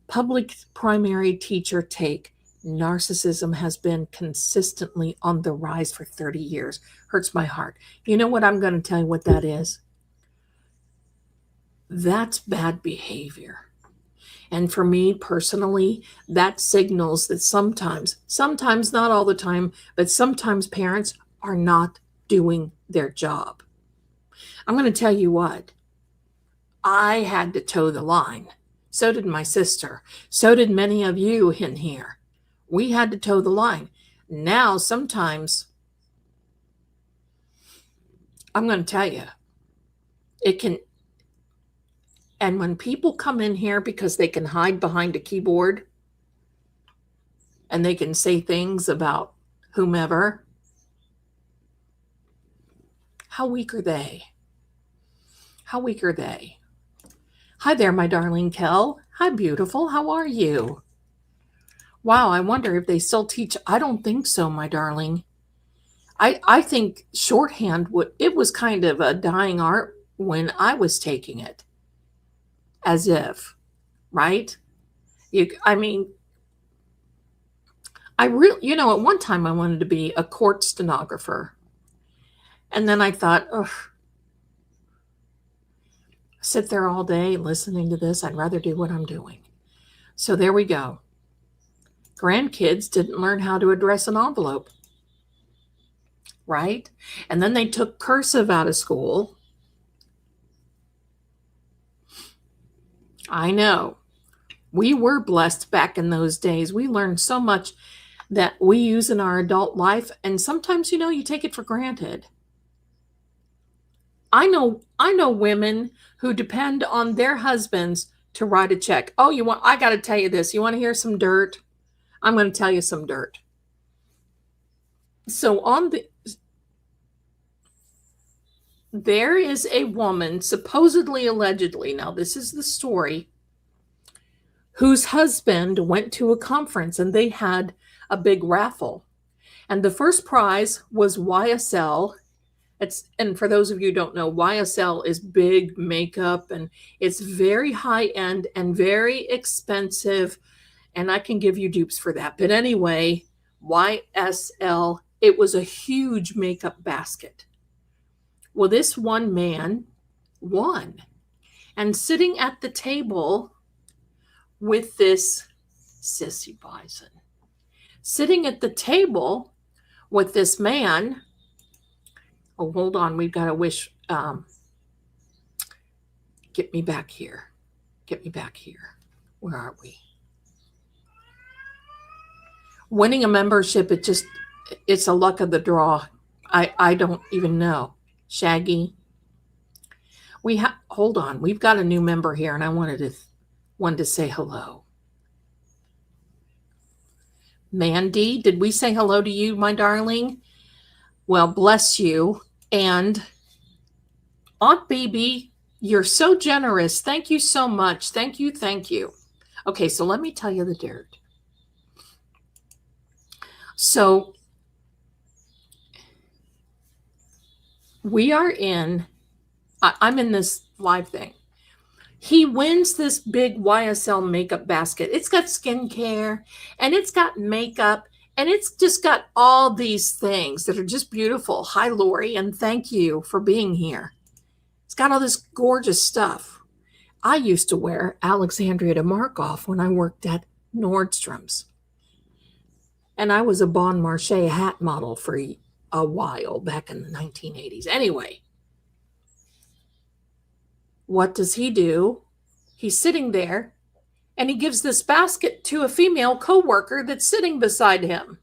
Public primary teacher take. Narcissism has been consistently on the rise for 30 years. Hurts my heart. You know what? I'm going to tell you what that is. That's bad behavior. And for me personally, that signals that sometimes, not all the time, but sometimes parents are not doing their job. I'm going to tell you what. I had to toe the line. So did my sister. So did many of you in here. We had to toe the line. Now, sometimes, I'm going to tell you, it can. And when people come in here because they can hide behind a keyboard and they can say things about whomever, how weak are they? How weak are they? Hi there, my darling Kel. Hi, beautiful. How are you? Wow, I wonder if they still teach. I don't think so, my darling. I think shorthand, it was kind of a dying art when I was taking it. As if, right? I mean, at one time I wanted to be a court stenographer. And then I thought, ugh, sit there all day listening to this. I'd rather do what I'm doing. So there we go. Grandkids didn't learn how to address an envelope, right? And then they took cursive out of school. I know. We were blessed back in those days. We learned so much that we use in our adult life. And sometimes, you take it for granted. I know women who depend on their husbands to write a check. Oh, I got to tell you this. You want to hear some dirt? I'm going to tell you some dirt. So there is a woman, supposedly, allegedly, now this is the story, whose husband went to a conference and they had a big raffle. And the first prize was YSL. And for those of you who don't know, YSL is big makeup and it's very high end and very expensive. And I can give you dupes for that. But anyway, YSL, it was a huge makeup basket. Well, this one man won. And sitting at the table with this sissy bison, sitting at the table with this man. Oh, hold on. We've got to wish. Get me back here. Get me back here. Where are we? Winning a membership, it's a luck of the draw. I don't even know. Shaggy. Hold on. We've got a new member here, and I wanted to say hello. Mandy, did we say hello to you, my darling? Well, bless you. And Aunt Baby, you're so generous. Thank you so much. Thank you. Thank you. Okay, so let me tell you the dirt. So I'm in this live thing. He wins this big YSL makeup basket. It's got skincare and it's got makeup and it's just got all these things that are just beautiful. Hi, Lori, and thank you for being here. It's got all this gorgeous stuff. I used to wear Alexandria de Markov when I worked at Nordstrom's. And I was a Bon Marché hat model for a while back in the 1980s. Anyway, what does he do? He's sitting there and he gives this basket to a female coworker that's sitting beside him.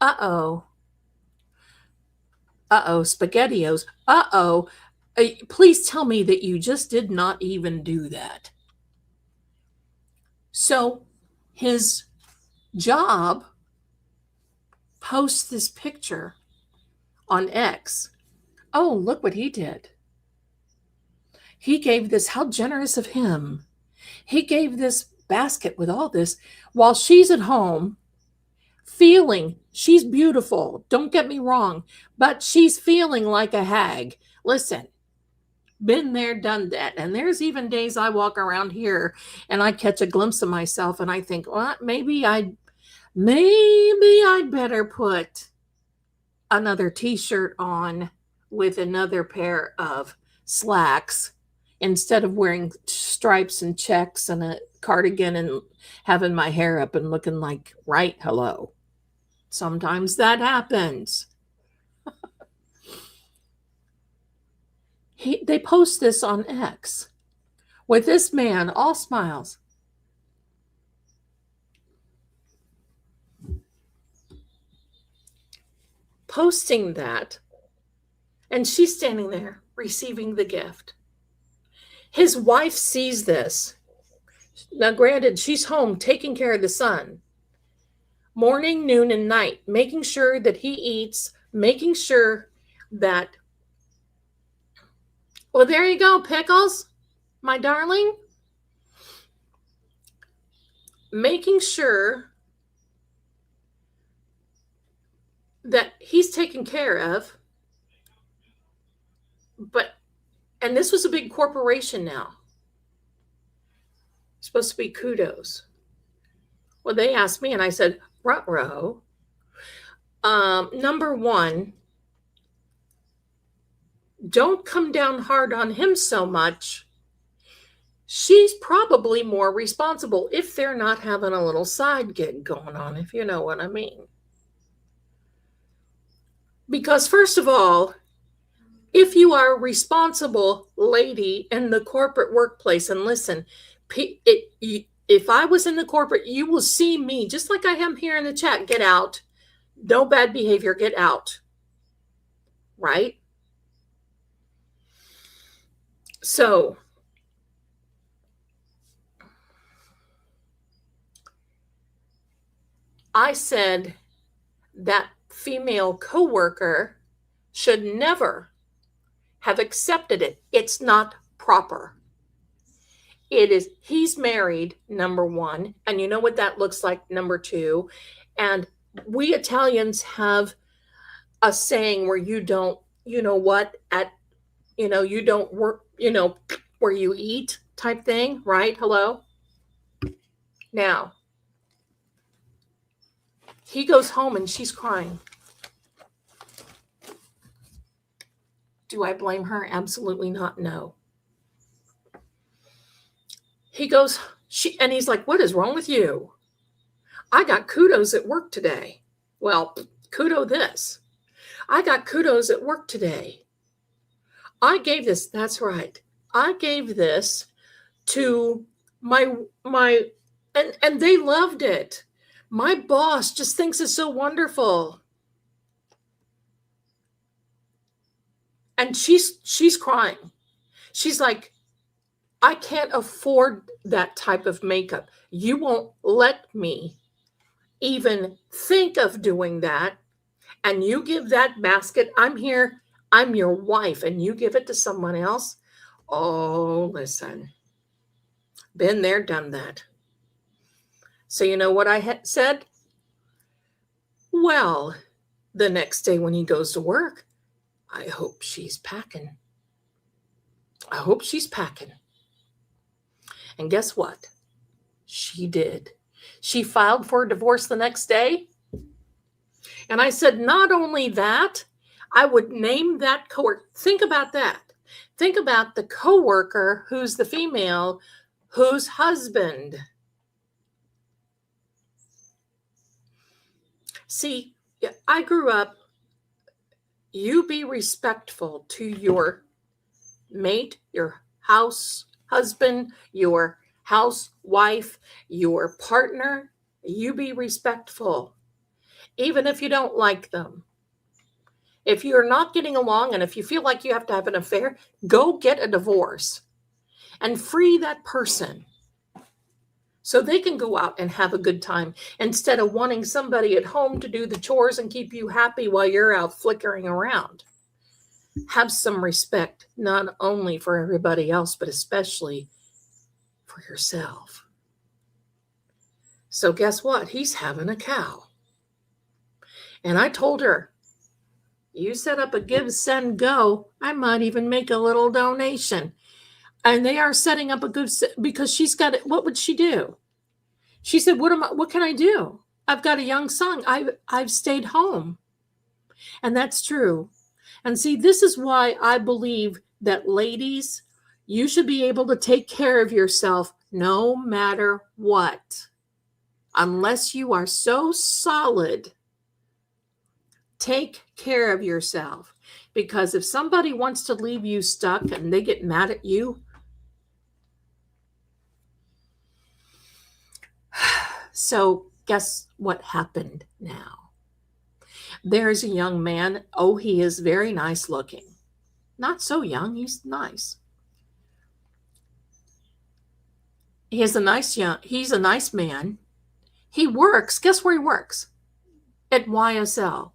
Uh-oh. Uh-oh, SpaghettiOs. Uh-oh. Please tell me that you just did not even do that. So his job posts this picture on X. Oh, look what he did. He gave this, how generous of him. He gave this basket with all this while she's at home feeling, she's beautiful, don't get me wrong, but she's feeling like a hag. Listen, been there, done that. And there's even days I walk around here and I catch a glimpse of myself and I think, well, maybe I'd better put another t-shirt on with another pair of slacks instead of wearing stripes and checks and a cardigan and having my hair up and looking like, right, hello. Sometimes that happens. They post this on X with this man, all smiles. Posting that, and she's standing there receiving the gift. His wife sees this. Now, granted, she's home taking care of the son. Morning, noon, and night, making sure that he eats, making sure that, well, there you go, Pickles, my darling. Making sure that he's taken care of. And this was a big corporation now. It's supposed to be kudos. Well, they asked me and I said, ruh-roh. Number one, don't come down hard on him so much. She's probably more responsible if they're not having a little side gig going on, if you know what I mean. Because first of all, if you are a responsible lady in the corporate workplace, and listen, if I was in the corporate, you will see me, just like I am here in the chat, get out. No bad behavior, get out. Right? So, I said that female coworker should never have accepted it. It's not proper. It is, he's married, number one, and you know what that looks like, number two. And we Italians have a saying where you don't, you know what, you don't work, where you eat type thing, right? Hello? Now, he goes home and she's crying. Do I blame her? Absolutely not. No. He goes, and he's like, what is wrong with you? I got kudos at work today. Well, kudo this. I got kudos at work today. I gave this, that's right. I gave this to my and they loved it. My boss just thinks it's so wonderful. And she's crying. She's like, I can't afford that type of makeup. You won't let me even think of doing that. And you give that basket, I'm here, I'm your wife, and you give it to someone else. Oh, listen. Been there, done that. So you know what I said? Well, the next day when he goes to work, I hope she's packing. I hope she's packing. And guess what? She did. She filed for a divorce the next day. And I said, not only that, I would name that coworker. Think about that. Think about the coworker who's the female, whose husband. See, I grew up, you be respectful to your mate, your house husband, your housewife, your partner. You be respectful, even if you don't like them. If you're not getting along and if you feel like you have to have an affair, go get a divorce and free that person so they can go out and have a good time instead of wanting somebody at home to do the chores and keep you happy while you're out flickering around. Have some respect, not only for everybody else, but especially for yourself. So guess what? He's having a cow. And I told her, you set up a give, send, go. I might even make a little donation. And they are setting up a good, because she's got it. What would she do? She said, what can I do? I've got a young son. I've stayed home. And that's true. And see, this is why I believe that ladies, you should be able to take care of yourself no matter what. Unless you are so solid, take care of yourself. Because if somebody wants to leave you stuck and they get mad at you, so guess what happened now? There's a young man. Oh, he is very nice looking. Not so young. He's nice. He's a nice man. He works. Guess where he works? At YSL.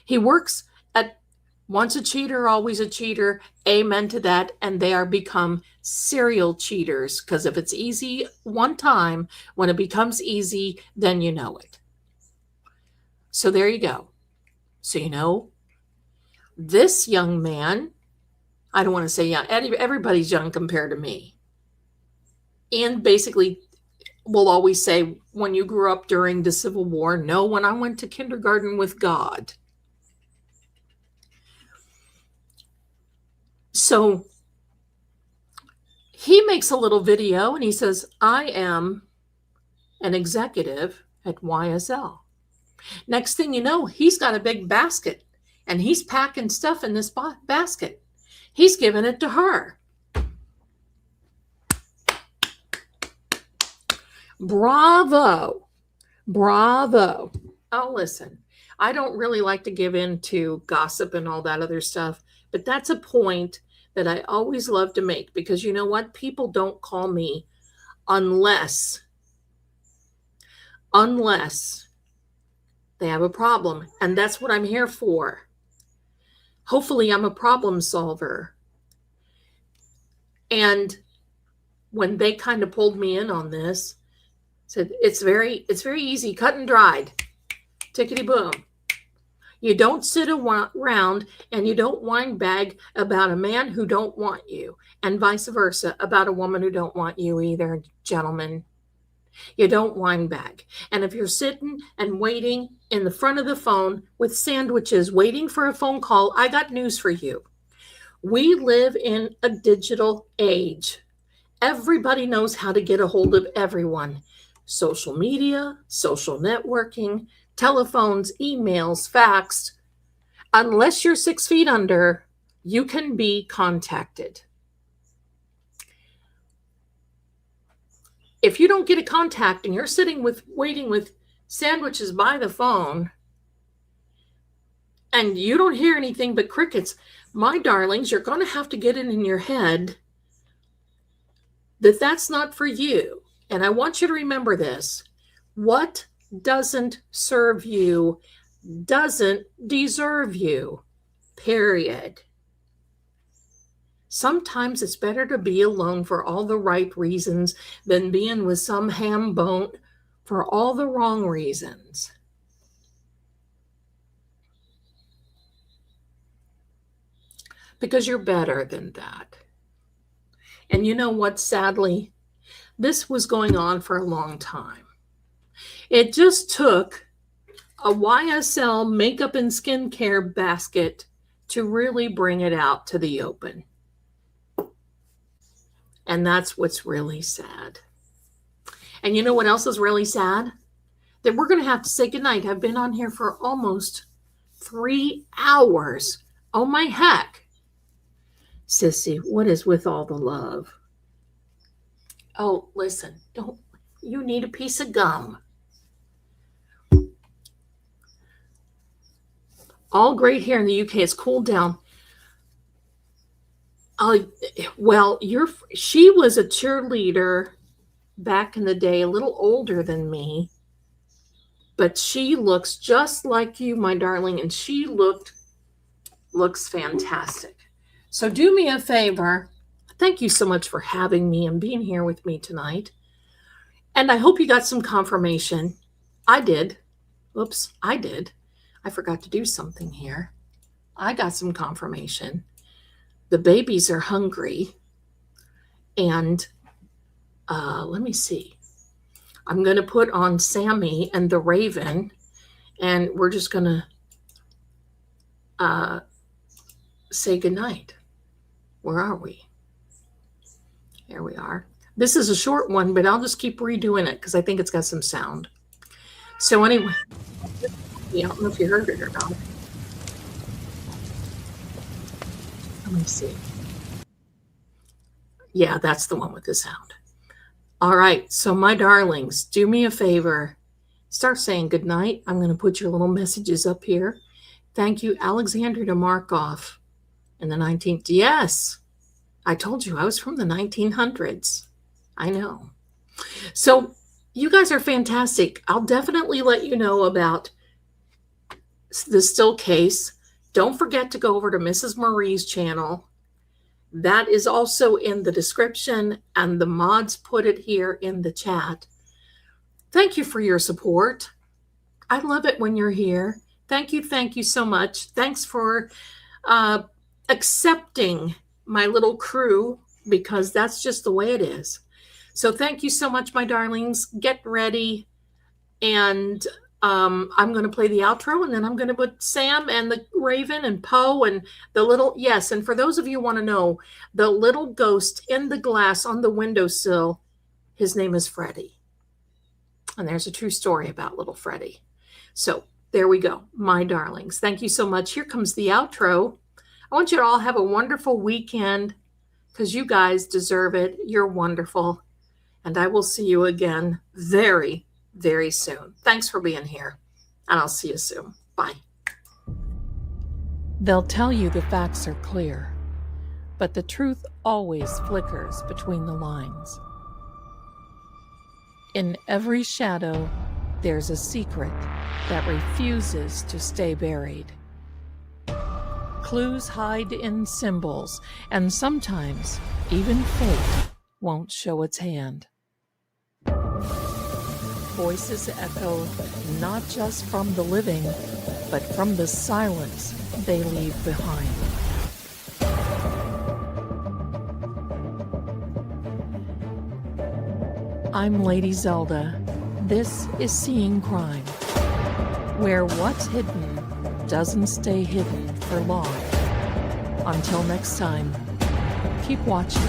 He works at once a cheater, always a cheater. Amen to that. And they are become serial cheaters. Because if it's easy one time, when it becomes easy, then you know it. So there you go. So, you know, this young man, I don't want to say young, everybody's young compared to me. And basically, we'll always say, when you grew up during the Civil War, no, when I went to kindergarten with God. So he makes a little video and he says, I am an executive at YSL. Next thing you know, he's got a big basket and he's packing stuff in this basket. He's giving it to her. Bravo. Bravo. Oh, listen, I don't really like to give in to gossip and all that other stuff, but that's a point that I always love to make, because you know what? People don't call me unless they have a problem. And that's what I'm here for. Hopefully I'm a problem solver. And when they kind of pulled me in on this, said, it's very easy, cut and dried. Tickety boom. You don't sit around and you don't whine bag about a man who don't want you, and vice versa about a woman who don't want you either, gentlemen. You don't whine back. And if you're sitting and waiting in the front of the phone with sandwiches, waiting for a phone call, I got news for you. We live in a digital age. Everybody knows how to get a hold of everyone. Social media, social networking, telephones, emails, fax. Unless you're 6 feet under, you can be contacted. If you don't get a contact and you're waiting with sandwiches by the phone and you don't hear anything but crickets, my darlings, you're going to have to get it in your head that that's not for you. And I want you to remember this. What doesn't serve you doesn't deserve you. Period. Sometimes it's better to be alone for all the right reasons than being with some ham bone for all the wrong reasons. Because you're better than that. And you know what? Sadly, this was going on for a long time. It just took a YSL makeup and skincare basket to really bring it out to the open. And that's what's really sad. And you know what else is really sad? That we're going to have to say goodnight. I've been on here for almost 3 hours. Oh my heck. Sissy, what is with all the love? Oh, listen, don't you need a piece of gum? All great here in the UK. It's cooled down. Well, she was a cheerleader back in the day, a little older than me, but she looks just like you, my darling, and she looks fantastic. So do me a favor. Thank you so much for having me and being here with me tonight. And I hope you got some confirmation. I did. Oops, I did. I forgot to do something here. I got some confirmation. The babies are hungry. And let me see. I'm going to put on Sammy and the Raven, and we're just going to say goodnight. Where are we? Here we are. This is a short one, but I'll just keep redoing it because I think it's got some sound. So anyway, I don't know if you heard it or not. Let me see. Yeah, that's the one with the sound. All right. So my darlings, do me a favor. Start saying goodnight. I'm going to put your little messages up here. Thank you, Alexander de Markov in the 19th. Yes, I told you I was from the 1900s. I know. So you guys are fantastic. I'll definitely let you know about the still case. Don't forget to go over to Mrs. Marie's channel. That is also in the description, and the mods put it here in the chat. Thank you for your support. I love it when you're here. Thank you so much. Thanks for accepting my little crew, because that's just the way it is. So thank you so much, my darlings. Get ready, and I'm going to play the outro, and then I'm going to put Sam and the Raven and Poe and the little, yes, and for those of you who want to know, the little ghost in the glass on the windowsill, his name is Freddie. And there's a true story about little Freddie. So there we go, my darlings. Thank you so much. Here comes the outro. I want you to all have a wonderful weekend, because you guys deserve it. You're wonderful. And I will see you again very, very soon. Thanks for being here, and I'll see you soon. Bye. They'll tell you the facts are clear, but the truth always flickers between the lines. In every shadow, there's a secret that refuses to stay buried. Clues hide in symbols, and sometimes even fate won't show its hand. Voices echo not just from the living, but from the silence they leave behind. I'm Lady Zelda. This is Seeing Crime, where what's hidden doesn't stay hidden for long. Until next time, keep watching.